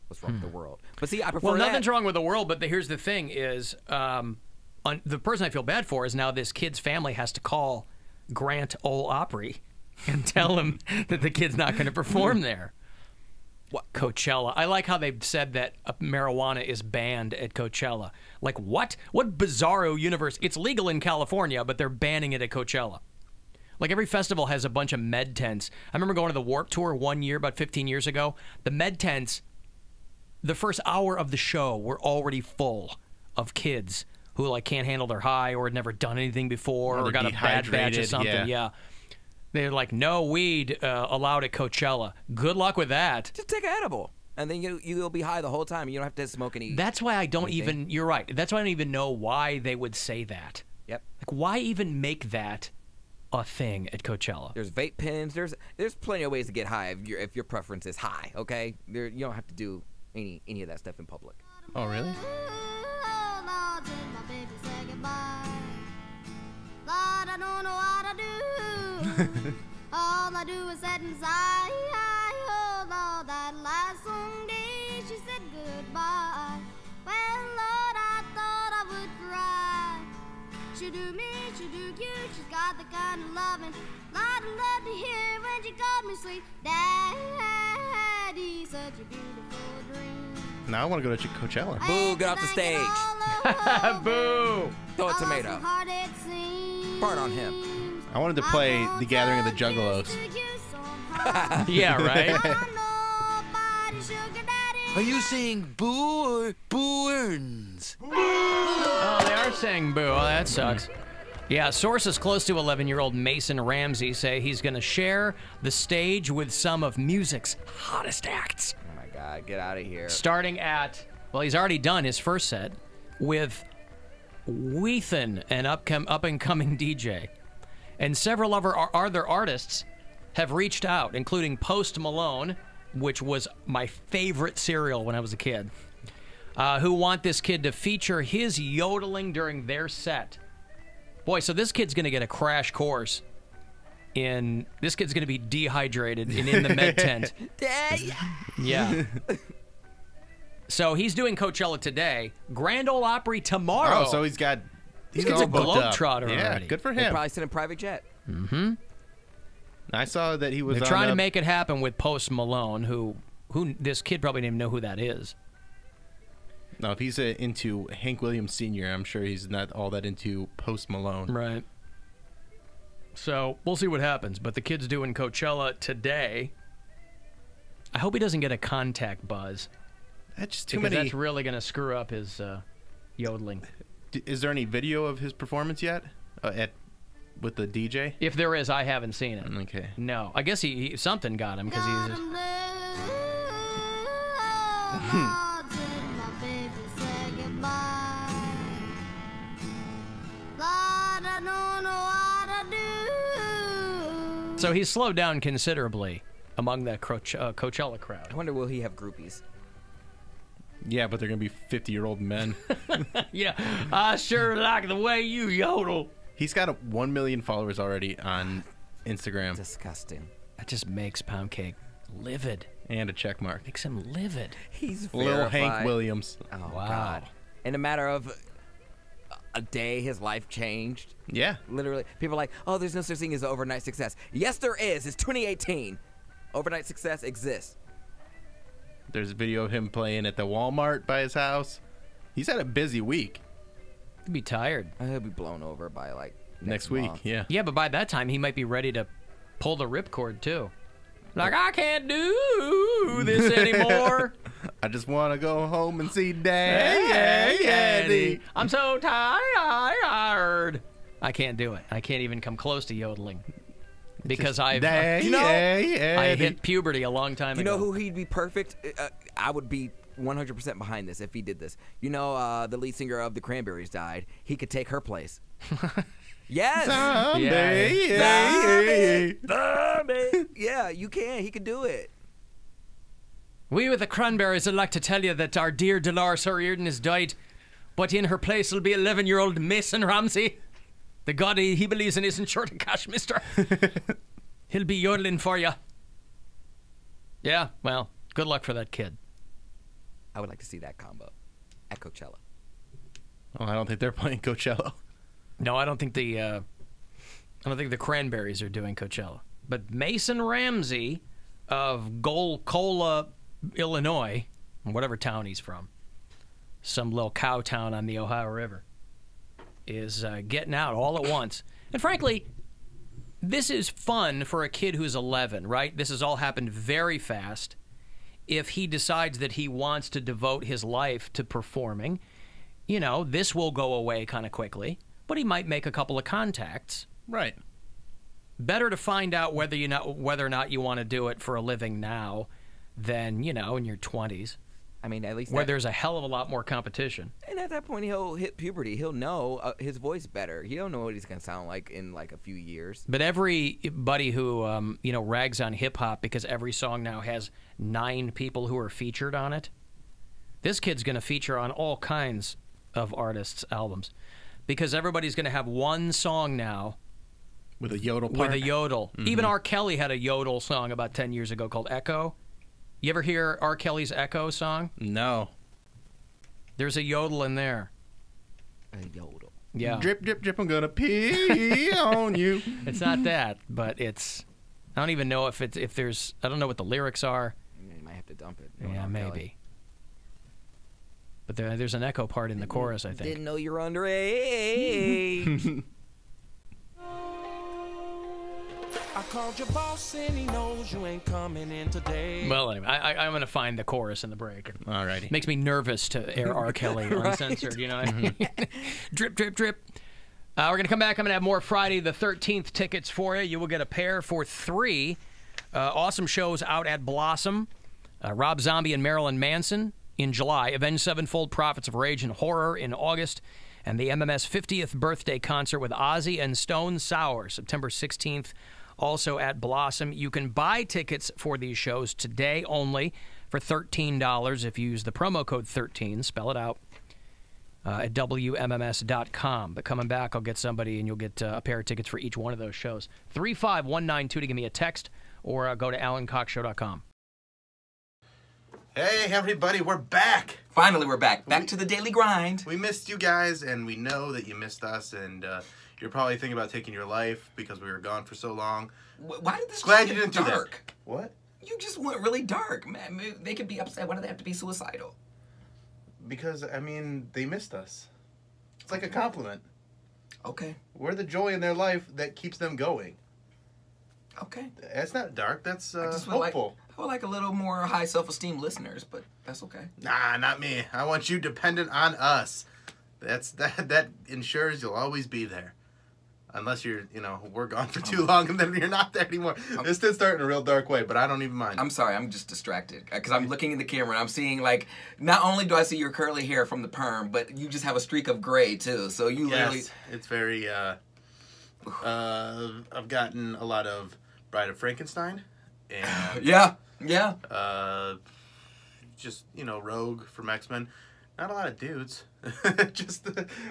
What's wrong with the world? But see, I prefer Well, nothing's wrong with the world, but here's the thing is, the person I feel bad for is now this kid's family has to call Grand Ole Opry and tell him that the kid's not going to perform there. What? Coachella. I like how they've said that marijuana is banned at Coachella. Like, what? What bizarro universe? It's legal in California, but they're banning it at Coachella. Like, every festival has a bunch of med tents. I remember going to the Warped Tour one year, about 15 years ago. The med tents, the first hour of the show were already full of kids who, like, can't handle their high or had never done anything before or got a bad batch of something. Yeah. They're like, no weed allowed at Coachella. Good luck with that. Just take an edible. and then you'll be high the whole time. You don't have to smoke any. That's why I don't even. You're right. That's why I don't even know why they would say that. Yep. Like, why even make that a thing at Coachella? There's vape pens. There's plenty of ways to get high if your preference is high. Okay, you don't have to do any of that stuff in public. Oh, really? Lord, I don't know what I do. All I do is sit and sigh. Oh, Lord, that last Sunday she said goodbye. Well, Lord, I thought I would cry. She do me, she do you. She's got the kind of loving Lord, I love to hear when she called me sweet daddy. Such a beautiful dream. Now I want to go to Coachella. Boo, get off the stage. Boo. Throw a tomato. Fart on him. I wanted to play The Gathering of the Juggalos. Yeah, right? Are you saying boo or boo-earns? Oh, they are saying boo. Oh, that sucks. Yeah, sources close to 11-year-old Mason Ramsey say he's going to share the stage with some of music's hottest acts. Oh, my God. Get out of here. Starting at, well, he's already done his first set with Weethan, an up-and-coming DJ. And several other artists have reached out, including Post Malone, which was my favorite cereal when I was a kid, who want this kid to feature his yodeling during their set. Boy, so this kid's going to get a crash course in... This kid's going to be dehydrated in the med tent. Yeah. So he's doing Coachella today, Grand Ole Opry tomorrow. Oh, so he's got a globetrotter already. Yeah, good for They him. probably sent a private jet. Mm-hmm. I saw that he was They're trying to make it happen with Post Malone, who this kid probably didn't even know who that is. No, if he's into Hank Williams Sr., I'm sure he's not all that into Post Malone. Right. So we'll see what happens. But the kid's doing Coachella today. I hope he doesn't get a contact buzz. That's just too because many. That's really going to screw up his yodeling. Is there any video of his performance yet with the DJ? If there is, I haven't seen it. Okay. No, I guess he something got him because he's. So he's slowed down considerably among the Coachella crowd. I wonder, will he have groupies? Yeah, but they're going to be 50-year-old men. Yeah, I sure like the way you yodel. He's got 1 million followers already on Instagram. Disgusting. That just makes Poundcake livid. And a check mark. Makes him livid. He's Little verified. Hank Williams. Oh, Wow. God. In a matter of a day, his life changed. Yeah. Literally. People are like, oh, there's no such thing as overnight success. Yes, there is. It's 2018. Overnight success exists. There's a video of him playing at the Walmart by his house. He's had a busy week. He'd be tired. He'll be blown over by, like, Next week, month. yeah. Yeah, but by that time, he might be ready to pull the ripcord, too. Like, I can't do this anymore. I just want to go home and see Daddy. I'm so tired. I can't do it. I can't even come close to yodeling. Because I hit puberty a long time ago. You know who he'd be perfect? I would be 100% behind this if he did this. You know, the lead singer of the Cranberries died. He could take her place. Yes. Zombie. Yeah, you can. He could do it. We with the Cranberries would like to tell you that our dear Dolores O'Riordan has died, but in her place will be 11-year-old Mason Ramsey. The god he believes in isn't short of cash, mister. He'll be yodeling for you. Yeah, well, good luck for that kid. I would like to see that combo at Coachella. Oh, I don't think they're playing Coachella. No, I don't think the Cranberries are doing Coachella. But Mason Ramsey of Golcola, Illinois, whatever town he's from, some little cow town on the Ohio River, is getting out all at once. And frankly, this is fun for a kid who's 11, right? This has all happened very fast. If he decides that he wants to devote his life to performing, you know, this will go away kind of quickly, but he might make a couple of contacts. Right. Better to find out whether or not you want to do it for a living now than, you know, in your 20s. I mean, at least where there's a hell of a lot more competition. And at that point, he'll hit puberty. He'll know his voice better. He don't know what he's gonna sound like in like a few years. But everybody who you know, rags on hip hop because every song now has 9 people who are featured on it. This kid's gonna feature on all kinds of artists' albums because everybody's gonna have one song now with a yodel part. With a yodel. Mm-hmm. Even R. Kelly had a yodel song about 10 years ago called Echo. You ever hear R. Kelly's Echo song? No. There's a yodel in there. A yodel. Yeah. Drip, drip, drip, I'm gonna pee on you. It's not that, but it's... I don't even know if there's... I don't know what the lyrics are. You might have to dump it. Yeah, maybe. But there's an echo part in the chorus, I think. Didn't know you were underage. I called your boss and he knows you ain't coming in today. Well, anyway, I'm going to find the chorus in the break. All righty. Makes me nervous to air R. Kelly uncensored, you know what I mean? Drip, drip, drip. We're going to come back. I'm going to have more Friday the 13th tickets for you. You will get a pair for 3. Awesome shows out at Blossom. Rob Zombie and Marilyn Manson in July. Avenged Sevenfold, Prophets of Rage and Horror in August. And the MMS 50th birthday concert with Ozzy and Stone Sour, September 16th. Also at Blossom. You can buy tickets for these shows today only for $13 if you use the promo code 13, spell it out, at WMMS.com. But coming back, I'll get somebody and you'll get a pair of tickets for each one of those shows. 35192 to give me a text or go to AlanCockShow.com. Hey, everybody, we're back. Finally, we're back. Back to the daily grind. We missed you guys, and we know that you missed us, and you're probably thinking about taking your life because we were gone for so long. Why did this Glad get you didn't dark? do that. What? You just went really dark, man. They could be upset. Why do they have to be suicidal? Because, I mean, they missed us. It's like a compliment. Okay. We're the joy in their life that keeps them going. Okay. That's not dark. That's I hopeful. would like a little more high self-esteem listeners, but that's okay. Nah, not me. I want you dependent on us. That ensures you'll always be there. Unless we're gone for too long and then you're not there anymore. This did start in a real dark way, but I don't even mind. I'm sorry, I'm just distracted. Because I'm looking in the camera and I'm seeing, like, not only do I see your curly hair from the perm, but you just have a streak of gray, too. So you literally... It's very, I've gotten a lot of Bride of Frankenstein. And, yeah. Just, Rogue from X-Men. Not a lot of dudes. Just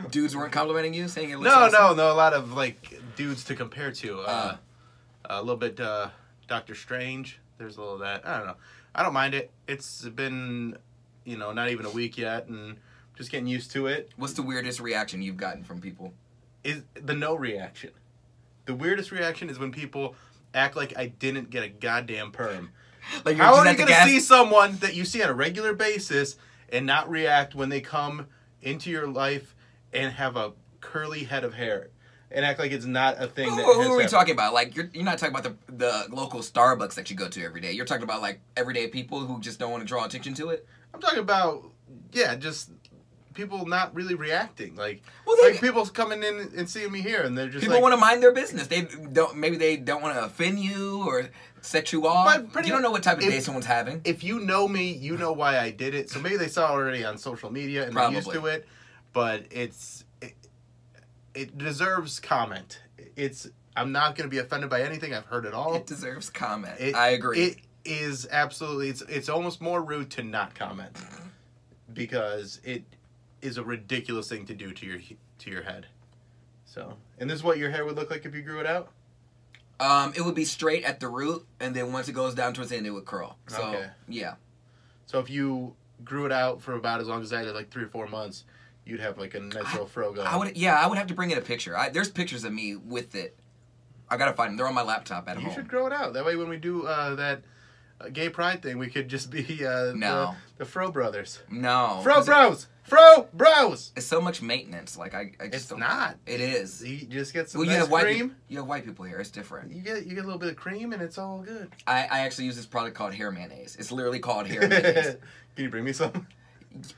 dudes weren't complimenting you, saying it looks no, awesome? no, a lot of like dudes to compare to. A little bit Doctor Strange. There's a little of that. I don't know. I don't mind it. It's been, not even a week yet, and just getting used to it. What's the weirdest reaction you've gotten from people? Is the no reaction. The weirdest reaction is when people act like I didn't get a goddamn perm. Like how are you going to see someone that you see on a regular basis and not react when they come into your life and have a curly head of hair and act like it's not a thing? Who are we talking about? Like you're not talking about the local Starbucks that you go to every day. You're talking about like everyday people who just don't want to draw attention to it. I'm talking about just people not really reacting. Like people coming in and seeing me here and they're just people want to mind their business. They don't want to offend you or set you off. You don't know what type of day someone's having. If you know me, you know why I did it. So maybe they saw already on social media and they're used to it. But it deserves comment. I'm not going to be offended by anything. I've heard it all. It deserves comment. I agree. It is absolutely. It's almost more rude to not comment because it is a ridiculous thing to do to your head. So, and this is what your hair would look like if you grew it out? It would be straight at the root, and then once it goes down towards the end, it would curl. So, okay. Yeah. So if you grew it out for about as long as I did, like 3 or 4 months, you'd have like a nice little fro going. I would have to bring in a picture. There's pictures of me with it. I gotta find them. They're on my laptop at home. You should grow it out. That way when we do that gay pride thing, we could just be the Fro Brothers. No. Fro Bros! Fro Bros! It's so much maintenance. Like I just it's don't. Not. It is. You just get some you nice have white cream. You have white people here. It's different. You get a little bit of cream and it's all good. I actually use this product called hair mayonnaise. It's literally called hair mayonnaise. Can you bring me some?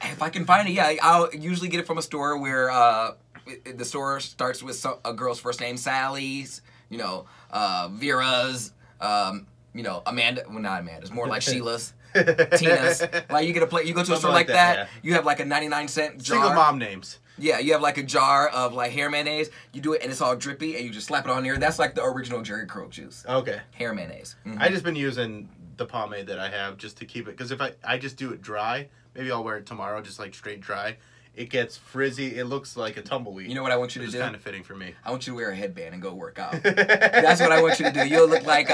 If I can find it, yeah. I'll usually get it from a store where the store starts with a girl's first name, Sally's, Vera's, Amanda. Well, not Amanda's. More like Sheila's. Tina's. Like you get you go to a store like that, yeah. you have like a 99-cent jar. Single mom names. Yeah, you have like a jar of like hair mayonnaise. You do it and it's all drippy, and you just slap it on there. That's like the original Jerry Curl juice. Okay. Hair mayonnaise. I just been using the pomade that I have just to keep it, because if I just do it dry, maybe I'll wear it tomorrow, just like straight dry. It gets frizzy. It looks like a tumbleweed. You know what I want you to do? It's kind of fitting for me. I want you to wear a headband and go work out. That's what I want you to do. You'll look like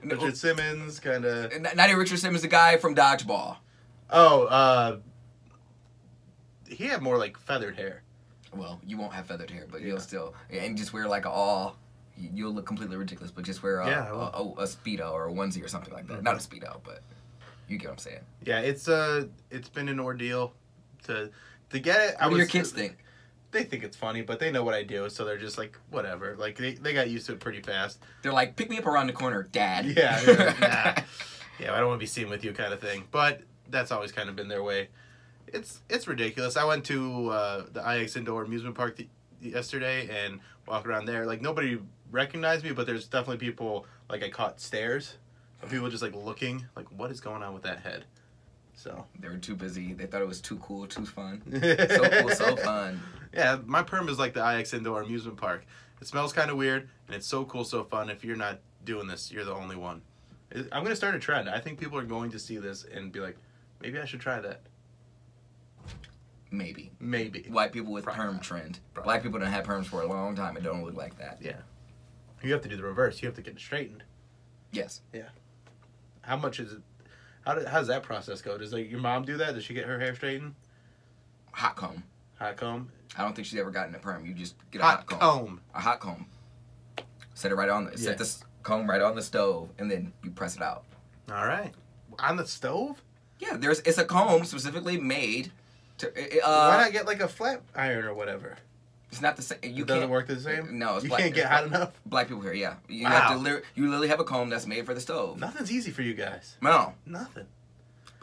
Richard Simmons, kind of. Not even Richard Simmons, the guy from Dodgeball. Oh, he had more like feathered hair. Well, you won't have feathered hair, but you'll still, and just wear like you'll look completely ridiculous, but just wear a Speedo or a onesie or something like that. Mm-hmm. Not a Speedo, but you get what I'm saying. Yeah, it's been an ordeal to get it. What do your kids think? They think it's funny, but they know what I do, so they're just like, whatever. Like, they got used to it pretty fast. They're like, pick me up around the corner, Dad. Yeah, nah. Yeah, I don't want to be seen with you kind of thing. But that's always kind of been their way. It's ridiculous. I went to the IX Indoor Amusement Park yesterday and walked around there. Like, nobody recognized me, but there's definitely people, like, I caught stares of people just, like, looking, like, what is going on with that head? So they were too busy. They thought it was too cool, too fun. So cool, so fun. Yeah, my perm is like the IX Indoor Amusement Park. It smells kind of weird, and it's so cool, so fun. If you're not doing this, you're the only one. I'm going to start a trend. I think people are going to see this and be like, maybe I should try that. Maybe. White people with perm trend. Black people don't have perms for a long time. It don't look like that. Yeah. You have to do the reverse. You have to get it straightened. Yes. Yeah. How much is it? How does that process go? Does like your mom do that? Does she get her hair straightened? Hot comb. Hot comb? I don't think she's ever gotten a perm. You just get a hot comb. comb. A hot comb. Set it right on. Set this comb right on the stove, and then you press it out. All right. On the stove? Yeah. It's a comb specifically made to. Why not get like a flat iron or whatever? It's not the same. It doesn't work the same? No, it's you can't get hot enough? Black people here, yeah. You Wow. have to you literally have a comb that's made for the stove. Nothing's easy for you guys. No. Nothing.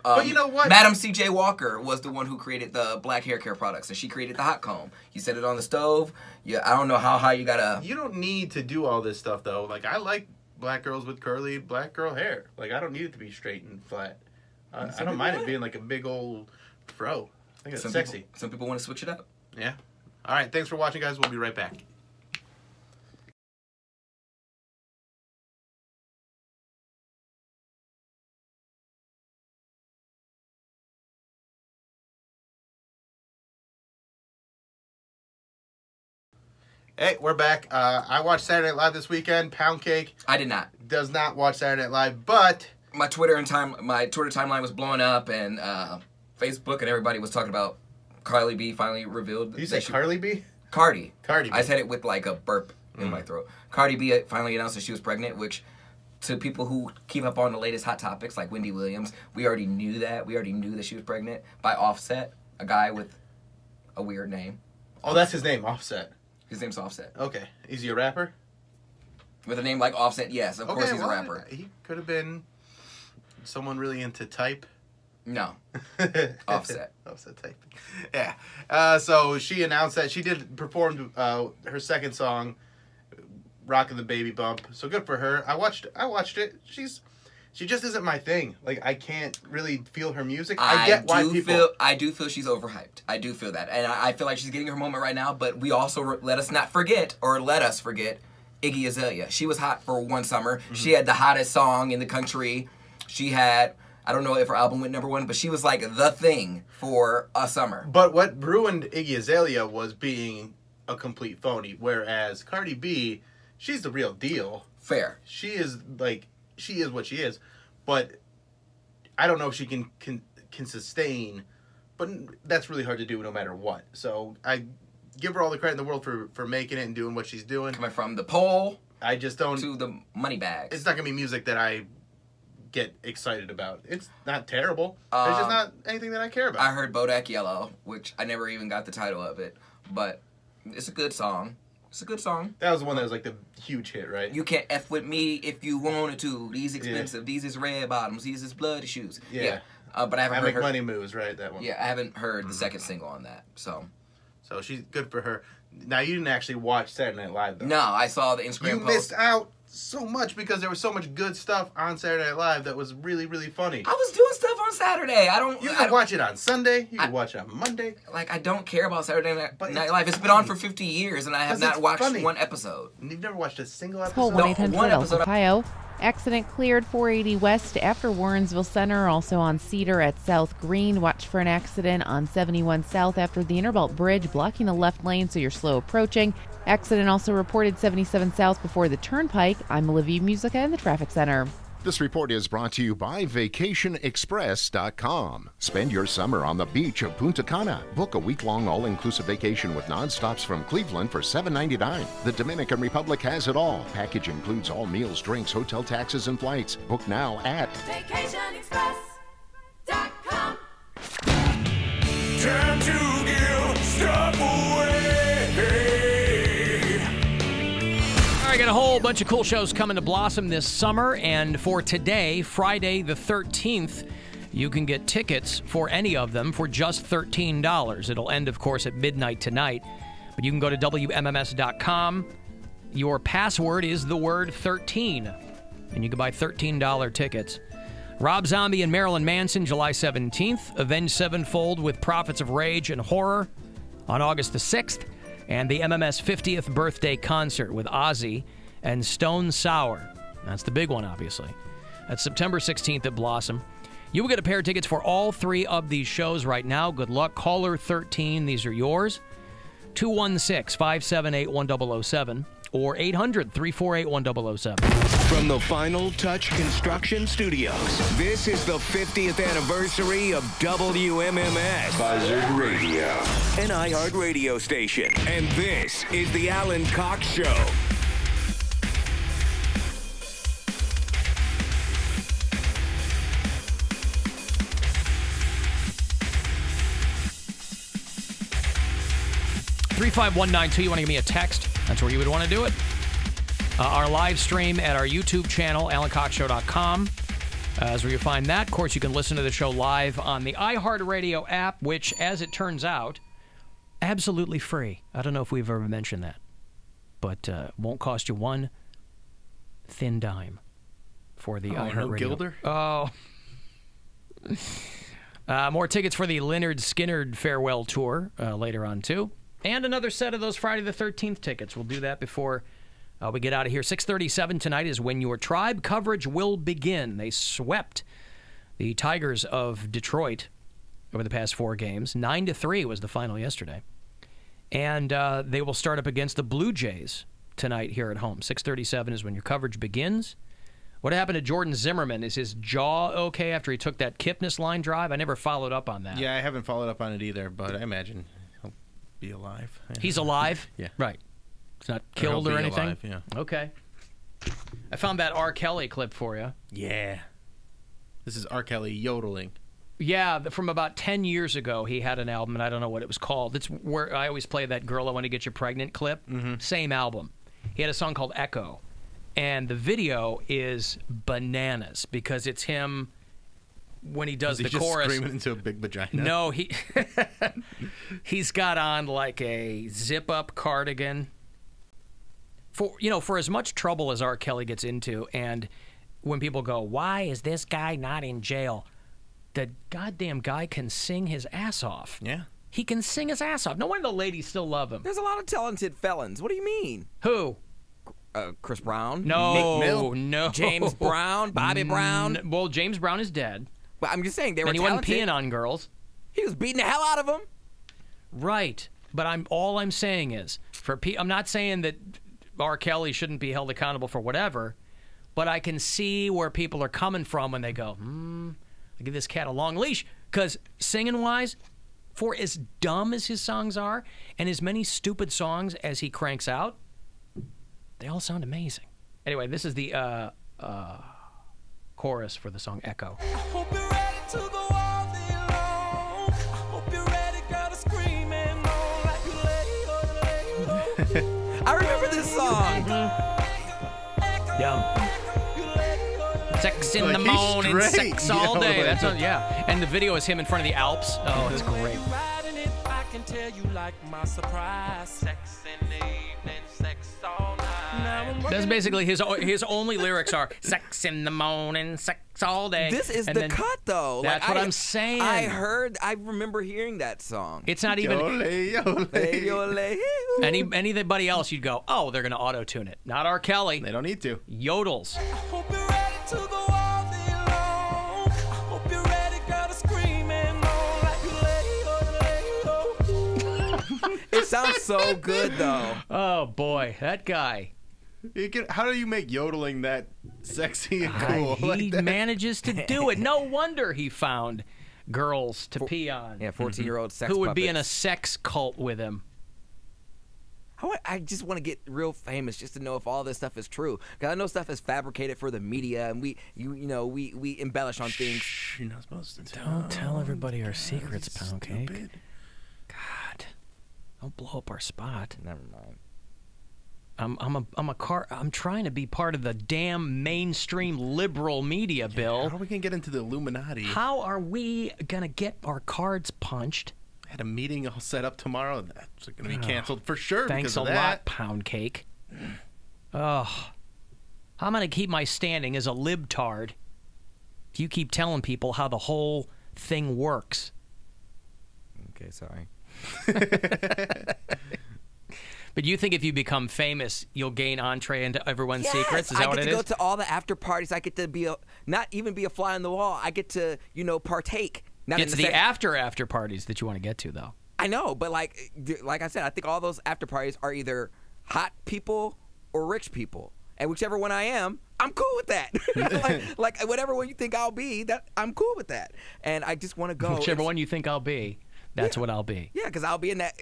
But you know what? Madam C.J. Walker was the one who created the black hair care products, and she created the hot comb. You set it on the stove. Yeah, I don't know how high you gotta. You don't need to do all this stuff though. Like I like black girls with curly black girl hair. Like I don't need it to be straight and flat. I don't mind it being like a big old fro. I think it's sexy. Some people want to switch it up. Yeah. All right. Thanks for watching, guys. We'll be right back. Hey, we're back. I watched Saturday Night Live this weekend. Poundcake. I did not. Does not watch Saturday Night Live, but my Twitter timeline was blowing up, and Facebook and everybody was talking about Cardi B finally revealed. Did you say Cardi B? Cardi. Cardi B. I said it with like a burp in my throat. Cardi B finally announced that she was pregnant, which to people who keep up on the latest hot topics like Wendy Williams, we already knew that. We already knew that she was pregnant by Offset, a guy with a weird name. Oh, that's his name, Offset. His name's Offset. Okay. Is he a rapper? With a name like Offset, yes. Of course he's a rapper. He could have been someone really into type. No. Offset. Offset type. Yeah. So she announced that she did perform her second song, Rockin' the Baby Bump. So good for her. I watched it. She just isn't my thing. Like I can't really feel her music. I get why people. I do feel she's overhyped. I do feel that, and I feel like she's getting her moment right now. But we also let us forget Iggy Azalea. She was hot for one summer. Mm-hmm. She had the hottest song in the country. She had. I don't know if her album went #1, but she was like the thing for a summer. But what ruined Iggy Azalea was being a complete phony. Whereas Cardi B, she's the real deal. Fair. She is what she is, but I don't know if she can sustain. But that's really hard to do no matter what. So I give her all the credit in the world for making it and doing what she's doing. Coming from the pole, I just don't to the money bags. It's not gonna be music that I get excited about. It's not terrible. It's just not anything that I care about. I heard Bodak Yellow, which I never even got the title of it, but it's a good song. It's a good song. That was the one that was like the huge hit, right? You can't F with me if you wanted to. These expensive. Yeah. These is red bottoms. These is bloody shoes. Yeah. But I haven't heard money moves, right? That one. Yeah, I haven't heard the second single on that. So she's good for her. Now you didn't actually watch Saturday Night Live though. No, I saw the Instagram You post. missed out so much because there was so much good stuff on Saturday Night Live that was really, really funny. I was doing stuff on Saturday. You can watch it on Sunday. You can watch it on Monday. Like, I don't care about Saturday Night Live. It's been on for 50 years, and I have not watched one episode. You've never watched a single Call episode? 1-800 Ohio. Accident cleared 480 west after Warrensville Center, also on Cedar at South Green. Watch for an accident on 71 South after the Interbelt Bridge, blocking the left lane, so you're slow approaching. Accident also reported 77 South before the Turnpike. I'm Olivia Musica in the Traffic Center. This report is brought to you by VacationExpress.com. Spend your summer on the beach of Punta Cana. Book a week-long all-inclusive vacation with non-stops from Cleveland for $7.99. The Dominican Republic has it all. Package includes all meals, drinks, hotel taxes, and flights. Book now at VacationExpress.com. Time to give stuff away. I got a whole bunch of cool shows coming to Blossom this summer, and for today, Friday the 13th, you can get tickets for any of them for just $13. It'll end, of course, at midnight tonight, but you can go to WMMS.com. Your password is the word 13, and you can buy $13 tickets. Rob Zombie and Marilyn Manson, July 17th. Avenged Sevenfold with Prophets of Rage and Horror on August the 6th. And the MMS 50th birthday concert with Ozzy and Stone Sour. That's the big one, obviously. That's September 16th at Blossom. You will get a pair of tickets for all three of these shows right now. Good luck. Caller 13, these are yours. 216-578-1007 or 800-348-1007. From the Final Touch Construction Studios, this is the 50th anniversary of WMMS Buzzard Radio, an iHeart radio station. And this is the Alan Cox Show. $35192, you want to give me a text? That's where you would want to do it. Our live stream at our YouTube channel, AlanCoxShow.com, is where you find that. Of course, you can listen to the show live on the iHeartRadio app, which, as it turns out, absolutely free. I don't know if we've ever mentioned that, but won't cost you one thin dime for the iHeartRadio. No Gilder? Oh. More tickets for the Lynyrd Skynyrd farewell tour later on, too. And another set of those Friday the 13th tickets. We'll do that before we get out of here. 6:37 tonight is when your Tribe coverage will begin. They swept the Tigers of Detroit over the past 4 games. 9-3 was the final yesterday. And they will start up against the Blue Jays tonight here at home. 6:37 is when your coverage begins. What happened to Jordan Zimmerman? Is his jaw okay after he took that Kipnis line drive? I never followed up on that. Yeah, I haven't followed up on it either, but I imagine he'll be alive. He's alive? Yeah. Right. He's not killed or anything? Alive, yeah. Okay. I found that R. Kelly clip for you. Yeah. This is R. Kelly yodeling. Yeah, from about 10 years ago, he had an album, and I don't know what it was called. It's where I always play that Girl I Want to Get You Pregnant clip. Mm-hmm. Same album. He had a song called Echo. And the video is bananas because it's him when he does the chorus. Screaming into a big vagina? No, he's got on like a zip-up cardigan. For as much trouble as R. Kelly gets into, and when people go, why is this guy not in jail? The goddamn guy can sing his ass off. Yeah. He can sing his ass off. No wonder the ladies still love him. There's a lot of talented felons. What do you mean? Who? Chris Brown. No, Meek Mill, no. James Brown, Bobby Brown. Well, James Brown is dead. But I'm just saying they were talented. And he wasn't peeing on girls. He was beating the hell out of them. Right. But all I'm saying is, I'm not saying that R. Kelly shouldn't be held accountable for whatever, but I can see where people are coming from when they go, I'll give this cat a long leash. Because singing-wise, for as dumb as his songs are, and as many stupid songs as he cranks out, they all sound amazing. Anyway, this is the chorus for the song Echo. I hope you're ready to go all day long. I hope you're ready, girl, to scream and moan like you lay. I remember this song. Yeah. Sex in the morning, sex all day. That's what, yeah. And the video is him in front of the Alps. Oh, it's great. I can tell you like my surprise. Sex in the evening, sex all night. Now That's basically his only lyrics are sex in the morning, sex all day. This is the cut, though. That's what I'm saying. I remember hearing that song. It's not even. Yole. Anybody else, you'd go, oh, they're going to auto-tune it. Not R. Kelly. They don't need to. Yodels. It sounds so good, though. Oh, boy. That guy. How do you make yodeling that sexy and cool? He manages to do it. No wonder he found girls to pee on. Yeah, 14-year-old sex who would be puppets. in a sex cult with him. I just want to get real famous just to know if all this stuff is true. Because I know stuff is fabricated for the media, and we embellish on things. You're not supposed to Don't tell everybody our secrets, Poundcake. God, don't blow up our spot. Never mind. I'm trying to be part of the damn mainstream liberal media, Bill. How are we gonna get into the Illuminati? How are we gonna get our cards punched? I had a meeting all set up tomorrow. That's going to be canceled for sure. Thanks because a of that. lot, Poundcake. Oh, I'm going to keep my standing as a libtard if you keep telling people how the whole thing works. Okay, sorry. But you think if you become famous, you'll gain entree into everyone's secrets? Is that what it is? I get to go to all the after parties. I get to not even be a fly on the wall. I get to, partake. Not it's the after parties that you want to get to, though. I know, but like I said, I think all those after parties are either hot people or rich people, and whichever one I am, I'm cool with that. like whatever one you think I'll be, that I'm cool with that, and I just want to go. Whichever one you think I'll be, that's what I'll be. Yeah, because I'll be in that.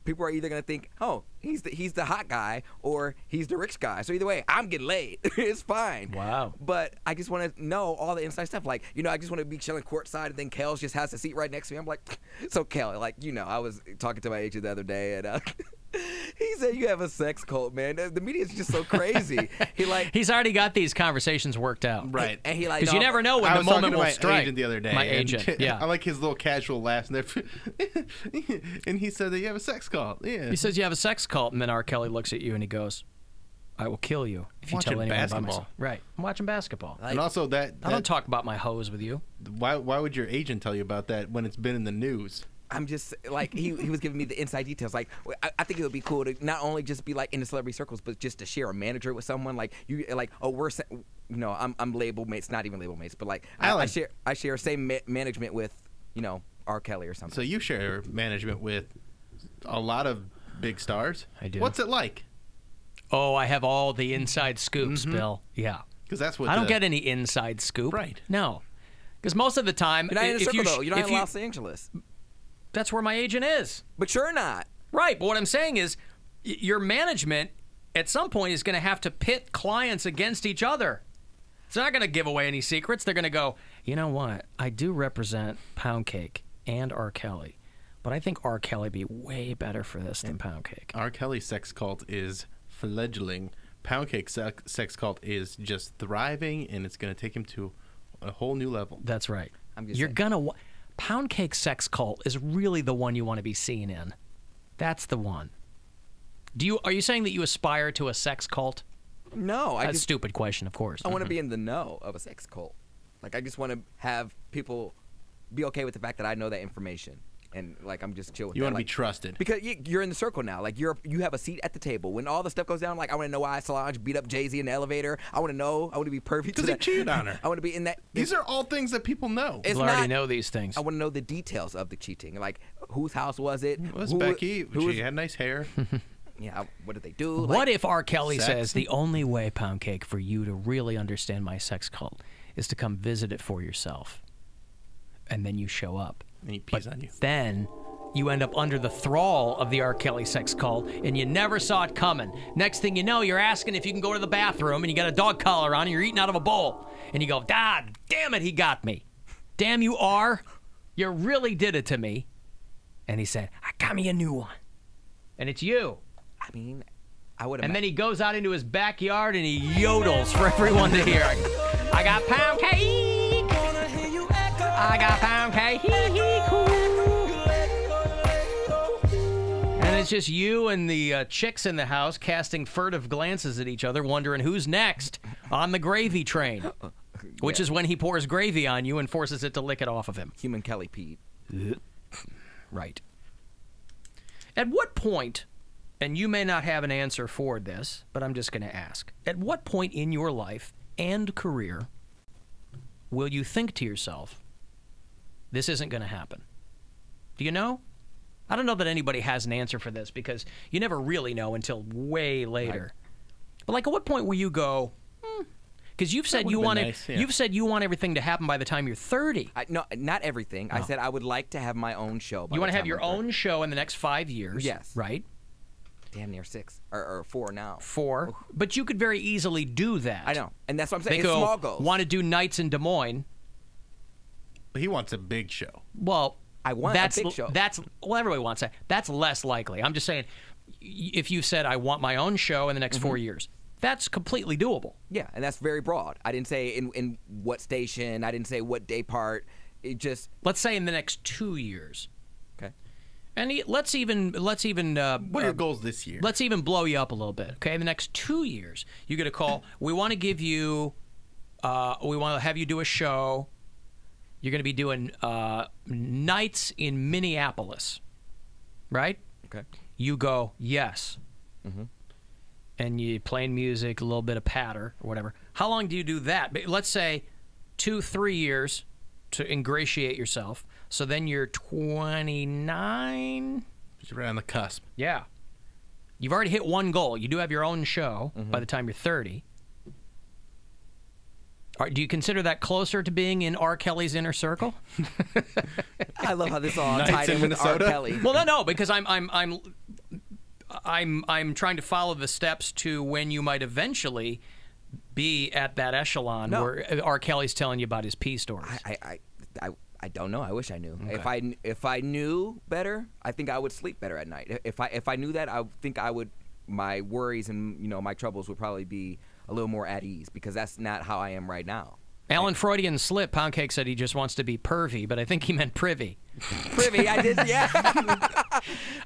People are either gonna think, oh, he's the hot guy, or he's the rich guy. So either way, I'm getting laid. It's fine. Wow. But I just want to know all the inside stuff. Like, I just want to be chilling courtside, and then Kels just has a seat right next to me. I'm like, so Kel, like, I was talking to my agent the other day, and he said you have a sex cult, man. The media is just so crazy. He's already got these conversations worked out, right? And he because you never know when the moment will strike. My agent the other day. My agent, yeah. I like his little casual laughs, and he said that you have a sex cult. Yeah. He says you have a sex cult, and then R. Kelly looks at you and he goes, "I will kill you if you tell anyone about myself." Right. I'm watching basketball. And also that I don't talk about my hoes with you. Why would your agent tell you about that when it's been in the news? I'm just like he was giving me the inside details. Like I think it would be cool to not only just be like in the celebrity circles, but just to share a manager with someone. Like I'm label mates, not even label mates, but like I share same management with R. Kelly or something. So you share management with a lot of big stars. I do. What's it like? Oh, I have all the inside scoops, Bill. Yeah, because that's what I don't get any inside scoop. Right. No, because most of the time, you're not in a circle though. You're not in Los Angeles. That's where my agent is. But you're not. Right, but what I'm saying is your management at some point is going to have to pit clients against each other. It's not going to give away any secrets. They're going to go, you know what? I do represent Poundcake and R. Kelly, but I think R. Kelly be way better for this than Poundcake. R. Kelly's sex cult is fledgling. Poundcake's sex cult is just thriving, and it's going to take him to a whole new level. That's right. You're going to... Poundcake sex cult is really the one you want to be seen in. That's the one. Are you saying that you aspire to a sex cult? No, That's a stupid question, of course. I want to be in the know of a sex cult. Like I just want to have people be okay with the fact that I know that information. And like I'm just chill with you that. Want to be trusted because you're in the circle now. Like you have a seat at the table when all the stuff goes down. Like I want to know why Solange beat up Jay-Z in the elevator. I want to know. I want to be privy to that. Because he cheated on her. I want to be in that. These are all things that people know. People already know these things. I want to know the details of the cheating. Like whose house was it? It was Becky. She had nice hair. Yeah. What did they do? What if R. Kelly says the only way, Poundcake, for you to really understand my sex cult is to come visit it for yourself, and then you show up and he pees on you. Then you end up under the thrall of the R. Kelly sex cult, and you never saw it coming. Next thing you know, you're asking if you can go to the bathroom, and you got a dog collar on, and you're eating out of a bowl. And you go, God damn it, he got me. Damn you, R. You really did it to me. And he said, I got me a new one. And it's you. I mean, I would. And then he goes out into his backyard, and he yodels for everyone to hear. I got Poundcake. I got Poundcake. Hee hee cool. it's just you and the chicks in the house casting furtive glances at each other, wondering who's next on the gravy train, which is when he pours gravy on you and forces it to lick it off of him. Human Kelly Pete. Right. At what point, and you may not have an answer for this, but I'm just going to ask, at what point in your life and career will you think to yourself, this isn't going to happen? Do you know? I don't know that anybody has an answer for this because you never really know until way later. But like, at what point will you go? Because you've said you want you've said you want everything to happen by the time you're 30. No, not everything. I said I would like to have my own show. You want to have your own show in the next 5 years? Yes. Right. Damn near 6 or 4 now. 4, but you could very easily do that. I know, and that's what I'm saying. They It's small goals. Want to do nights in Des Moines? But he wants a big show. Well, I want a big show. Well, everybody wants that. That's less likely. I'm just saying, if you said I want my own show in the next 4 years, that's completely doable. Yeah, and that's very broad. I didn't say in what station. I didn't say what day part. It just let's say in the next 2 years. Okay. And let's even what are your goals this year? Let's even blow you up a little bit. Okay, in the next 2 years, you get a call. We want to give you. We want to have you do a show. You're going to be doing nights in Minneapolis, right? Okay. You go yes. Mm-hmm. And you playing music, a little bit of patter or whatever. How long do you do that? Let's say 2-3 years to ingratiate yourself. So then you're 29. Just right on the cusp. Yeah. You've already hit one goal. You do have your own show by the time you're 30. Do you consider that closer to being in R. Kelly's inner circle? I love how this all tied in with R. Kelly. Well, no, because I'm trying to follow the steps to when you might eventually be at that echelon where R. Kelly's telling you about his pee stories. I don't know. I wish I knew. Okay. If I knew better, I think I would sleep better at night. If I knew that, I think I would. My worries and my troubles would probably be a little more at ease because that's not how I am right now. Alan Freudian slip. Poundcake said he just wants to be pervy, but I think he meant privy. Privy, I did, yeah.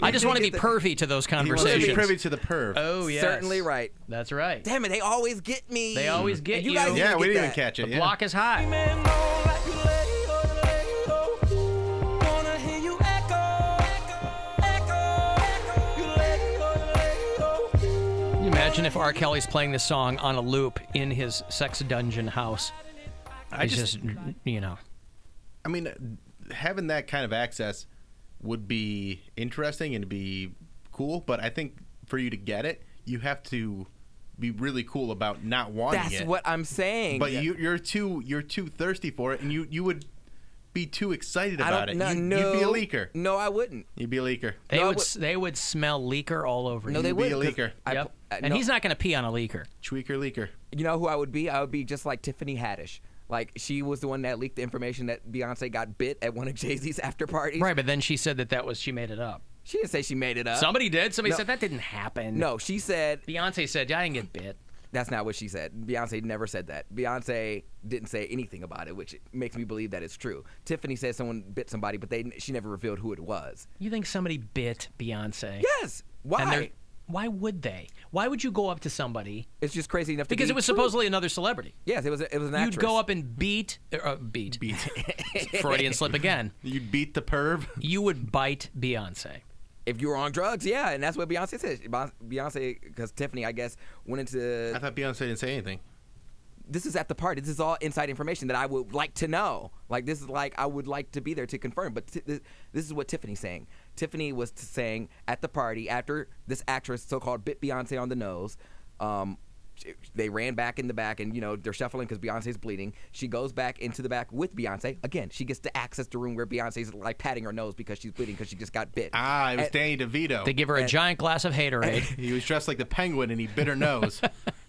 I just want to be pervy to those conversations. He wants to be privy to the perv. Oh, yes. Certainly right. That's right. Damn it, they always get me. They always get you. Guys yeah, we didn't even that. catch it. The block is hot. Can you imagine if R. Kelly's playing this song on a loop in his sex dungeon house? I mean, having that kind of access would be interesting and be cool, but I think for you to get it, you have to be really cool about not wanting it. That's what I'm saying. But you're too thirsty for it, and you would be too excited about it. You'd be a leaker. No, I wouldn't. You'd be a leaker. They would smell leaker all over you. No, they would. Be a leaker. Yep. And he's not going to pee on a leaker. Leaker. You know who I would be? I would be just like Tiffany Haddish. Like, she was the one that leaked the information that Beyonce got bit at one of Jay-Z's after parties. Right, but then she said she made it up. She didn't say she made it up. Somebody did. Somebody said that didn't happen. No, she said... Beyonce said, I didn't get bit. That's not what she said. Beyonce never said that. Beyonce didn't say anything about it, which makes me believe that it's true. Tiffany said someone bit somebody, but she never revealed who it was. You think somebody bit Beyonce? Yes. Why? Why would they? Why would you go up to somebody? It's just crazy enough to because it was supposedly another celebrity. Yes, it was an actress. You'd go up and beat. Freudian slip again. You'd beat the perv. You would bite Beyonce. If you were on drugs, yeah, and that's what Beyonce said. Beyonce, because Tiffany, I guess, went into... I thought Beyonce didn't say anything. This is at the party. This is all inside information that I would like to know. Like, this is like, I would like to be there to confirm. But this is what Tiffany's saying. Tiffany was saying at the party, after this actress, so-called, bit Beyonce on the nose, they ran back in the back, and, they're shuffling because Beyonce's bleeding. She goes back into the back with Beyonce. Again, she gets to access the room where Beyonce's, like, patting her nose because she's bleeding because she just got bit. It was Danny DeVito. They give her a giant glass of haterade. He was dressed like the Penguin, and he bit her nose.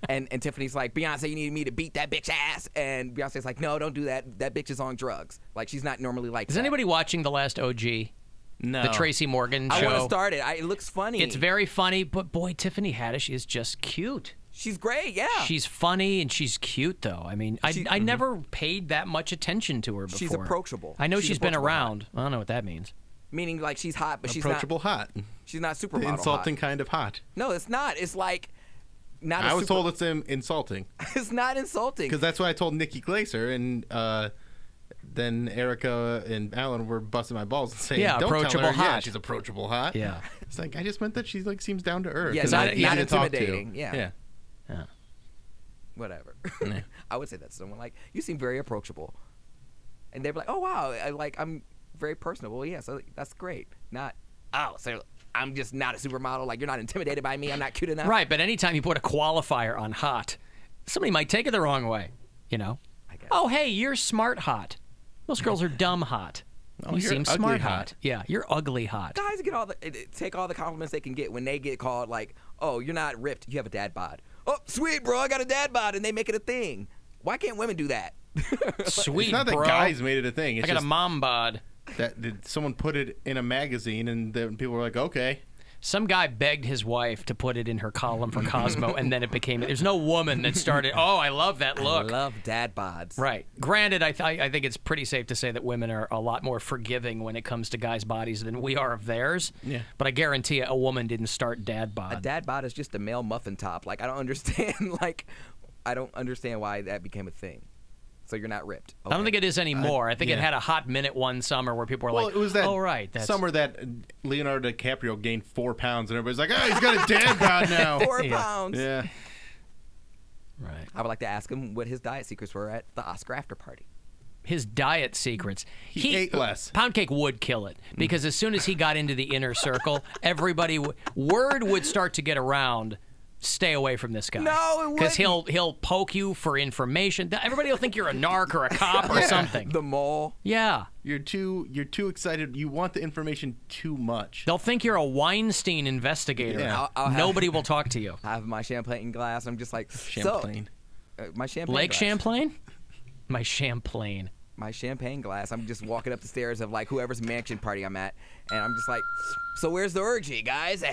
And Tiffany's like, Beyonce, you need me to beat that bitch ass. And Beyonce's like, no, don't do that. That bitch is on drugs. Like, she's not normally like that. Is anybody watching the last OG? No. The Tracy Morgan show? I want to start it. It looks funny. It's very funny, but boy, Tiffany Haddish is just cute. She's great, yeah. She's funny and she's cute, though. I mean, I never paid that much attention to her before. She's approachable. I know she's been around. I don't know what that means. Meaning like she's hot, but approachable hot. She's not The supermodel insulting hot. kind of hot. No, it's not. It's like not. I was told it's insulting. It's not insulting. Because that's what I told Nikki Glaser, and then Erica and Alan were busting my balls and saying, Yeah, "Don't approachable tell her, hot. Yeah, she's approachable hot." Yeah. It's like I just meant that she like seems down to earth. Yeah, and not easy to talk to. intimidating. Yeah. Yeah. Whatever. I would say that to someone like, you seem very approachable, and they'd be like, "Oh wow, I'm very personable." Yeah, so that's great. Not, oh, so I'm just not a supermodel. Like you're not intimidated by me. I'm not cute enough. Right, but anytime you put a qualifier on hot, somebody might take it the wrong way. You know? Oh, hey, you're smart hot. Most girls are dumb hot. Oh, you you're seem ugly smart hot. Yeah, you're ugly hot. Guys get take all the compliments they can get when they get called like, "Oh, you're not ripped. You have a dad bod." Oh, sweet, bro, I got a dad bod, and they make it a thing. Why can't women do that? Sweet, It's not that bro. guys made it a thing. It's I got a just mom bod. that someone put it in a magazine, and then people were like, "Okay." Some guy begged his wife to put it in her column for Cosmo, and then it became. There's no woman that started. Oh, I love that look. I love dad bods. Right. Granted, I think it's pretty safe to say that women are a lot more forgiving when it comes to guys' bodies than we are of theirs. Yeah. But I guarantee you, a woman didn't start dad A bod. dad bod is just a male muffin top. Like I don't understand. I don't understand why that became a thing. So you're not ripped. I don't think it is anymore. I think it yeah. had a hot minute one summer where people were like, it was that "Oh, right, that's summer that Leonardo DiCaprio gained 4 pounds, and everybody's like, "Oh, he's got a dad bod now." 4 pounds. Yeah. Right. I would like to ask him what his diet secrets were at the Oscar after party. His diet secrets. He ate less. Poundcake would kill it because as soon as he got into the inner circle, everybody word would start to get around. Stay away from this guy. No, it because wouldn't. he'll poke you for information. Everybody will think you're a narc or a cop or something. The mole. Yeah. You're too excited. You want the information too much. They'll think you're a Weinstein investigator. Yeah. Nobody will talk to you. I have my champagne glass. I'm just like Champagne. My champagne. Lake glass. Champlain? My Champlain. My champagne glass. I'm just walking up the stairs of like whoever's mansion party I'm at, and I'm just like, so where's the orgy, guys?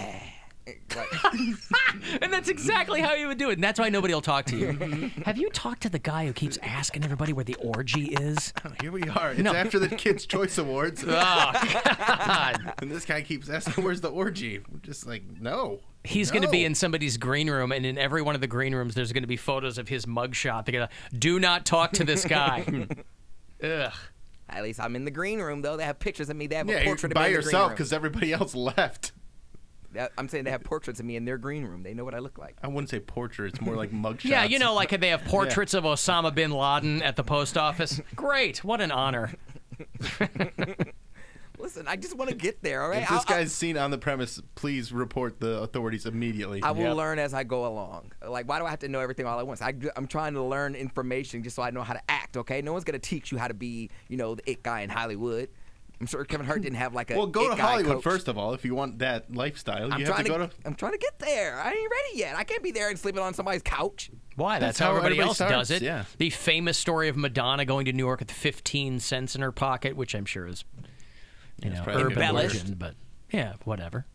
And that's exactly how you would do it. And that's why nobody will talk to you. Have you talked to the guy who keeps asking everybody where the orgy is? Oh, here we are. It's after the Kids' Choice Awards. Oh, God. And this guy keeps asking, "Where's the orgy?" We're just like, no. He's going to be in somebody's green room, and in every one of the green rooms, there's going to be photos of his mugshot. They're going to, do not talk to this guy. Ugh. At least I'm in the green room, though. They have pictures of me. They have a Yeah, portrait you're of me by in the green yourself room. because everybody else left. I'm saying they have portraits of me in their green room. They know what I look like. I wouldn't say portrait. It's more like mugshots. Yeah, you know, like they have portraits of Osama bin Laden at the post office. Great. What an honor. Listen, I just want to get there, all right? If this guy's seen on the premise, please report the authorities immediately. I will learn as I go along. Like, why do I have to know everything all at once? I'm trying to learn information just so I know how to act, okay? No one's going to teach you how to be, the it guy in Hollywood. I'm sure Kevin Hart didn't have like a Well, go it to guy Hollywood coach. first of all if you want that lifestyle. I'm You have to go to. I'm trying to get there. I ain't ready yet. I can't be there and sleeping on somebody's couch. Why? That's how everybody else starts, does it. yeah. The famous story of Madonna going to New York with 15 cents in her pocket, which I'm sure is, probably urban the worst. legend, but yeah, whatever.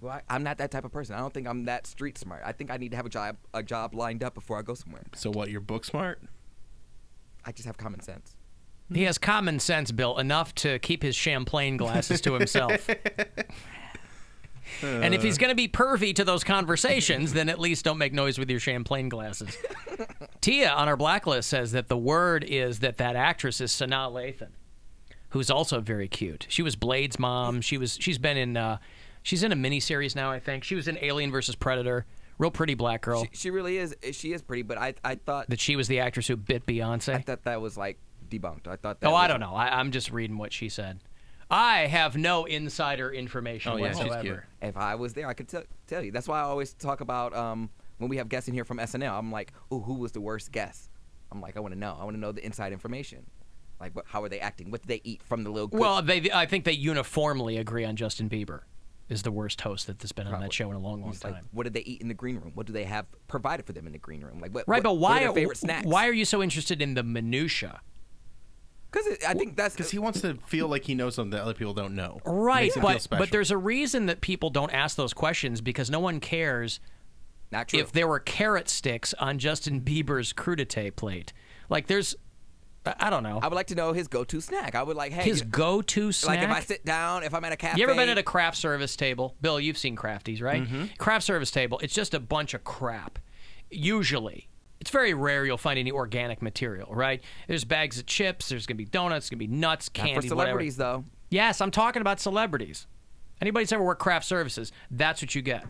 Well, I'm not that type of person. I don't think I'm that street smart. I think I need to have a job lined up before I go somewhere. So what? You're book smart? I just have common sense. He has common sense, Bill, enough to keep his champagne glasses to himself. And if he's going to be pervy to those conversations, then at least don't make noise with your champagne glasses. Tia on our blacklist says that the word is that actress is Sanaa Lathan, who's also very cute. She was Blade's mom. She's been in she's in a miniseries now, I think. She was in Alien vs. Predator. Real pretty black girl. She really is. She is pretty, but I thought that she was the actress who bit Beyonce. I thought that was like debunked. I thought that I don't know. I'm just reading what she said. I have no insider information whatsoever. She's cute. If I was there, I could tell you. That's why I always talk about when we have guests in here from SNL. I'm like, oh, who was the worst guest? I'm like, I want to know. I want to know the inside information. Like, how are they acting? What did they eat from the little? Well, I think they uniformly agree on Justin Bieber is the worst host that's been on that show in a long, long time. Like, what did they eat in the green room? What do they have provided for them in the green room? Like, but what why are their favorite snacks? Why are you so interested in the minutia? Because I think that's because he wants to feel like he knows something that other people don't know. Right, but there's a reason that people don't ask those questions because no one cares. Not true. If there were carrot sticks on Justin Bieber's crudité plate, like there's I don't know. I would like to know his go-to snack. I would like, hey, His go-to snack? Like if I sit down, if I'm at a cafe. You ever been at a craft service table? Bill, you've seen Crafties, right? Craft service table, it's just a bunch of crap. Usually. It's very rare you'll find any organic material, right? There's bags of chips, there's going to be donuts, going to be nuts, candy, Not for celebrities, whatever. though. Yes, I'm talking about celebrities. Anybody's ever worked craft services, that's what you get.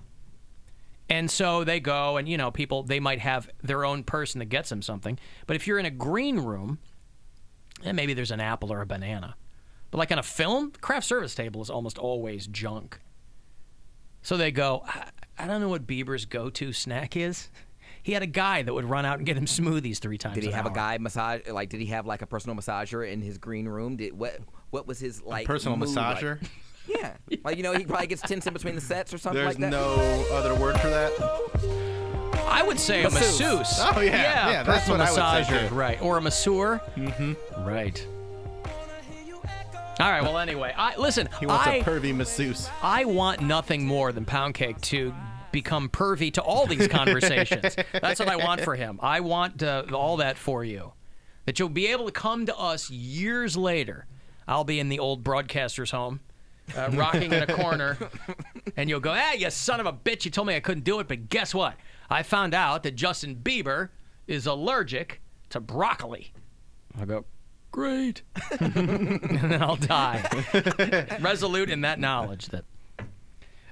And so they go and, you know, people, they might have their own person that gets them something. But if you're in a green room, then maybe there's an apple or a banana. But like on a film, craft service table is almost always junk. So they go, I don't know what Bieber's go-to snack is. He had a guy that would run out and get him smoothies 3 times. Did he have an a guy massage? Like, did he have like a personal massager in his green room? What was his like personal mood massager? Like? Yeah, like, you know, he probably gets tense in between the sets or something There's like that. no other word for that. I would say a masseuse. Oh yeah, that's what I would say massager, too. right? Or a masseur. Right. All right. Well, anyway, listen. He wants a pervy masseuse. I want nothing more than Poundcake to become pervy to all these conversations. That's what I want for him. I want all that for you. That you'll be able to come to us years later. I'll be in the old broadcaster's home, rocking in a corner, and you'll go, "Hey, you son of a bitch! You told me I couldn't do it, but guess what? I found out that Justin Bieber is allergic to broccoli." I'll go, "Great," and then I'll die, resolute in that knowledge that.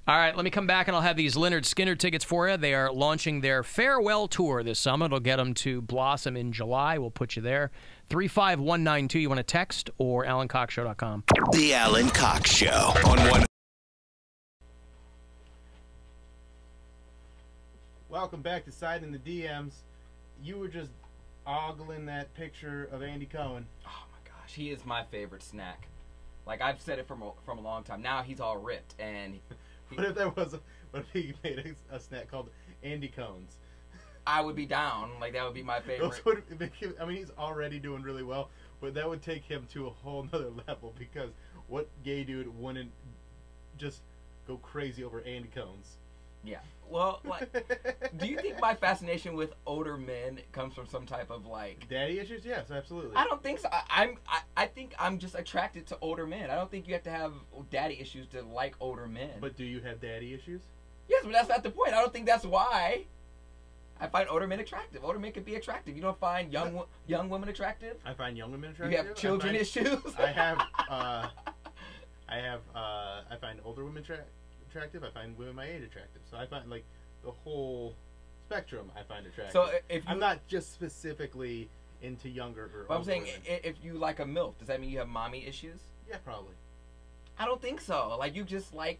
All right, let me come back and I'll have these Leonard Skinner tickets for you. They are launching their farewell tour this summer. It'll get them to Blossom in July. We'll put you there. 35192. You want to text or AlanCoxShow.com. The Alan Cox Show on one. Welcome back to Side in the DMs. You were just ogling that picture of Andy Cohen. Oh my gosh, he is my favorite snack. Like, I've said it from a long time. Now he's all ripped and. What if there was what if he made a snack called Andy Cones? I would be down. Like, that would be my favorite. Those would make him, I mean, he's already doing really well, but that would take him to a whole nother level, because what gay dude wouldn't just go crazy over Andy Cones? Yeah. Well, like, do you think my fascination with older men comes from some type of like daddy issues? Yes, absolutely. I don't think so. I think I'm just attracted to older men. I don't think you have to have daddy issues to like older men. But do you have daddy issues? Yes, but that's not the point. I don't think that's why. I find older men attractive. Older men can be attractive. You don't find young women attractive? I find young women attractive. You have children issues? I find older women attractive. I find women my age attractive. So I find, like, the whole spectrum I find attractive. So if I'm not just specifically into younger or older I'm saying women. if you like a MILF, does that mean you have mommy issues? Yeah, probably. I don't think so. Like, you just like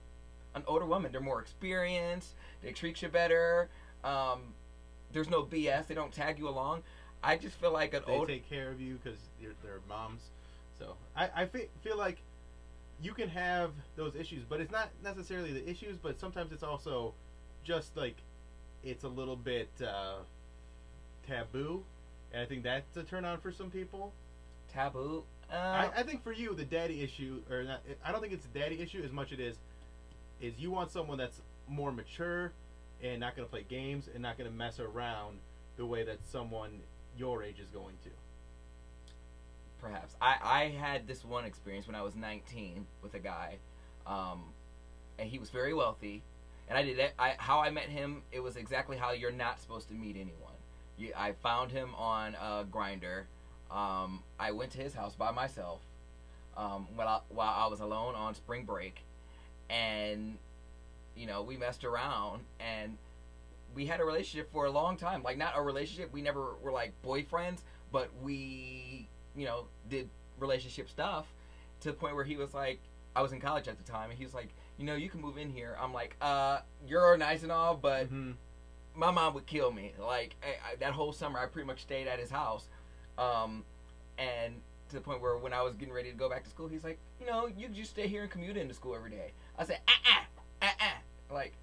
an older woman. They're more experienced. They treat you better. There's no BS. They don't tag you along. I just feel like they take care of you because they're moms. So I feel like you can have those issues, but it's not necessarily the issues, but sometimes it's also just like it's a little bit taboo, and I think that's a turn on for some people. Taboo? I think for you, the daddy issue, or not, I don't think it's a daddy issue as much as it is you want someone that's more mature and not going to play games and not going to mess around the way that someone your age is going to. Perhaps. I had this one experience when I was 19 with a guy, and he was very wealthy, and I did it. How I met him, it was exactly how you're not supposed to meet anyone. I found him on Grindr. I went to his house by myself while I was alone on spring break, and you know, we messed around and we had a relationship for a long time. Like, not a relationship, we never were like boyfriends, but we, you know, did relationship stuff to the point where he was like, I was in college at the time, and he was like, you know, you can move in here. I'm like, you're nice and all, but my mom would kill me. Like, that whole summer I pretty much stayed at his house, and to the point where when I was getting ready to go back to school, he's like, you know, you just stay here and commute into school every day. I said, like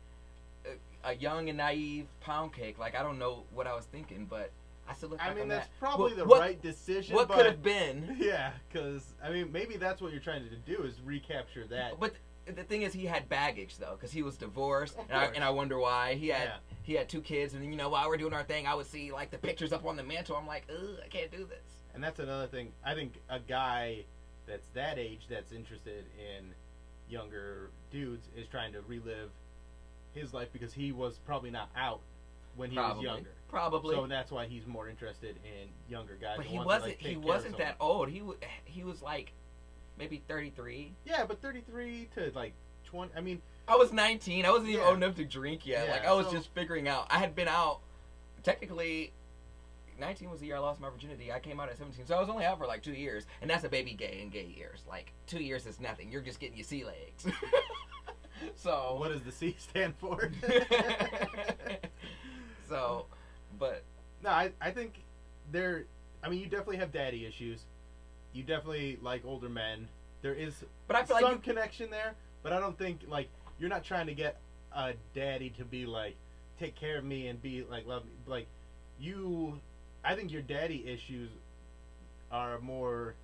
a young and naive Poundcake. Like, I don't know what I was thinking, but I still look back on that. I mean, that's probably the right decision. What could have been? Yeah, because I mean, maybe that's what you're trying to do is recapture that. But the thing is, he had baggage though, because he was divorced, and I wonder why. He had 2 kids, and you know, while we're doing our thing, I would see like the pictures up on the mantle. I'm like, ugh, I can't do this. And that's another thing. I think a guy that's that age that's interested in younger dudes is trying to relive his life because he was probably not out when he was younger. Probably. So that's why he's more interested in younger guys. But who he want wasn't. to, like, He take care of wasn't that old. He was like maybe 33. Yeah, but 33 to like 20. I mean, I was 19. I wasn't even old enough to drink yet. Yeah, Like I was so- just figuring out. I had been out. Technically, 19 was the year I lost my virginity. I came out at 17, so I was only out for like 2 years, and that's a baby gay in gay years. Like 2 years is nothing. You're just getting your sea legs. So what does the C stand for? So, but no, I think there. I mean, you definitely have daddy issues. You definitely like older men. There is, but I feel some like connection there. But I don't think like you're not trying to get a daddy to be like take care of me and be like love me. Like you, I think your daddy issues are more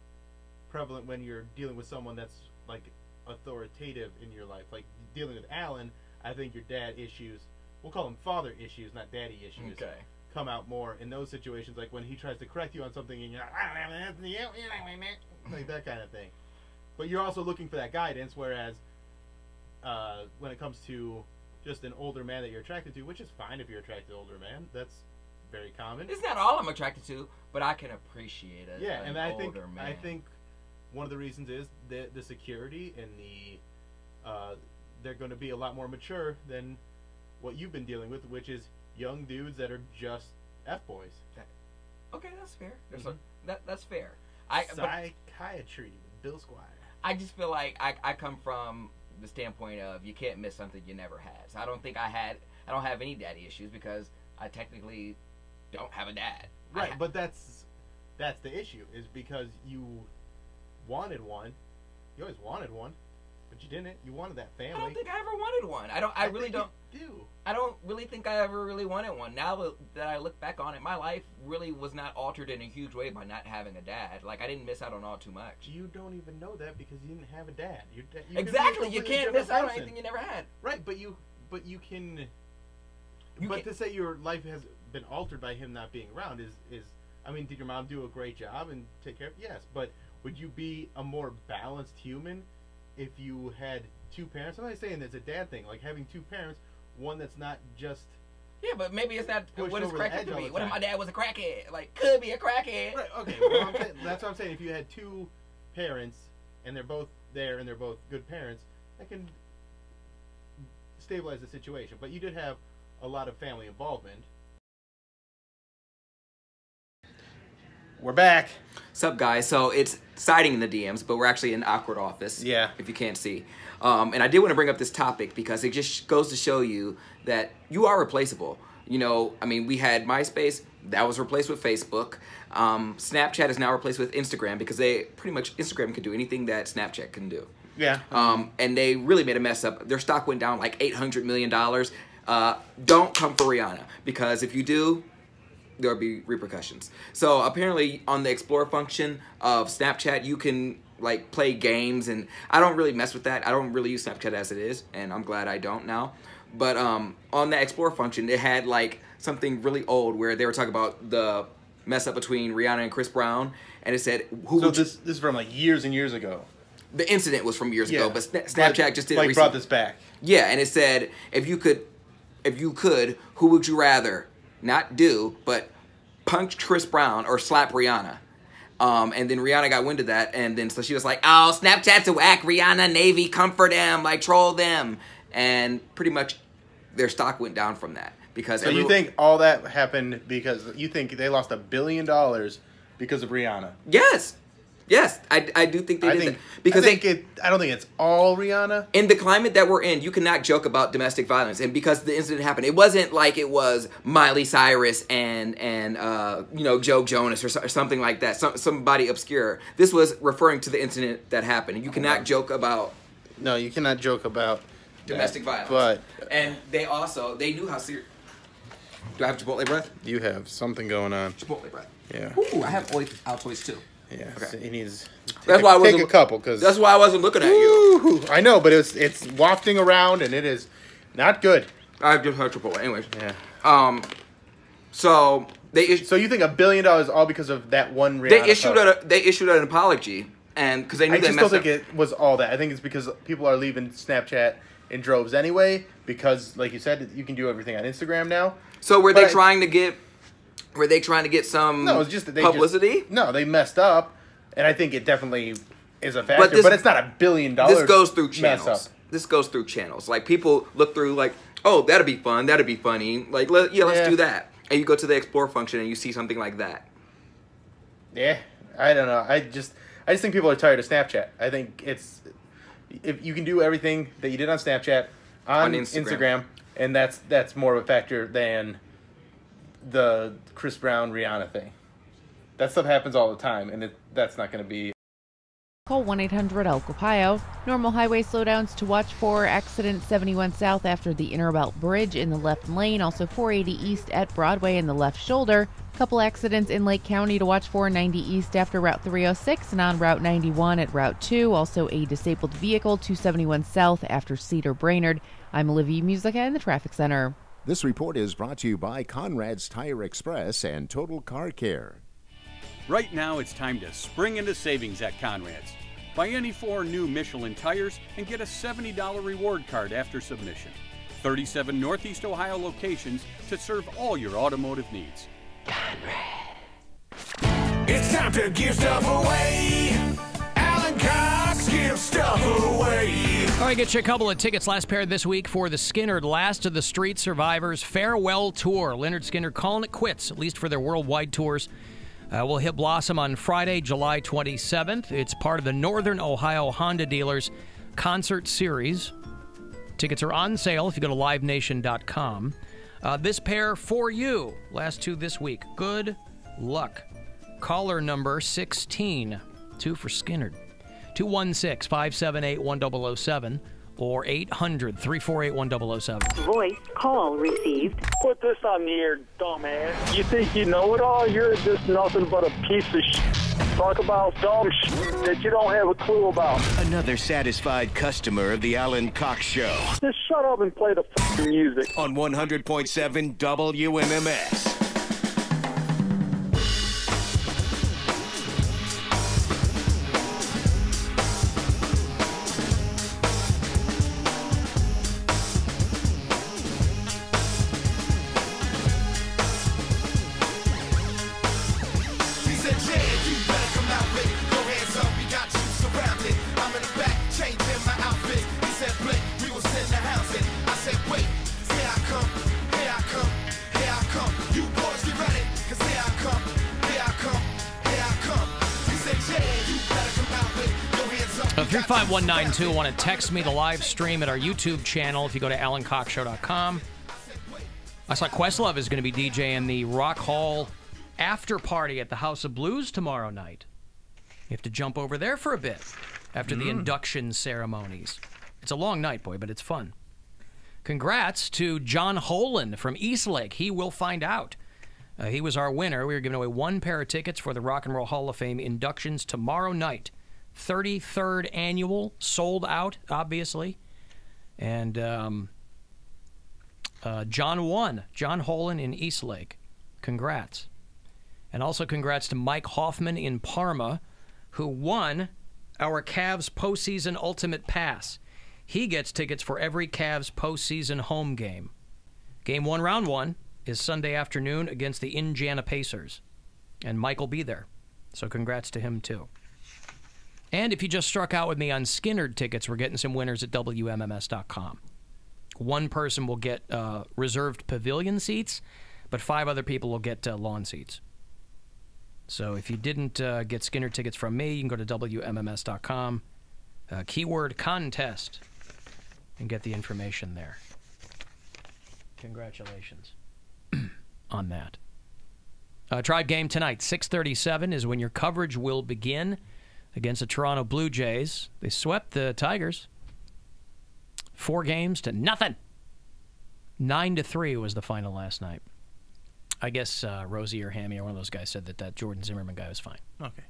prevalent when you're dealing with someone that's like authoritative in your life. Like dealing with Alan, I think your dad issues, we'll call them father issues, not daddy issues. Okay. Come out more in those situations, like when he tries to correct you on something and you're like, I don't have like that kind of thing. But you're also looking for that guidance, whereas when it comes to just an older man that you're attracted to, which is fine if you're attracted to older man, that's very common. it's not all I'm attracted to, but I can appreciate it. Yeah, and I man. think one of the reasons is the security and they're going to be a lot more mature than what you've been dealing with, which is young dudes that are just F-boys. Okay, that's fair. Mhm. That's fair. Psychiatry with Bill Squire. I just feel like I come from the standpoint of you can't miss something you never had. So I don't think I don't have any daddy issues because I technically don't have a dad. Right, but that's the issue, is because you wanted one. You always wanted one, but you didn't. You wanted that family. I don't think I ever wanted one. I really don't. I don't really think I ever really wanted one. Now that I look back on it, my life really was not altered in a huge way by not having a dad. Like I didn't miss out on all too much. You don't even know that because you didn't have a dad. You Exactly. You can't miss out on anything you never had. Right, but you can. But to say your life has been altered by him not being around is I mean, did your mom do a great job and take care of? Yes, but would you be a more balanced human if you had two parents? I'm not saying it's a dad thing, like having two parents, one that's not just. Yeah, but maybe it's not pushed what is over the crackhead edge to all me. the What if time. my dad was a crackhead? Like, could be a crackhead. Right, okay, well, that's what I'm saying. If you had two parents and they're both there and they're both good parents, that can stabilize the situation. But you did have a lot of family involvement. We're back. What's up, guys? So it's siding in the DMs, but we're actually in an awkward office. Yeah. If you can't see. And I did want to bring up this topic because it just goes to show you that you are replaceable. You know, I mean, we had MySpace. That was replaced with Facebook. Snapchat is now replaced with Instagram because they pretty much, Instagram can do anything that Snapchat can do. Yeah. And they really made a mess up. Their stock went down like $800 million. Don't come for Rihanna because if you do, there'll be repercussions. So apparently on the explore function of Snapchat, you can like play games, and I don't really mess with that. I don't really use Snapchat as it is, and I'm glad I don't now. But on the explore function, it had like something really old where they were talking about the mess up between Rihanna and Chris Brown, and it said, "Who?" So this is from like years and years ago. The incident was from years ago, but Snapchat Like- just did like it brought recently. this back. Yeah, and it said, if you could, who would you rather not do, but punch Chris Brown or slap Rihanna? And then Rihanna got wind of that, and then so she was like, oh, Snapchat's a whack, Rihanna, Navy, comfort them, like troll them. And pretty much their stock went down from that. Because So you think all that happened because you think they lost $1 billion because of Rihanna? Yes. Yes, I do think they did that. Because I don't think it's all Rihanna. In the climate that we're in, you cannot joke about domestic violence. And because the incident happened, it wasn't like it was Miley Cyrus and you know, Joe Jonas or something like that, somebody obscure. This was referring to the incident that happened. You cannot joke about... No, you cannot joke about domestic violence. But... And they knew how serious... Do I have Chipotle breath? You have something going on. Chipotle breath. Yeah. Ooh, I have Altoids too. Yeah, okay. So he needs. That's why I wasn't, take a couple because that's why I wasn't looking at you. I know, but it's wafting around and it is not good. I just had Chipotle, anyways. Yeah. So So you think $1 billion all because of that one Rihanna? They issued an apology, and because they knew I they just messed don't up. think it was all that. I think it's because people are leaving Snapchat in droves anyway. Because, like you said, you can do everything on Instagram now. So were they trying to get some No, it's just that they publicity? They messed up, and I think it definitely is a factor. But it's not $1 billion. This goes through mess channels. up. This goes through channels. Like people look through like, oh, that'd be fun. That'd be funny. Like let's do that. And you go to the explore function and you see something like that. Yeah, I don't know. I just think people are tired of Snapchat. I think it's if you can do everything that you did on Snapchat on Instagram, and that's more of a factor than the Chris Brown Rihanna thing. That stuff happens all the time, and that's not going to be. Call 1-800-ELCOPIO. Normal highway slowdowns to watch for: accident 71 south after the Interbelt Bridge in the left lane. Also 480 east at Broadway in the left shoulder. Couple accidents in Lake County to watch for: 90 east after Route 306 and on Route 91 at Route 2. Also a disabled vehicle 271 south after Cedar Brainerd. I'm Olivia Musica in the traffic center. This report is brought to you by Conrad's Tire Express and Total Car Care. Right now, it's time to spring into savings at Conrad's. Buy any 4 new Michelin tires and get a $70 reward card after submission. 37 Northeast Ohio locations to serve all your automotive needs. It's time to give stuff away. Alan Cox gives stuff away. All right, get you a couple of tickets. Last pair this week for the Skinner Last of the Street Survivors Farewell Tour. Leonard Skinner calling it quits, at least for their worldwide tours. We'll hit Blossom on Friday, July 27th. It's part of the Northern Ohio Honda Dealers Concert Series. Tickets are on sale if you go to livenation.com. This pair for you. Last 2 this week. Good luck. Caller number 16. 2 for Skinner. 216-578-1007 or 800-348-1007. Voice call received. Put this on the air, dumbass. You think you know it all? You're just nothing but a piece of Talk about dumb that you don't have a clue about. Another satisfied customer of the Alan Cox Show. Just shut up and play the f***ing music. On 100.7 WMMS. So 35192, want to text me the live stream at our YouTube channel if you go to AlanCoxShow.com. I saw Questlove is going to be DJing the Rock Hall after party at the House of Blues tomorrow night. You have to jump over there for a bit after the induction ceremonies. It's a long night, boy, but it's fun. Congrats to John Holan from Eastlake. He will find out. He was our winner. We were giving away 1 pair of tickets for the Rock and Roll Hall of Fame inductions tomorrow night. 33rd annual, sold out, obviously. And John won. John Holan in Eastlake. Congrats. And also congrats to Mike Hoffman in Parma, who won our Cavs postseason ultimate pass. He gets tickets for every Cavs postseason home game. Game 1, round 1, is Sunday afternoon against the Indiana Pacers. And Mike will be there. So congrats to him, too. And if you just struck out with me on Skinner tickets, we're getting some winners at WMMS.com. 1 person will get reserved pavilion seats, but 5 other people will get lawn seats. So if you didn't get Skinner tickets from me, you can go to WMMS.com, keyword contest, and get the information there. Congratulations on that. Tribe game tonight, 6:37 is when your coverage will begin against the Toronto Blue Jays. They swept the Tigers 4-0. 9-3 was the final last night. I guess Rosie or Hammy or one of those guys said that Jordan Zimmerman guy was fine. Okay.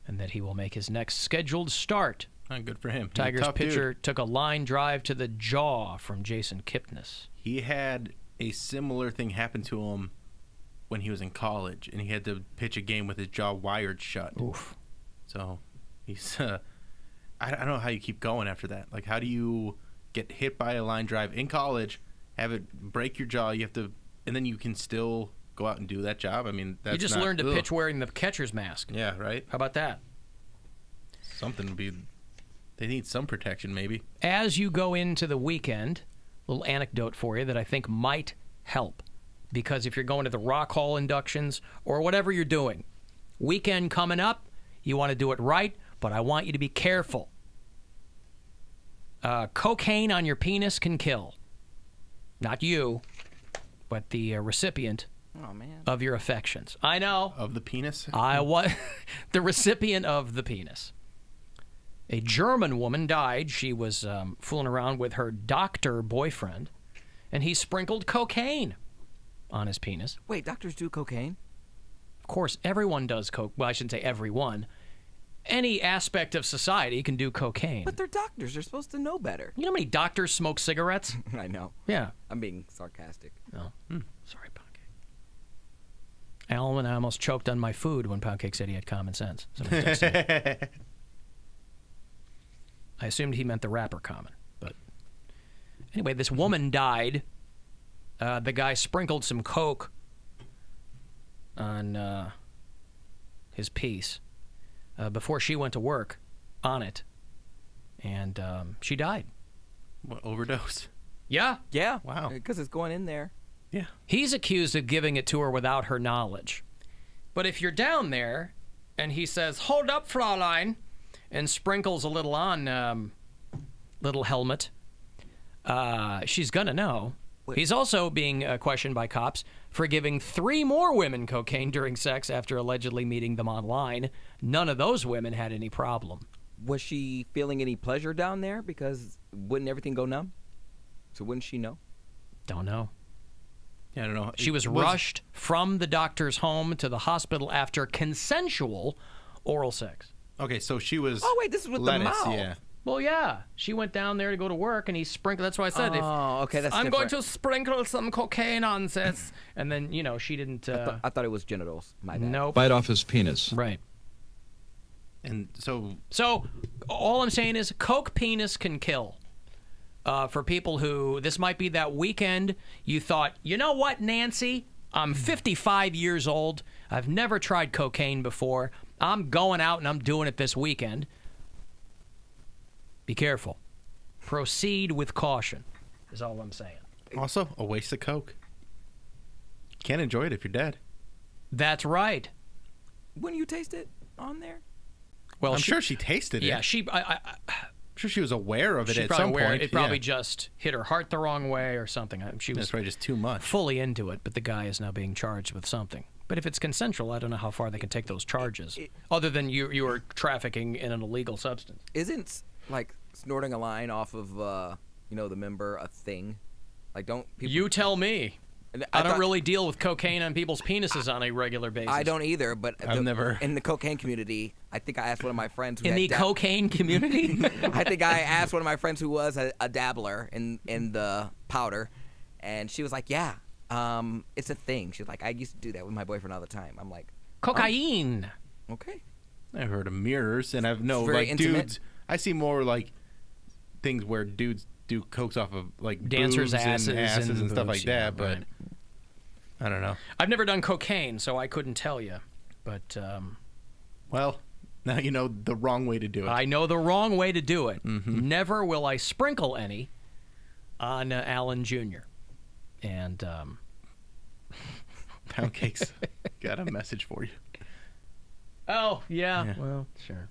And that he will make his next scheduled start. Good for him. Tigers pitcher took a line drive to the jaw from Jason Kipnis. He had a similar thing happen to him when he was in college, and he had to pitch a game with his jaw wired shut. Oof. So he's I don't know how you keep going after that. Like, how do you get hit by a line drive in college, have it break your jaw? You have to, and then you can still go out and do that job. I mean, that's you just learned to pitch wearing the catcher's mask. Yeah, right. How about that? Something to be. They need some protection, maybe. As you go into the weekend, a little anecdote for you that I think might help. Because if you're going to the Rock Hall inductions or whatever you're doing, weekend coming up, you want to do it right, but I want you to be careful. Cocaine on your penis can kill. Not you, but the recipient of your affections. I know. Of the penis? The recipient of the penis. A German woman died. She was fooling around with her doctor boyfriend, and he sprinkled cocaine on his penis. Wait, doctors do cocaine? Of course, everyone does coke. Well, I shouldn't say everyone. Any aspect of society can do cocaine. But they're doctors. They're supposed to know better. You know how many doctors smoke cigarettes? I know. Yeah. I'm being sarcastic. No. Sorry, Poundcake. Alan, I almost choked on my food when Poundcake said he had common sense. I assumed he meant the rapper Common. But anyway, this woman died. The guy sprinkled some coke on his piece before she went to work on it, and she died. What, overdose? Yeah. Yeah. Wow. Because it's going in there. Yeah. He's accused of giving it to her without her knowledge. But if you're down there and he says, "Hold up, Fraulein," and sprinkles a little on little helmet, she's going to know. Wait. He's also being questioned by cops for giving 3 more women cocaine during sex after allegedly meeting them online. None of those women had any problem. Was she feeling any pleasure down there? Because wouldn't everything go numb? So wouldn't she know? Don't know. Yeah, I don't know. She was rushed from the doctor's home to the hospital after consensual oral sex. Okay, so she was. Oh wait, this is with lettuce, the mouth. Yeah. Well, yeah. She went down there to go to work, and he sprinkled. That's why I said, okay, that's I'm different. going to sprinkle some cocaine on this. And then, she didn't. I thought it was genitals. My bad. Nope. Bite off his penis. Right. And so all I'm saying is coke penis can kill. For people who, this might be that weekend, you thought, you know what, Nancy? I'm 55 years old. I've never tried cocaine before. I'm going out and I'm doing it this weekend. Be careful. Proceed with caution, is all I'm saying. Also, a waste of coke. Can't enjoy it if you're dead. That's right. Wouldn't you taste it on there? Well, I'm sure she tasted it. Yeah, I'm sure she was aware of it at some point. It probably just hit her heart the wrong way or something. She was That's right, just too much. Fully into it, but the guy is now being charged with something. But if it's consensual, I don't know how far they can take those charges, other than you are trafficking in an illegal substance. Isn't like snorting a line off of the member a thing? Like, don't people... You tell me. I don't really deal with cocaine on people's penises on a regular basis. I don't either, but I've never. In the cocaine community, I think I asked one of my friends who in the cocaine community. I think I asked one of my friends who was a dabbler in the powder, and she was like, "Yeah, it's a thing." She's like, "I used to do that with my boyfriend all the time." I'm like, cocaine. Okay. I've heard of mirrors, and I've like intimate. dudes. I see more like things where dudes do cokes off of like dancers' boobs asses and stuff boobs, like that, but right. I don't know. I've never done cocaine, so I couldn't tell you. But well, now you know the wrong way to do it. I know the wrong way to do it. Mm-hmm. Never will I sprinkle any on Alan Jr. And Poundcake's got a message for you. Oh yeah. Well, sure.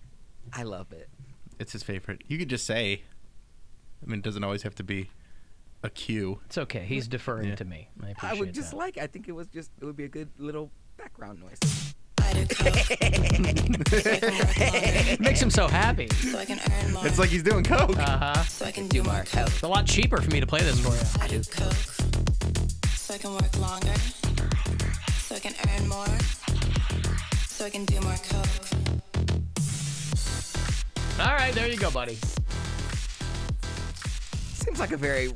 I love it. It's his favorite. You could just say. I mean, it doesn't always have to be a cue. It's okay. He's deferring to me. I appreciate would just that. like. I think it would be a good little background noise. Makes him so happy. So I can earn more. It's like he's doing coke. So I can do more coke. It's a lot cheaper for me to play this for you. I do coke. So I can work longer. So I can earn more. So I can do more coke. All right, there you go, buddy. Seems like a very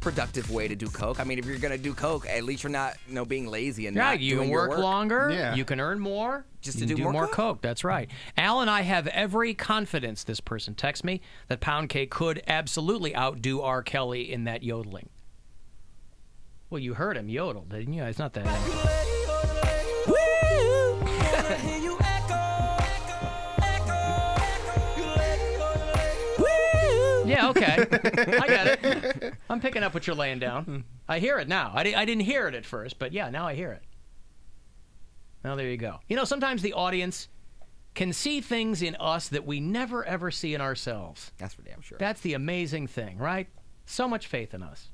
productive way to do coke. I mean, if you're gonna do coke, at least you're not, being lazy and Yeah, not you doing can your work work. longer. Yeah. You can earn more. Just you to can do more coke. That's right. Al and I have every confidence, this person texts me, that Poundcake could absolutely outdo R. Kelly in that yodeling. Well, you heard him yodel, didn't you? It's not that. Yeah, okay. I got it. I'm picking up what you're laying down. I hear it now. I didn't hear it at first, but yeah, now I hear it. Now there you go. Sometimes the audience can see things in us that we never, ever see in ourselves. That's for damn sure. That's the amazing thing, right? So much faith in us.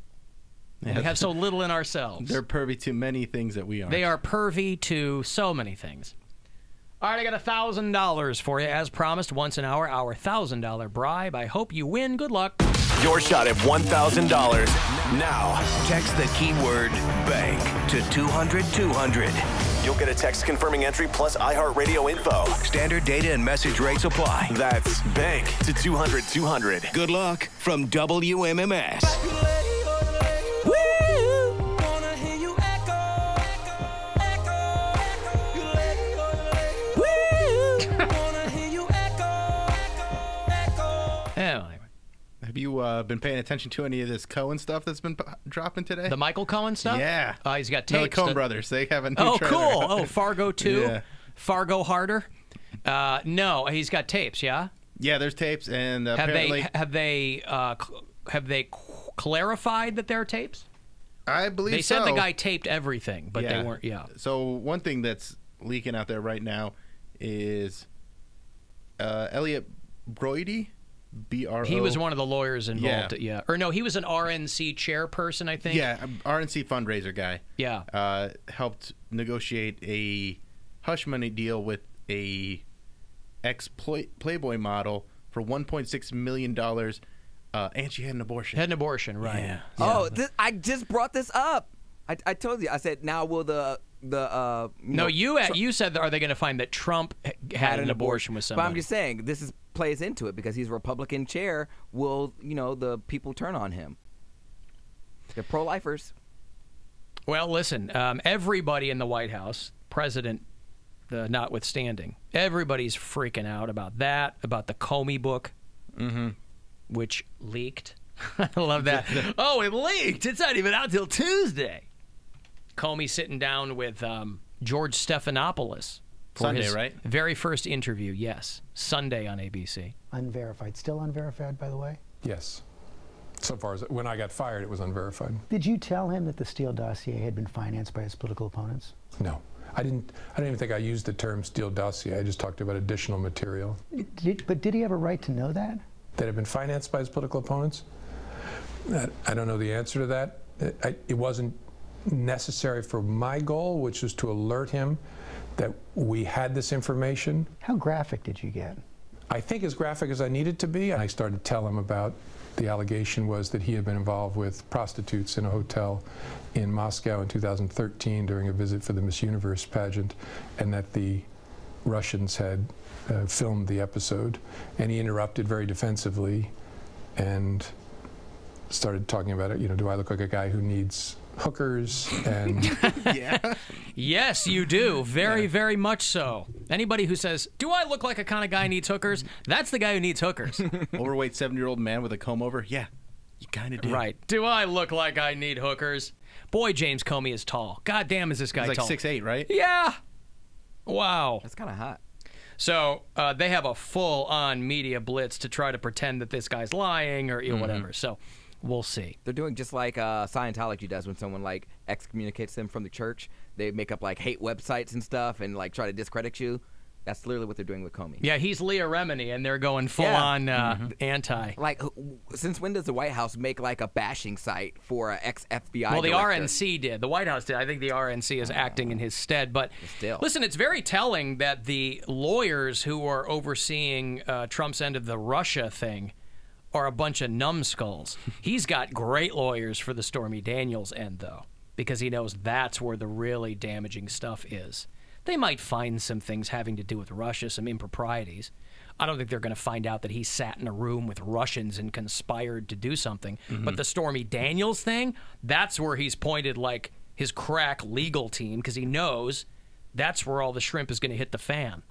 Yeah. We have so little in ourselves. They're pervy to many things that we aren't. They are pervy to so many things. All right, I got $1,000 for you, as promised, once an hour, our $1,000 bribe. I hope you win. Good luck. Your shot at $1,000. Now, text the keyword BANK to 200-200. You'll get a text confirming entry plus iHeartRadio info. Standard data and message rates apply. That's BANK to 200-200. Good luck from WMMS. Have you been paying attention to any of this Cohen stuff that's been dropping today? The Michael Cohen stuff? Yeah. He's got No, the tapes. Coen brothers. They have a new Oh, trailer cool. out. Oh, Fargo 2? Yeah. Fargo Harder? No, he's got tapes, yeah? Yeah, there's tapes, and Have apparently... Have they clarified that they're tapes? I believe They said so. the guy taped everything, but they weren't, yeah. So one thing that's leaking out there right now is Elliot Broidy, B-R-O. He was one of the lawyers involved, yeah. Or no, he was an RNC chairperson, I think. Yeah, RNC fundraiser guy. Yeah. Helped negotiate a hush money deal with a ex-Playboy model for $1.6 million, and she had an abortion. Had an abortion, right. Yeah. Oh, I just brought this up. I told you. I said, now will No, you said, are they going to find that Trump had an abortion with somebody? But I'm just saying, this plays into it because he's a Republican chair. Will, the people turn on him? They're pro-lifers. Well, listen, everybody in the White House, President notwithstanding, everybody's freaking out about that, about the Comey book, which leaked. I love that. Oh, it leaked. It's not even out till Tuesday. Comey sitting down with George Stephanopoulos for Sunday, his right? very first interview. Yes, Sunday on ABC. Unverified. Still unverified, by the way? Yes. So far as when I got fired, it was unverified. Did you tell him that the Steele dossier had been financed by his political opponents? No. I didn't even think I used the term Steele dossier. I just talked about additional material. But did he have a right to know that? That had been financed by his political opponents? I don't know the answer to that. It wasn't necessary for my goal, which was to alert him that we had this information. How graphic did you get? I think as graphic as I needed to be. I started to tell him about the allegation was that he had been involved with prostitutes in a hotel in Moscow in 2013 during a visit for the Miss Universe pageant, and that the Russians had filmed the episode. And he interrupted very defensively and started talking about it. Do I look like a guy who needs hookers? And yeah. Yes, you do. Very, very much so. Anybody who says, do I look like a kind of guy who needs hookers? That's the guy who needs hookers. Overweight 70-year-old man with a comb over? Yeah, you kind of do. Right. Do I look like I need hookers? Boy, James Comey is tall. God damn, is this guy He's tall. like 6'8", right? Yeah. Wow. That's kind of hot. So they have a full-on media blitz to try to pretend that this guy's lying or whatever. So we'll see. They're doing just like Scientology does when someone like excommunicates them from the church. They make up like hate websites and stuff and like try to discredit you. That's literally what they're doing with Comey. Yeah, he's Leah Remini, and they're going full-on anti. Like, since when does the White House make like a bashing site for an ex-FBI Well, the director? RNC did. The White House did. I think the RNC is acting in his stead. But listen, it's very telling that the lawyers who are overseeing Trump's end of the Russia thing are a bunch of numbskulls. He's got great lawyers for the Stormy Daniels end, though, because he knows that's where the really damaging stuff is. They might find some things having to do with Russia, some improprieties. I don't think they're going to find out that he sat in a room with Russians and conspired to do something. But the Stormy Daniels thing, that's where he's pointed like his crack legal team, because he knows that's where all the shrimp is going to hit the fan.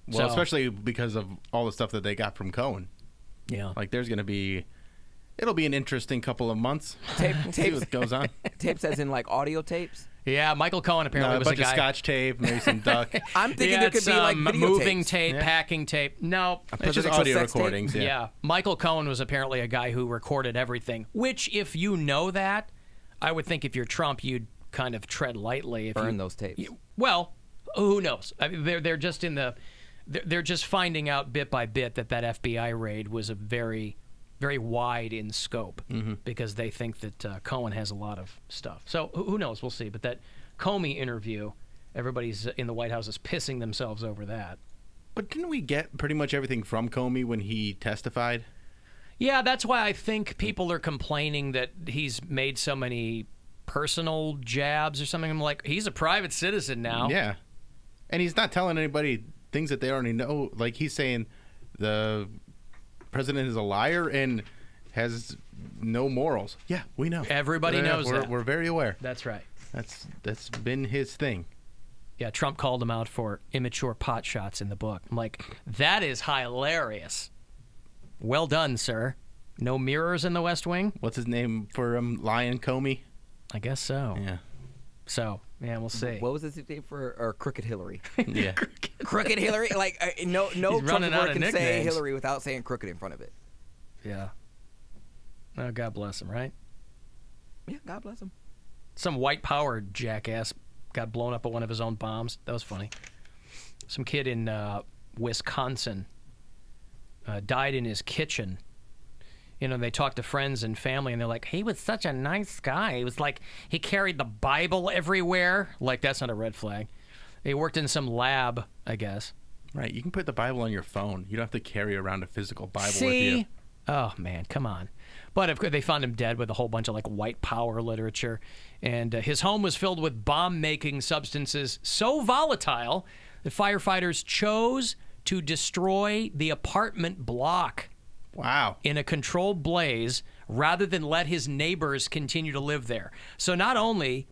Well, especially because of all the stuff that they got from Cohen. Yeah. Like, there's going to be... It'll be an interesting couple of months. See what goes on. Tapes as in, like, audio tapes? Yeah, Michael Cohen apparently was a guy... a bunch of Scotch tape, maybe some duck. I'm thinking there could be, like, video moving tapes. tape, packing tape. No. It's just audio recordings, Yeah. Michael Cohen was apparently a guy who recorded everything, which, if you know that, I would think if you're Trump, you'd kind of tread lightly. If Burn those tapes. Well, who knows? I mean, they're just in the... They're just finding out bit by bit that FBI raid was a very, very wide in scope because they think that Cohen has a lot of stuff. So who knows? We'll see. But that Comey interview, everybody's in the White House is pissing themselves over that. But didn't we get pretty much everything from Comey when he testified? Yeah, that's why I think people are complaining that he's made so many personal jabs or something. I'm like, he's a private citizen now. Yeah. And he's not telling anybody things that they already know. Like, he's saying the president is a liar and has no morals. Yeah, we know. Everybody knows that. We're very aware. That's right. That's been his thing. Yeah, Trump called him out for immature pot shots in the book. I'm like, that is hilarious. Well done, sir. No mirrors in the West Wing? What's his name for him? Lion Comey? I guess so. Yeah. So, yeah, we'll see. What was his name for Crooked Hillary? Yeah. Crooked Hillary? Like, no Trump supporter can say Hillary without saying crooked in front of it. Yeah. Oh, God bless him, right? Yeah, God bless him. Some white power jackass got blown up by one of his own bombs. That was funny. Some kid in Wisconsin died in his kitchen. You know, they talked to friends and family, and they're like, he was such a nice guy. He was like, he carried the Bible everywhere. Like, that's not a red flag. He worked in some lab, I guess. Right. You can put the Bible on your phone. You don't have to carry around a physical Bible with you. Oh, man, come on. But of course, they found him dead with a whole bunch of, like, white power literature. And his home was filled with bomb-making substances so volatile that firefighters chose to destroy the apartment block. Wow. In a controlled blaze rather than let his neighbors continue to live there. So not only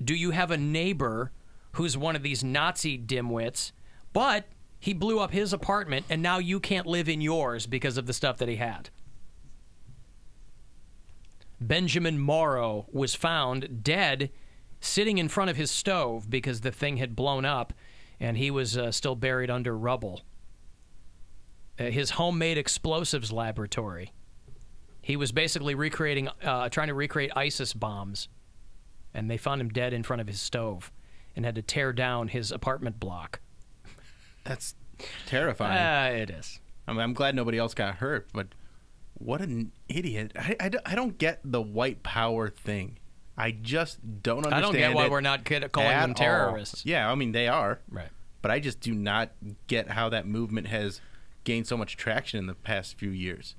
do you have a neighbor who's one of these Nazi dimwits, but he blew up his apartment and now you can't live in yours because of the stuff that he had. Benjamin Morrow was found dead sitting in front of his stove because the thing had blown up and he was still buried under rubble. His homemade explosives laboratory. He was basically trying to recreate ISIS bombs, and they found him dead in front of his stove and had to tear down his apartment block. That's terrifying. It is. I mean, I'm glad nobody else got hurt, but what an idiot. I don't get the white power thing. I just don't understand. I don't get why we're not calling them terrorists. Yeah, I mean, they are. Right. But I just do not get how that movement has gained so much traction in the past few years.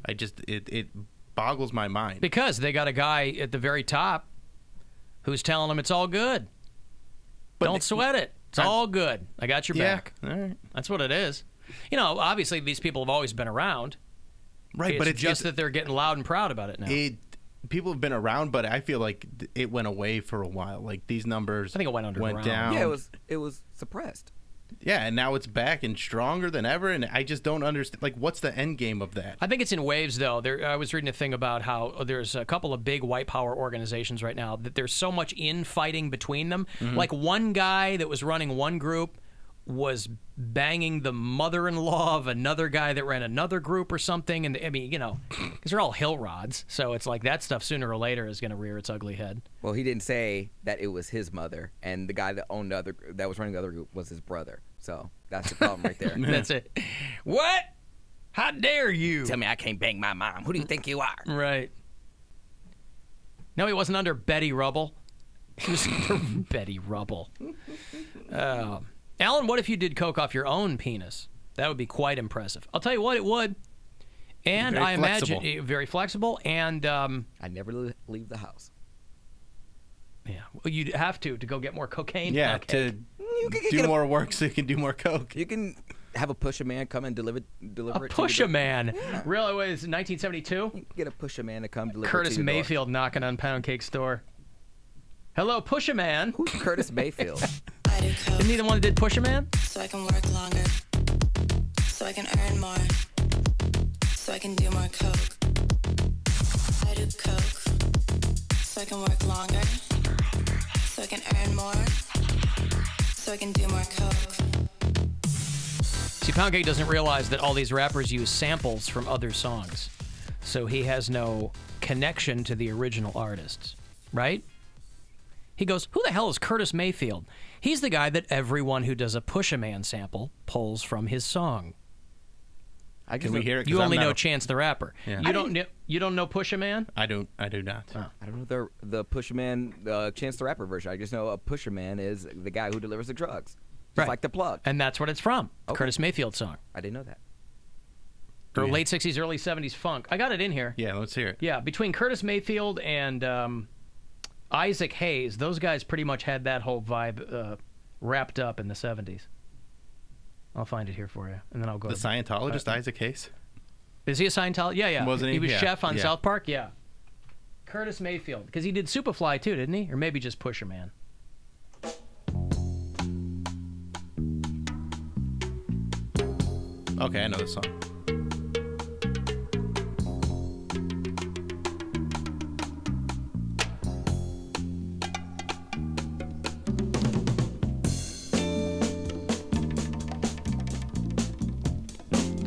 It boggles my mind. Because they got a guy at the very top who's telling them it's all good. But don't sweat it. It's all good. I got your back. All right. That's what it is. You know, obviously these people have always been around. Right, but it's just that they're getting loud and proud about it now. People have been around, but I feel like it went away for a while. Like, these numbers, I think it went down. Yeah, it was suppressed. Yeah, and now it's back and stronger than ever, and I just don't understand. Like, what's the end game of that? I think it's in waves, though. I was reading a thing about how there's a couple of big white power organizations right now that there's so much infighting between them. Like, one guy that was running one group was banging the mother-in-law of another guy that ran another group or something. And, I mean, you know, because they're all hill rods. So it's like that stuff sooner or later is going to rear its ugly head. Well, he didn't say that it was his mother, and the guy that owned that was running the other group was his brother. So that's the problem right there. That's it. What? How dare you? Tell me I can't bang my mom. Who do you think you are? Right. No, he wasn't under Betty Rubble. He was under Betty Rubble. Alan, what if you did coke off your own penis? That would be quite impressive. I'll tell you what, it would. And Very I flexible. imagine very flexible. And I never leave the house. Yeah, well, you'd have to go get more cocaine. Yeah, Poundcake. to do more work so you can do more coke. You can have a pusher man come and deliver A it to pusher you. man. Really? What is it, 1972? Get a pusher man to come deliver Curtis it to your door. Mayfield knocking on Poundcake's door. Hello, pusher man. Who's Curtis Mayfield? Isn't he the one that did pusher man? So I can work longer. So I can earn more. So I can do more coke. I do coke. So I can work longer. So I can earn more. So I can do more coke. See, Poundcake doesn't realize that all these rappers use samples from other songs. So he has no connection to the original artists, right? He goes, who the hell is Curtis Mayfield? He's the guy that everyone who does a Pusha Man sample pulls from his song. Can we hear it? 'Cause You I'm only not know a- Chance the Rapper. Yeah. You don't know Pusha Man? I do not. Oh. I don't know the pusher man, Chance the Rapper version. I just know a pusher man is the guy who delivers the drugs. Just like the plug. And that's what it's from. Okay. Curtis Mayfield song. I didn't know that. Or late 60s, early 70s funk. I got it in here. Yeah, let's hear it. Yeah, between Curtis Mayfield and Isaac Hayes, those guys pretty much had that whole vibe wrapped up in the 70s. I'll find it here for you, and then I'll go. The Scientologist Isaac Hayes? Is he a Scientologist? Yeah, yeah. Wasn't he? He was Yeah, chef on yeah. South Park? Yeah. Curtis Mayfield. Because he did Superfly too, didn't he? Or maybe just Pusher Man. Okay, I know this song.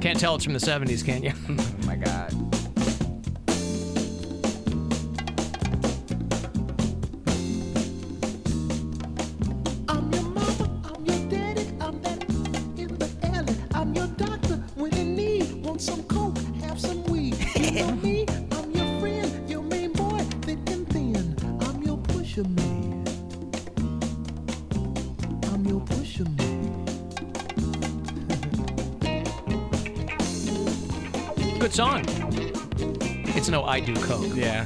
Can't tell it's from the 70s, can you? Oh my God. I'm your mama, I'm your daddy, I'm that in the alley. I'm your doctor when in need. Want some coke, have some weed. You know me, I'm your friend, your main boy, thick and thin. I'm your pusher man. I'm your pusher man. Good song. It's no I Do Coke. Yeah.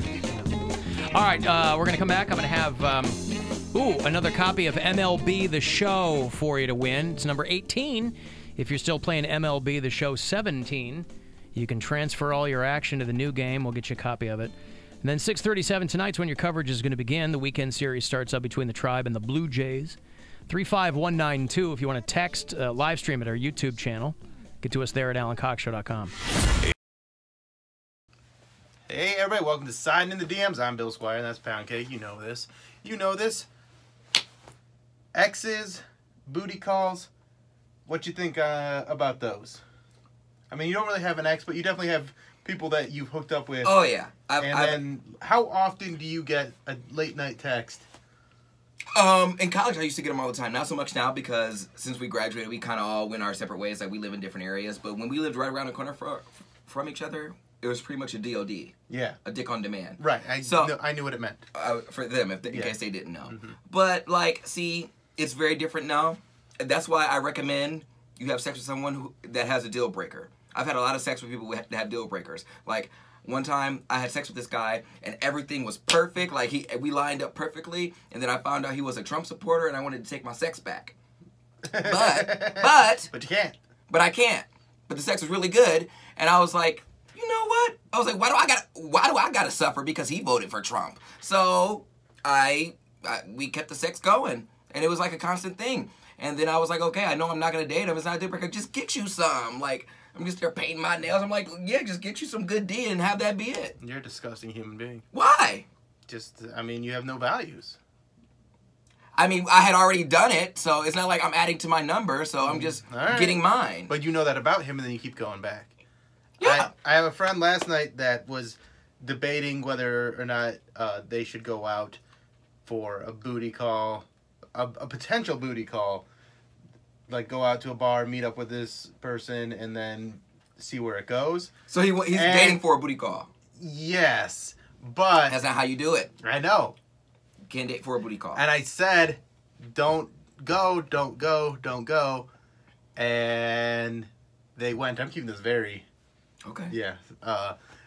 All right, we're going to come back. I'm going to have another copy of MLB The Show for you to win. It's number 18. If you're still playing MLB The Show 17, you can transfer all your action to the new game. We'll get you a copy of it. And then 6:37 tonight's when your coverage is going to begin. The weekend series starts up between the Tribe and the Blue Jays. 35192 if you want to text, live stream at our YouTube channel. Get to us there at AlanCoxShow.com. Hey everybody, welcome to Siding in the DMs. I'm Bill Squire, and that's Poundcake. You know this. You know this. Exes, booty calls. What you think about those? I mean, you don't really have an ex, but you definitely have people that you've hooked up with. Oh yeah. Then, how often do you get a late night text? In college, I used to get them all the time. Not so much now because since we graduated, we kind of all went our separate ways. Like we live in different areas. But when we lived right around the corner from each other, it was pretty much a DOD. Yeah. A dick on demand. Right. I knew what it meant. For them, in case they didn't know. Mm-hmm. But, like, see, it's very different now. That's why I recommend you have sex with someone that has a deal breaker. I've had a lot of sex with people that have deal breakers. Like, one time I had sex with this guy and everything was perfect. Like, we lined up perfectly. And then I found out he was a Trump supporter and I wanted to take my sex back. But you can't. But I can't. But the sex was really good. And I was like, you know what? I was like, why do I gotta suffer because he voted for Trump? So we kept the sex going, and it was like a constant thing. And then I was like, okay, I know I'm not gonna date him. It's not a deal breaker. Just get you some. Like I'm just there painting my nails. I'm like, yeah, just get you some good D and have that be it. You're a disgusting human being. Why? You have no values. I mean, I had already done it, so it's not like I'm adding to my number. So I'm just getting mine. But you know that about him, and then you keep going back. Yeah. I have a friend last night that was debating whether or not they should go out for a booty call, a potential booty call. Like go out to a bar, meet up with this person, and then see where it goes. So he's dating for a booty call. Yes, but that's not how you do it. I know. You can't date for a booty call. And I said, don't go. And they went. I'm keeping this very... Okay. Yeah.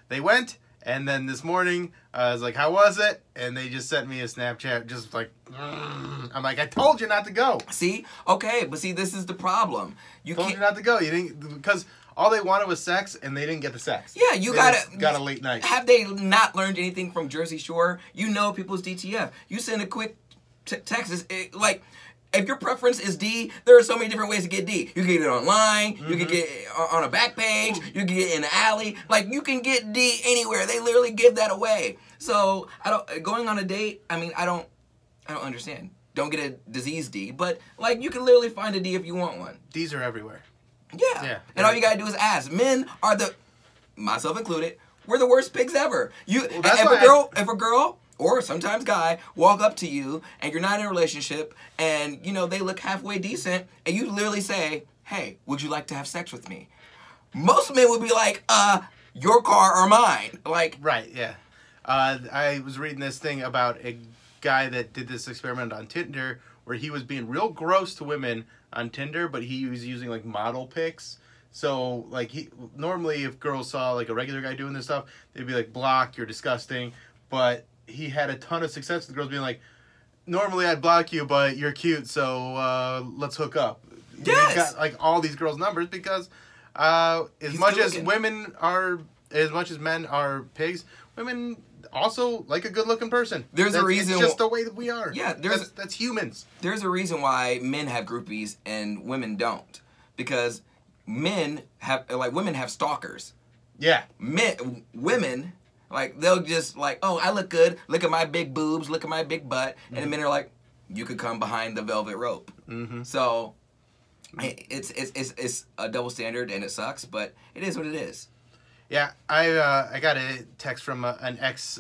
They went, And then this morning, I was like, how was it? And they just sent me a Snapchat, just like, I'm like, I told you not to go. See? Okay, but see, this is the problem. You told you not to go. You didn't, because all they wanted was sex, and they didn't get the sex. Yeah, you got a late night. Have they not learned anything from Jersey Shore? You know people's DTF. You send a quick text, like, if your preference is D, there are so many different ways to get D. You can get it online, you can get it on a back page, you can get it in the alley. Like, you can get D anywhere. They literally give that away. So, going on a date, I mean, I don't understand. Don't get a disease D, but, like, you can literally find a D if you want one. Ds are everywhere. Yeah. And all you gotta do is ask. Men are myself included, we're the worst pigs ever. If a girl or sometimes guy walk up to you and you're not in a relationship and they look halfway decent and you literally say, hey, would you like to have sex with me? Most men would be like, your car or mine. Like, right, yeah. I was reading this thing about a guy that did this experiment on Tinder where he was being real gross to women on Tinder, but he was using like model pics. So like normally if girls saw like a regular guy doing this stuff, they'd be like, block, you're disgusting. But he had a ton of success with the girls being like, normally I'd block you, but you're cute, so let's hook up. Yes! He got like all these girls' numbers because as much as men are pigs, women also like a good-looking person. There's a reason. It's just the way that we are. Yeah, that's humans. There's a reason why men have groupies and women don't, because women have stalkers. Yeah. Women. Like, they'll just, like, oh, I look good. Look at my big boobs. Look at my big butt. And the men are like, you could come behind the velvet rope. Mm-hmm. So, it's a double standard, and it sucks, but it is what it is. Yeah, I got a text from an ex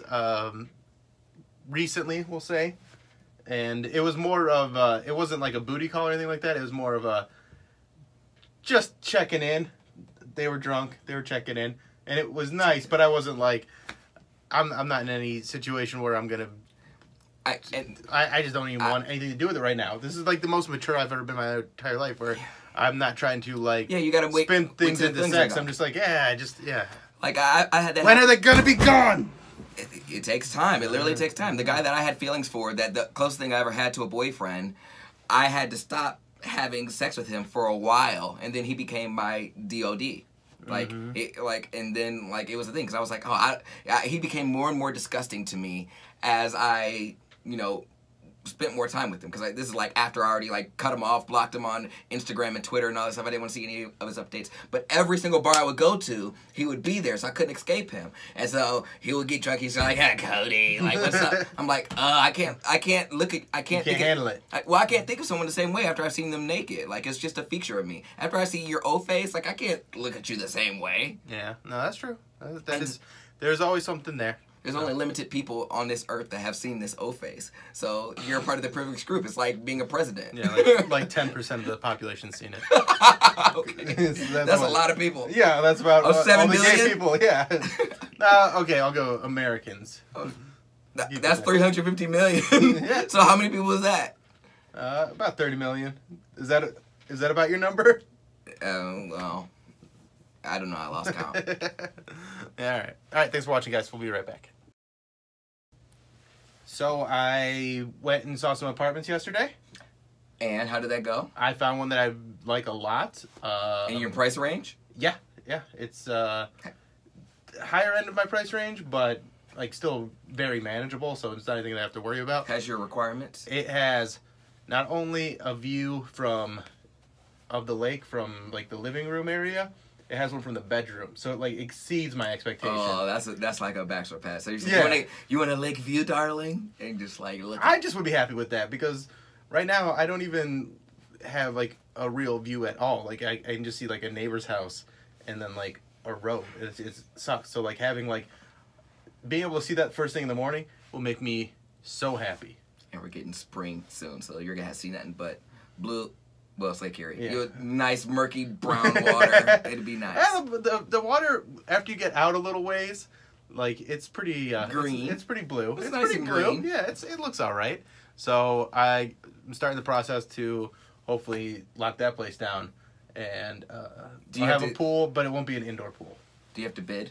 recently, we'll say. And it was more of, it wasn't like a booty call or anything like that. It was more of a just checking in. They were drunk. They were checking in. And it was nice, but I wasn't like... I'm not in any situation where I'm gonna. I just don't even want anything to do with it right now. This is like the most mature I've ever been in my entire life, where I'm not trying to like. Yeah, you gotta spin things into sex. I'm just like, yeah. Like I had that. When are they gonna be gone? It takes time. It literally takes time. The guy that I had feelings for, that the closest thing I ever had to a boyfriend, I had to stop having sex with him for a while, and then he became my DOD. Like, and then, like, it was a thing, because I was like, he became more and more disgusting to me as I, spent more time with him, because this is, like, after I already, like, cut him off, blocked him on Instagram and Twitter and all that stuff. I didn't want to see any of his updates, but every single bar I would go to, he would be there, so I couldn't escape him, and so he would get drunk, he's like, hey, Cody, like, what's up? I'm like, I can't handle it. I can't think of someone the same way after I've seen them naked. Like, it's just a feature of me. After I see your O face, like, I can't look at you the same way. Yeah, no, that's true. There's always something there. There's only limited people on this earth that have seen this O-face. So you're a part of the privileged group. It's like being a president. Yeah, like 10% of the population's seen it. Okay. That's a lot of people. Yeah, that's about 7 all billion? the gay people. Yeah. Okay, I'll go Americans. That's 350 million. Yeah. So how many people is that? About 30 million. Is that about your number? Well, I don't know. I lost count. Yeah, all right. Thanks for watching, guys. We'll be right back. So I went and saw some apartments yesterday. And how did that go? I found one that I like a lot. In your price range? Yeah. It's higher end of my price range, but like still very manageable, so it's not anything that I have to worry about. Has your requirements? It has not only a view of the lake from like the living room area. It has one from the bedroom, so it like exceeds my expectation. Oh, that's like a bachelor pad. So you want a lake view, darling, and just like look. I just would be happy with that, because right now I don't even have like a real view at all. Like I can just see like a neighbor's house and then like a road. It sucks. So like having like being able to see that first thing in the morning will make me so happy. And we're getting spring soon, so you're gonna see nothing but blue. Well, it's Lake Erie. Yeah. Nice, murky, brown water. It'd be nice. Yeah, the water, after you get out a little ways, like, it's pretty... green. It's pretty blue. It's nice pretty and blue. green. Yeah, it looks all right. So I'm starting the process to hopefully lock that place down. And I'll have a pool, but it won't be an indoor pool. Do you have to bid?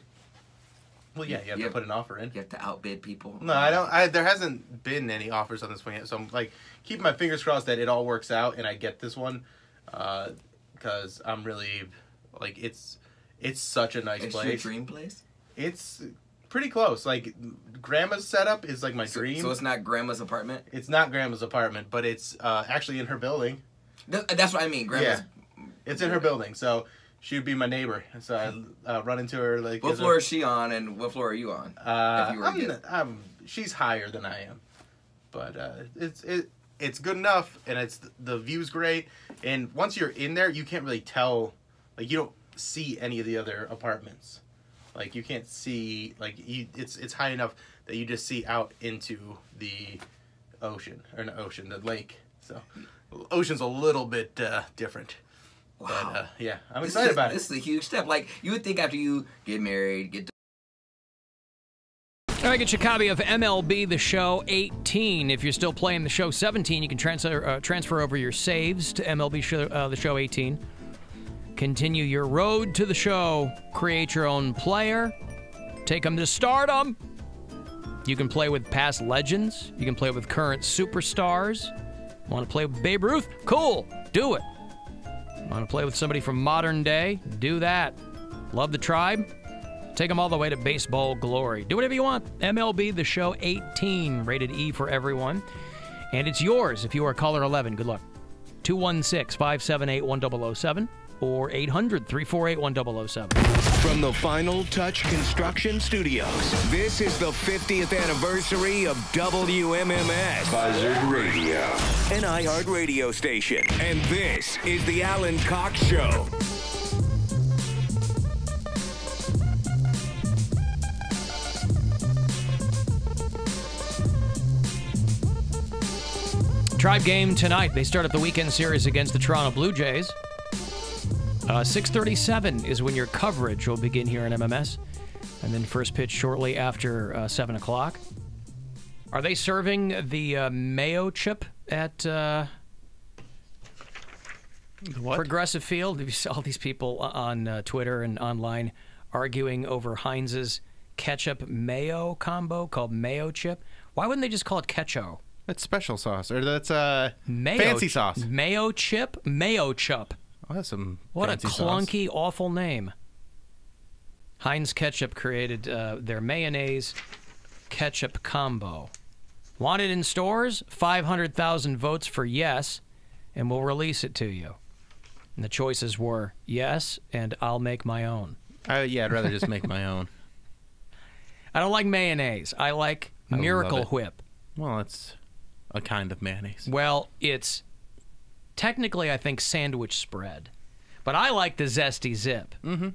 Well, yeah, you have to put an offer in. You have to outbid people. No, I don't. There hasn't been any offers on this one yet, so I'm like keeping my fingers crossed that it all works out and I get this one, because I'm really like it's such a nice place. It's your dream place? It's pretty close. Like Grandma's setup is like my dream. So it's not Grandma's apartment? It's not Grandma's apartment, but it's actually in her building. That's what I mean. Grandma's. Yeah, it's in her building, so. She would be my neighbor, so I run into her like. What floor is she on, and what floor are you on? If you were she's higher than I am, but it's good enough, and the view's great. And once you're in there, you can't really tell, like you don't see any of the other apartments, like you can't see it's high enough that you just see out into the ocean the lake. So, ocean's a little bit different. Wow. But, yeah, I'm excited about it. This is a huge step. Like, you would think after you get married, All right, get your copy of MLB The Show 18. If you're still playing The Show 17, you can transfer over your saves to MLB The Show 18. Continue your road to the show. Create your own player. Take them to stardom. You can play with past legends. You can play with current superstars. Want to play with Babe Ruth? Cool. Do it. Want to play with somebody from modern day? Do that. Love the tribe? Take them all the way to baseball glory. Do whatever you want. MLB The Show 18, rated E for everyone. And it's yours if you are caller 11. Good luck. 216-578-1007 or 800-348-1007. From the Final Touch Construction Studios, this is the 50th anniversary of WMMS Buzzard Radio, an iHeart radio station. And this is the Alan Cox Show. Tribe game tonight. They start up the weekend series against the Toronto Blue Jays. 6:37 is when your coverage will begin here in MMS. And then first pitch shortly after 7 o'clock. Are they serving the mayo chip at Progressive Field? You saw all these people on Twitter and online arguing over Heinz's ketchup mayo combo called mayo chip. Why wouldn't they just call it ketchup? That's special sauce, or that's mayo, fancy sauce. Mayo chip, mayo chup. Oh, that's some what a fancy clunky, sauce. awful name. Heinz Ketchup created their mayonnaise ketchup combo. Wanted in stores? 500,000 votes for yes, and we'll release it to you. And the choices were yes, and I'll make my own. Yeah, I'd rather just make my own. I don't like mayonnaise. I like Miracle Whip. Well, it's a kind of mayonnaise. Well, it's technically, I think, sandwich spread. But I like the Zesty Zip. Mm-hmm.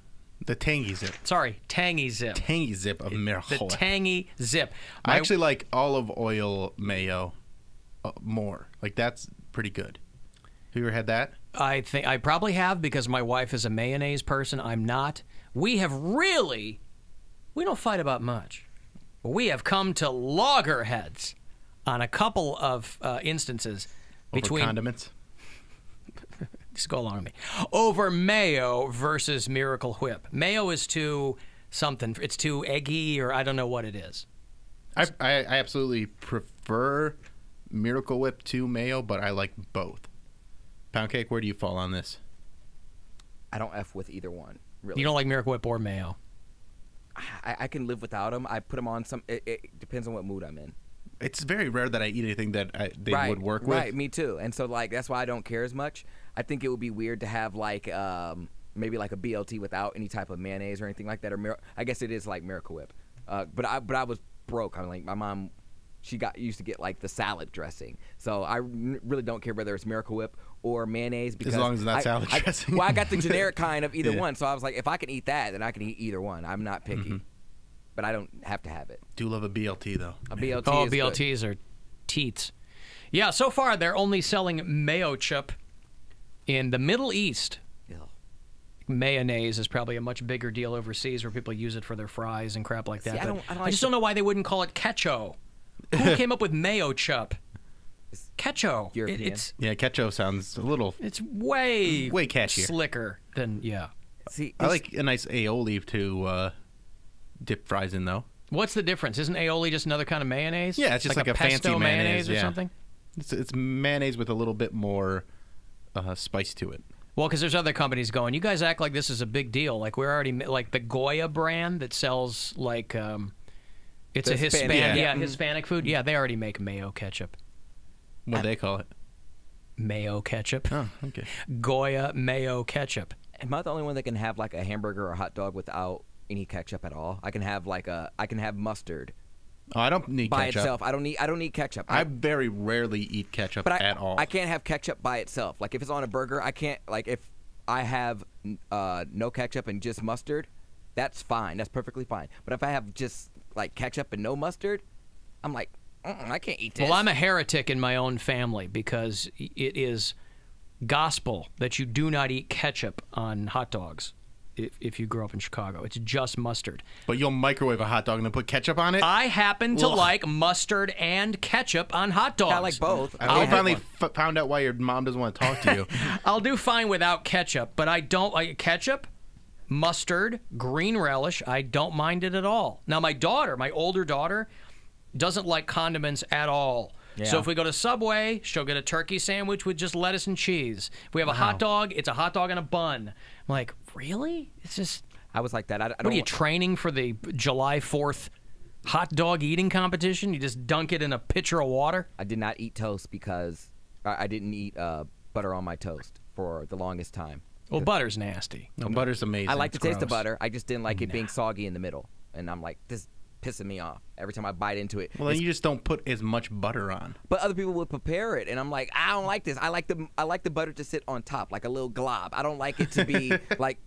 The Tangy Zip. Sorry, Tangy Zip. Tangy Zip of Miracle. The Tangy Zip. I actually like olive oil mayo more. Like, that's pretty good. Have you ever had that? I think I probably have because my wife is a mayonnaise person. I'm not. We don't fight about much. But we have come to loggerheads on a couple of instances between condiments. Just go along with me. Over mayo versus Miracle Whip. Mayo is too something. It's too eggy, or I don't know what it is. I absolutely prefer Miracle Whip to mayo, but I like both. Poundcake, where do you fall on this? I don't F with either one, really. You don't like Miracle Whip or mayo? I can live without them. I put them on some. It depends on what mood I'm in. It's very rare that I eat anything that they would work with. Right, me too. And so, like, that's why I don't care as much. I think it would be weird to have, like, maybe like a BLT without any type of mayonnaise or anything like that. Or I guess it is like Miracle Whip. But I was broke. I'm like, my mom, she used to get, like, the salad dressing. So I really don't care whether it's Miracle Whip or mayonnaise. Because as long as it's not salad dressing. Well, I got the generic kind of either one. So I was like, if I can eat that, then I can eat either one. I'm not picky. Mm-hmm. But I don't have to have it. Do love a BLT, though. A BLT Oh, is BLTs good. are teats. Yeah, so far they're only selling mayo chip in the Middle East. Ew. Mayonnaise is probably a much bigger deal overseas where people use it for their fries and crap like that. See, I just don't know why they wouldn't call it ketchup. Who came up with mayo chup? Ketchup. Yeah, ketchup sounds a little... It's way catchier. Slicker than, yeah. See, I like a nice aioli to dip fries in, though. What's the difference? Isn't aioli just another kind of mayonnaise? Yeah, it's just like a pesto fancy mayonnaise or yeah. something? It's mayonnaise with a little bit more spice to it. Well, because there's other companies going, you guys act like this is a big deal. Like we're already, like the Goya brand that sells like, it's a Hispanic food. Yeah, they already make mayo ketchup. What do they call it? Mayo ketchup. Oh, okay. Goya mayo ketchup. Am I the only one that can have like a hamburger or a hot dog without any ketchup at all? I can have mustard. Oh, I don't need by ketchup. itself. I don't need ketchup. I very rarely eat ketchup at all. I can't have ketchup by itself. Like if it's on a burger, I can't. Like if I have no ketchup and just mustard, that's fine. That's perfectly fine. But if I have just like ketchup and no mustard, I'm like, I can't eat this. Well, I'm a heretic in my own family because it is gospel that you do not eat ketchup on hot dogs if you grow up in Chicago. It's just mustard. But you'll microwave a hot dog and then put ketchup on it? I happen to like mustard and ketchup on hot dogs. I like both. I finally found out why your mom doesn't want to talk to you. I'll do fine without ketchup, but I don't like ketchup, mustard, green relish. I don't mind it at all. Now, my older daughter, doesn't like condiments at all. Yeah. So if we go to Subway, she'll get a turkey sandwich with just lettuce and cheese. If we have a hot dog, it's a hot dog and a bun. I'm like, really? It's just... I was like that. I what are you, training for the July 4th hot dog eating competition? You just dunk it in a pitcher of water? I did not eat toast because I didn't eat butter on my toast for the longest time. Well, butter's nasty. No, butter's amazing. I like the taste of butter. I just didn't like it being soggy in the middle. And I'm like, this pissing me off every time I bite into it. Well, then you just don't put as much butter on. But other people would prepare it, and I'm like, I don't like this. I like the butter to sit on top, like a little glob. I don't like it to be like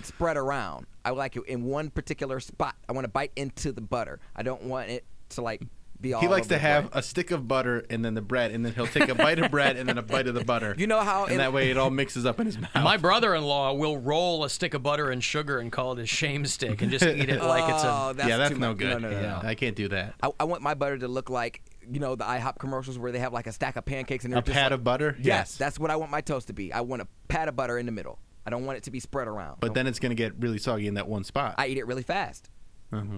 spread around. I like it in one particular spot. I want to bite into the butter. I don't want it to like be all. He likes over to have a stick of butter and then the bread, and then he'll take a bite of bread and then a bite of the butter. You know how? And that way it all mixes up in his mouth. My brother-in-law will roll a stick of butter and sugar and call it his shame stick and just eat it like it's a... That's no good. No. I can't do that. I want my butter to look like, you know, the IHOP commercials where they have like a stack of pancakes and they're a pad of butter? Yes, that's what I want my toast to be. I want a pad of butter in the middle. I don't want it to be spread around. But then it's going to get really soggy in that one spot. I eat it really fast.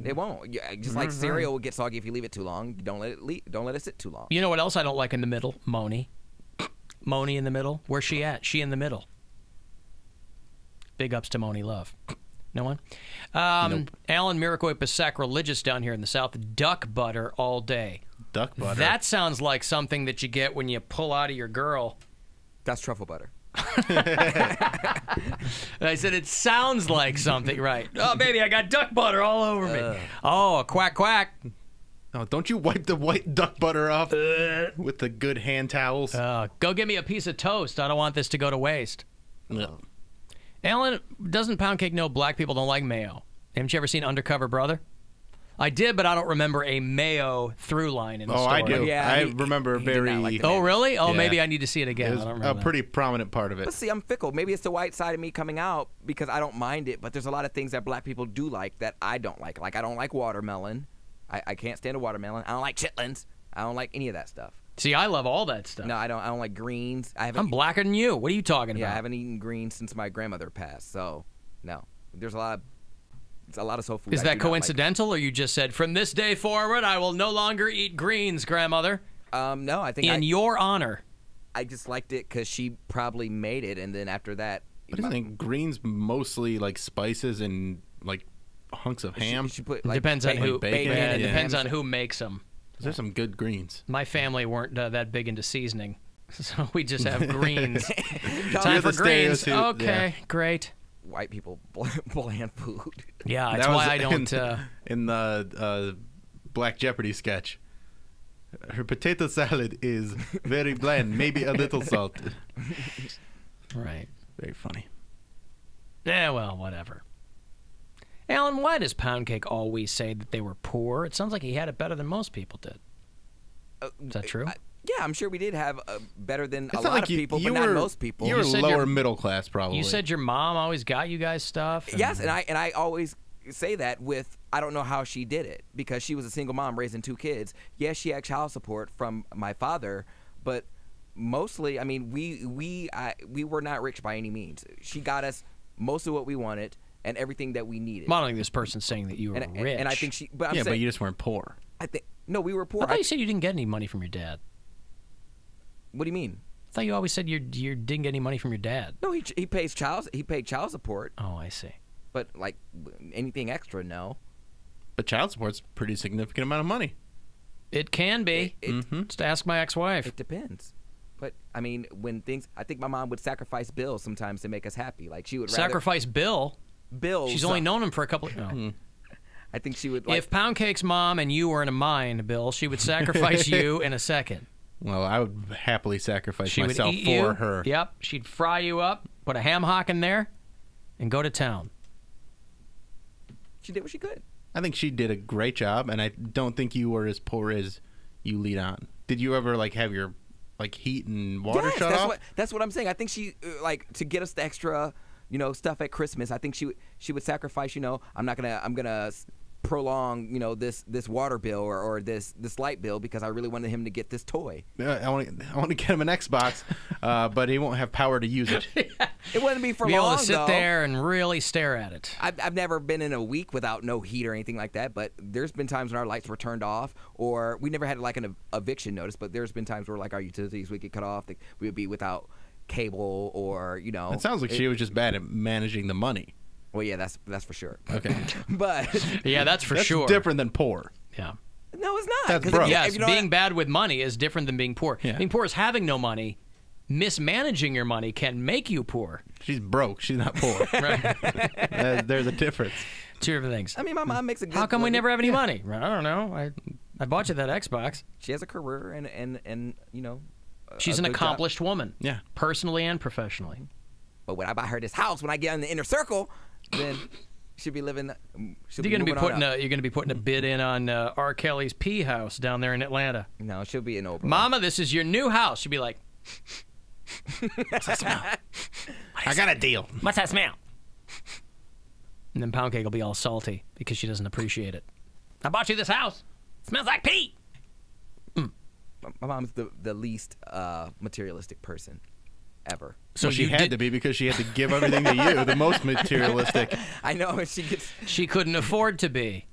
It won't. Just like cereal will get soggy if you leave it too long. Don't let it sit too long. You know what else I don't like in the middle? Moni. Moni in the middle. Where's she at? She in the middle. Big ups to Moni Love. No one? Nope. Alan Miracoip is sacrilegious down here in the South. Duck butter all day. Duck butter? That sounds like something that you get when you pull out of your girl. That's truffle butter. I said it sounds like something, right? Oh, baby, I got duck butter all over me. Oh, quack, quack. Oh, don't you wipe the white duck butter off with the good hand towels? Go get me a piece of toast. I don't want this to go to waste. No. Alan, doesn't Poundcake know black people don't like mayo? Haven't you ever seen Undercover Brother? I did, but I don't remember a mayo through line in the story. I do. Yeah, I remember very... Like oh, really? Oh, yeah. maybe I need to see it again. It was I don't remember a pretty prominent part of it. But see, I'm fickle. Maybe it's the white side of me coming out because I don't mind it, but there's a lot of things that black people do like that I don't like. Like, I don't like watermelon. I can't stand a watermelon. I don't like chitlins. I don't like any of that stuff. See, I love all that stuff. No, I don't like greens. I'm blacker than you. What are you talking about? Yeah, I haven't eaten greens since my grandmother passed, so no. There's a lot of soul food. Is that coincidental, or you just said, from this day forward, I will no longer eat greens, grandmother? No, I think in your honor. I just liked it because she probably made it, and then after that... But I think greens mostly like spices and like hunks of ham. She put, like, depends on who. Bacon it depends on who makes them. There's some good greens. My family weren't that big into seasoning, so we just have greens. Time for greens. Yeah. Okay, great. White people bland food. Yeah, that's why I don't. In the Black Jeopardy sketch, her potato salad is very bland, maybe a little salted. Right. Very funny. Yeah, well, whatever. Alan, why does Poundcake always say that they were poor? It sounds like he had it better than most people did. Is that true? Yeah, I'm sure we did have better than a lot of people, but not most people. You were lower middle class, probably. You said your mom always got you guys stuff. Yes, and I always say that with, I don't know how she did it, because she was a single mom raising 2 kids. Yes, she had child support from my father, but mostly, I mean, we were not rich by any means. She got us most of what we wanted, and everything that we needed. Modeling this person saying that you were rich. And I think she. But I'm yeah, saying, but you just weren't poor. I think no, we were poor. I thought you said you didn't get any money from your dad. What do you mean? I thought you always said you didn't get any money from your dad. No, he paid child support. Oh, I see. But like anything extra, no. But child support's a pretty significant amount of money. It can be. Just ask my ex-wife. It depends. But I mean, I think my mom would sacrifice Bill sometimes to make us happy. Like she would sacrifice Bill. Bill. She's only known him for a couple. I think she would. Like, if Poundcake's mom and you were in a mine, Bill, she would sacrifice you in a second. Well, I would happily sacrifice She myself would eat for you. her. Yep, she'd fry you up, put a ham hock in there, and go to town. She did what she could. I think she did a great job, and I don't think you were as poor as you lead on. Did you ever like have your heat and water shut off? That's what I'm saying. I think she to get us the extra, stuff at Christmas. I think she would sacrifice. I'm gonna prolong, this water bill or this light bill because I really wanted him to get this toy. I want to get him an Xbox, but he won't have power to use it. It wouldn't be for be long. Able to sit though. there and really stare at it. I've never been in a week without no heat or anything like that, but there's been times when our lights were turned off, or we never had like an eviction notice, but there's been times where like our utilities would get cut off, we would be without cable or It sounds like she was just bad at managing the money. Well, yeah, that's for sure. Okay, but yeah, that's for sure. Different than poor. Yeah. No, it's not. That's broke. Yes, being bad with money is different than being poor. Yeah. Being poor is having no money. Mismanaging your money can make you poor. She's broke. She's not poor. Right. There's a difference. Two different things. I mean, my mom makes a good How come we living. never have any money? I don't know. I bought you that Xbox. She has a career and She's an accomplished woman. Yeah. Personally and professionally. But when I buy her this house, when I get in the inner circle, then she'll be living. You're going to be putting a bid in on R. Kelly's P house down there in Atlanta. No, she'll be in Oberlin. Mama, this is your new house. She'll be like, what's that smell? I got a deal. What's that smell? And then Poundcake will be all salty because she doesn't appreciate it. I bought you this house. It smells like pee. My mom's the least materialistic person ever. So she had to be because she had to give everything to you, the most materialistic. I know, she couldn't afford to be.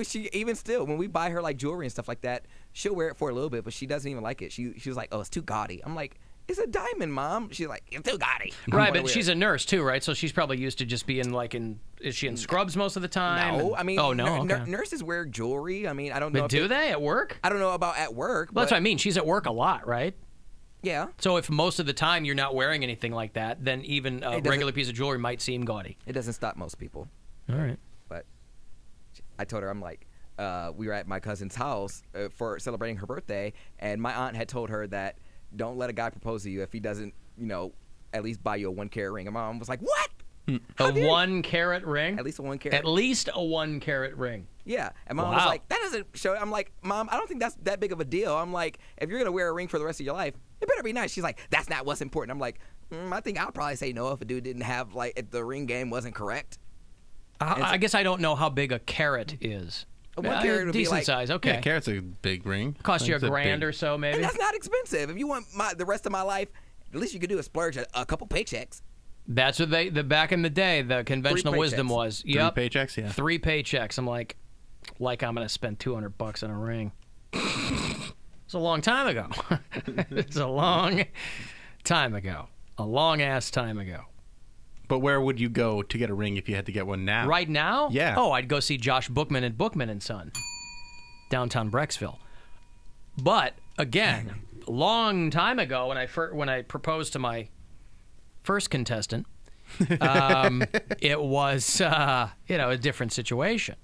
She even still, when we buy her like jewelry and stuff like that, she'll wear it for a little bit, but she doesn't even like it. She was like, "Oh, it's too gaudy." I'm like, "It's a diamond, Mom." She's like, "It's too gaudy." Right, but she's a nurse too, right? So she's probably used to just being like is she in scrubs most of the time? No, I mean, oh no, nurses wear jewelry. I mean, I don't know. But do they at work? I don't know about at work. Well, that's what I mean. She's at work a lot, right? Yeah. So if most of the time you're not wearing anything like that, then even a regular piece of jewelry might seem gaudy. It doesn't stop most people. All right. But I told her, I'm like, we were at my cousin's house for celebrating her birthday, and my aunt had told her that don't let a guy propose to you if he doesn't, at least buy you a 1-carat ring. And my mom was like, "What? A 1-carat ring? At least a 1-carat. At least a 1-carat ring. Yeah. And Mom was like, "That doesn't show." I'm like, "Mom, I don't think that's that big of a deal." I'm like, "If you're gonna wear a ring for the rest of your life, it better be nice." She's like, "That's not what's important." I'm like, I think I'll probably say no if a dude didn't have if the ring game wasn't correct. I guess I don't know how big a carat is. A 1 carat would be decent like, size. Okay. Yeah, carat's a big ring. Cost you $1,000 or so, maybe. And that's not expensive. If you want the rest of my life, the least you could do is splurge a couple paychecks. That's what the back in the day, the conventional wisdom was. 3 Yep. paychecks, yeah. 3 paychecks. I'm like I'm going to spend $200 on a ring. It's a long time ago. It's a long time ago. A long-ass time ago. But where would you go to get a ring if you had to get one now? Right now? Yeah. Oh, I'd go see Josh Bookman and Bookman and Son, downtown Brecksville. But again, a long time ago when I proposed to my first contestant, it was a different situation.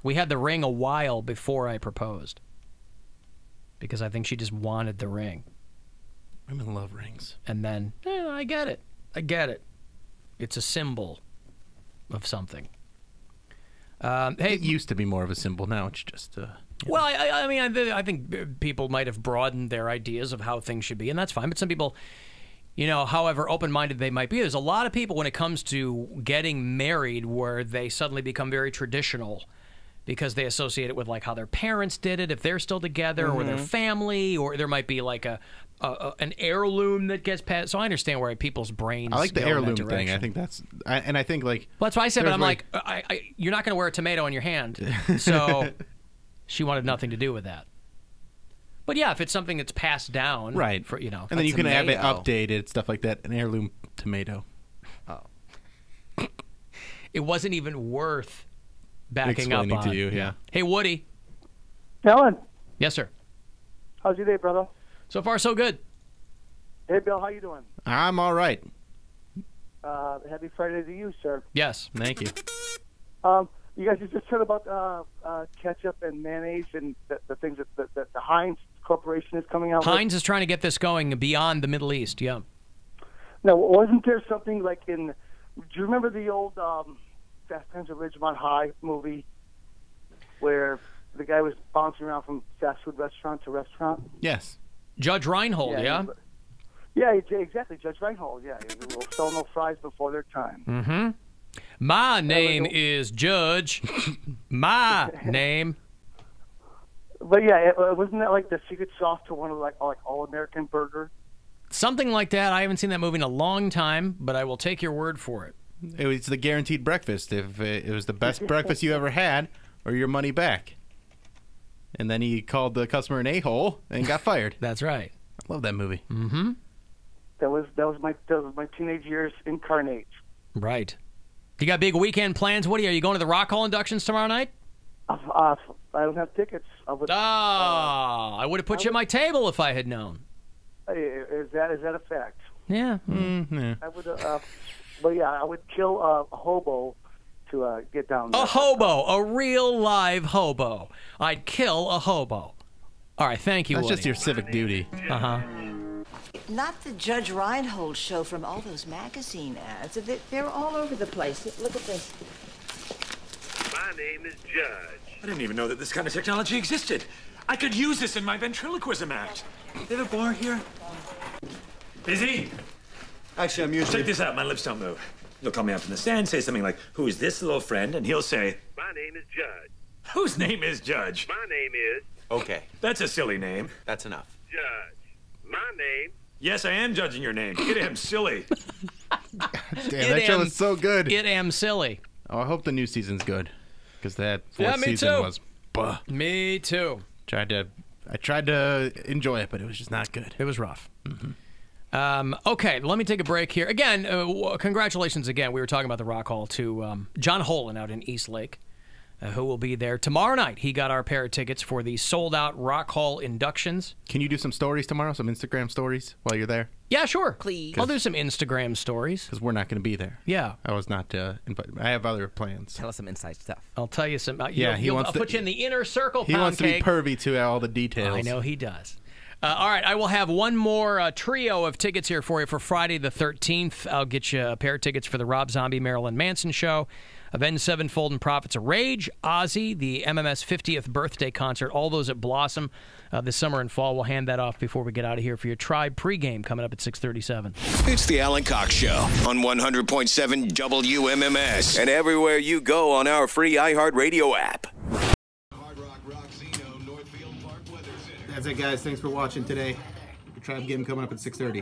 We had the ring a while before I proposed because I think she just wanted the ring. Women love rings. And then, I get it. It's a symbol of something. Hey, it used to be more of a symbol. Now it's just. Well, I mean, I think people might have broadened their ideas of how things should be, and that's fine. But some people, however open-minded they might be, there's a lot of people when it comes to getting married where they suddenly become very traditional because they associate it with like how their parents did it if they're still together, or their family, or there might be like a an heirloom that gets passed. So I understand where people's brains. I like the go in that heirloom thing. direction. I think I think like. Well, that's why I said, but there's I'm like, you're not going to wear a tomato in your hand. So she wanted nothing to do with that. But yeah, if it's something that's passed down, Right. For, you know, And then you can have it tomato. updated, stuff like that. An heirloom tomato. Oh. It wasn't even worth backing up Explaining on. to you, yeah. Hey, Woody. Alan, Yes, sir. how's your day, brother? So far, so good. Hey, Bill, how you doing? I'm all right. Happy Friday to you, sir. Yes. Thank you. You guys just heard about ketchup and mayonnaise and the things that the Heinz Corporation is coming out with? Heinz is trying to get this going beyond the Middle East. Yeah. No, wasn't there something like in... Do you remember the old Fast Times at Ridgemont High movie where the guy was bouncing around from fast food restaurant to restaurant? Yes. Judge Reinhold, yeah? Yeah, exactly. Judge Reinhold, yeah. He will sell no fries before their time. Mm-hmm. My name is Judge. My name. But yeah, wasn't that like the secret sauce to one of like All-American Burger? Something like that. I haven't seen that movie in a long time, but I will take your word for it. It was the guaranteed breakfast. If it was the best breakfast you ever had, or your money back. And then he called the customer an a-hole and got fired. That's right. I love that movie. Mm-hmm. That was my teenage years incarnate. Right. You got big weekend plans, Woody? Are you going to the Rock Hall inductions tomorrow night? I don't have tickets. I would have put you at my table if I had known. Is that a fact? Yeah. I would, but yeah, I would kill a hobo to get down there. A hobo, a real live hobo. I'd kill a hobo. All right, thank you, That's Woody. just your civic duty. Uh-huh. Not the Judge Reinhold show from all those magazine ads. They're all over the place. Look at this. My name is Judge. I didn't even know that this kind of technology existed. I could use this in my ventriloquism act. They have a bar here? Busy? Actually, I'm usually... Check this out. My lips don't move. You'll call me up in the stand, say something like, who is this little friend? And he'll say, my name is Judge. Whose name is Judge? My name is... Okay. That's a silly name. That's enough. Judge. My name... Yes, I am judging your name. Get him silly. Damn, that show was so good. It am silly. Oh, I hope the new season's good. Because that fourth me season too. was... Buh. Me too. I tried to enjoy it, but it was just not good. It was rough. Mm-hmm. Okay, let me take a break here. Again, congratulations again. We were talking about the Rock Hall to John Holen out in East Lake, who will be there tomorrow night. He got our pair of tickets for the sold-out Rock Hall inductions. Can you do some stories tomorrow? Some Instagram stories while you're there? Yeah, sure. Please. I'll do some Instagram stories. Because we're not going to be there. Yeah. I was not invited. I have other plans. Tell us some inside stuff. I'll tell you some. I'll put you in the inner circle, He wants to be Poundcake. pervy to all the details. I know he does. All right, I will have one more trio of tickets here for you for Friday the 13th. I'll get you a pair of tickets for the Rob Zombie, Marilyn Manson show, Avenged Sevenfold and Prophets of Rage, Ozzy, the MMS 50th birthday concert, all those at Blossom this summer and fall. We'll hand that off before we get out of here for your Tribe pregame coming up at 6:37. It's the Alan Cox Show on 100.7 WMMS and everywhere you go on our free iHeartRadio app. That's it, guys. Thanks for watching today. The Tribe game coming up at 6:30.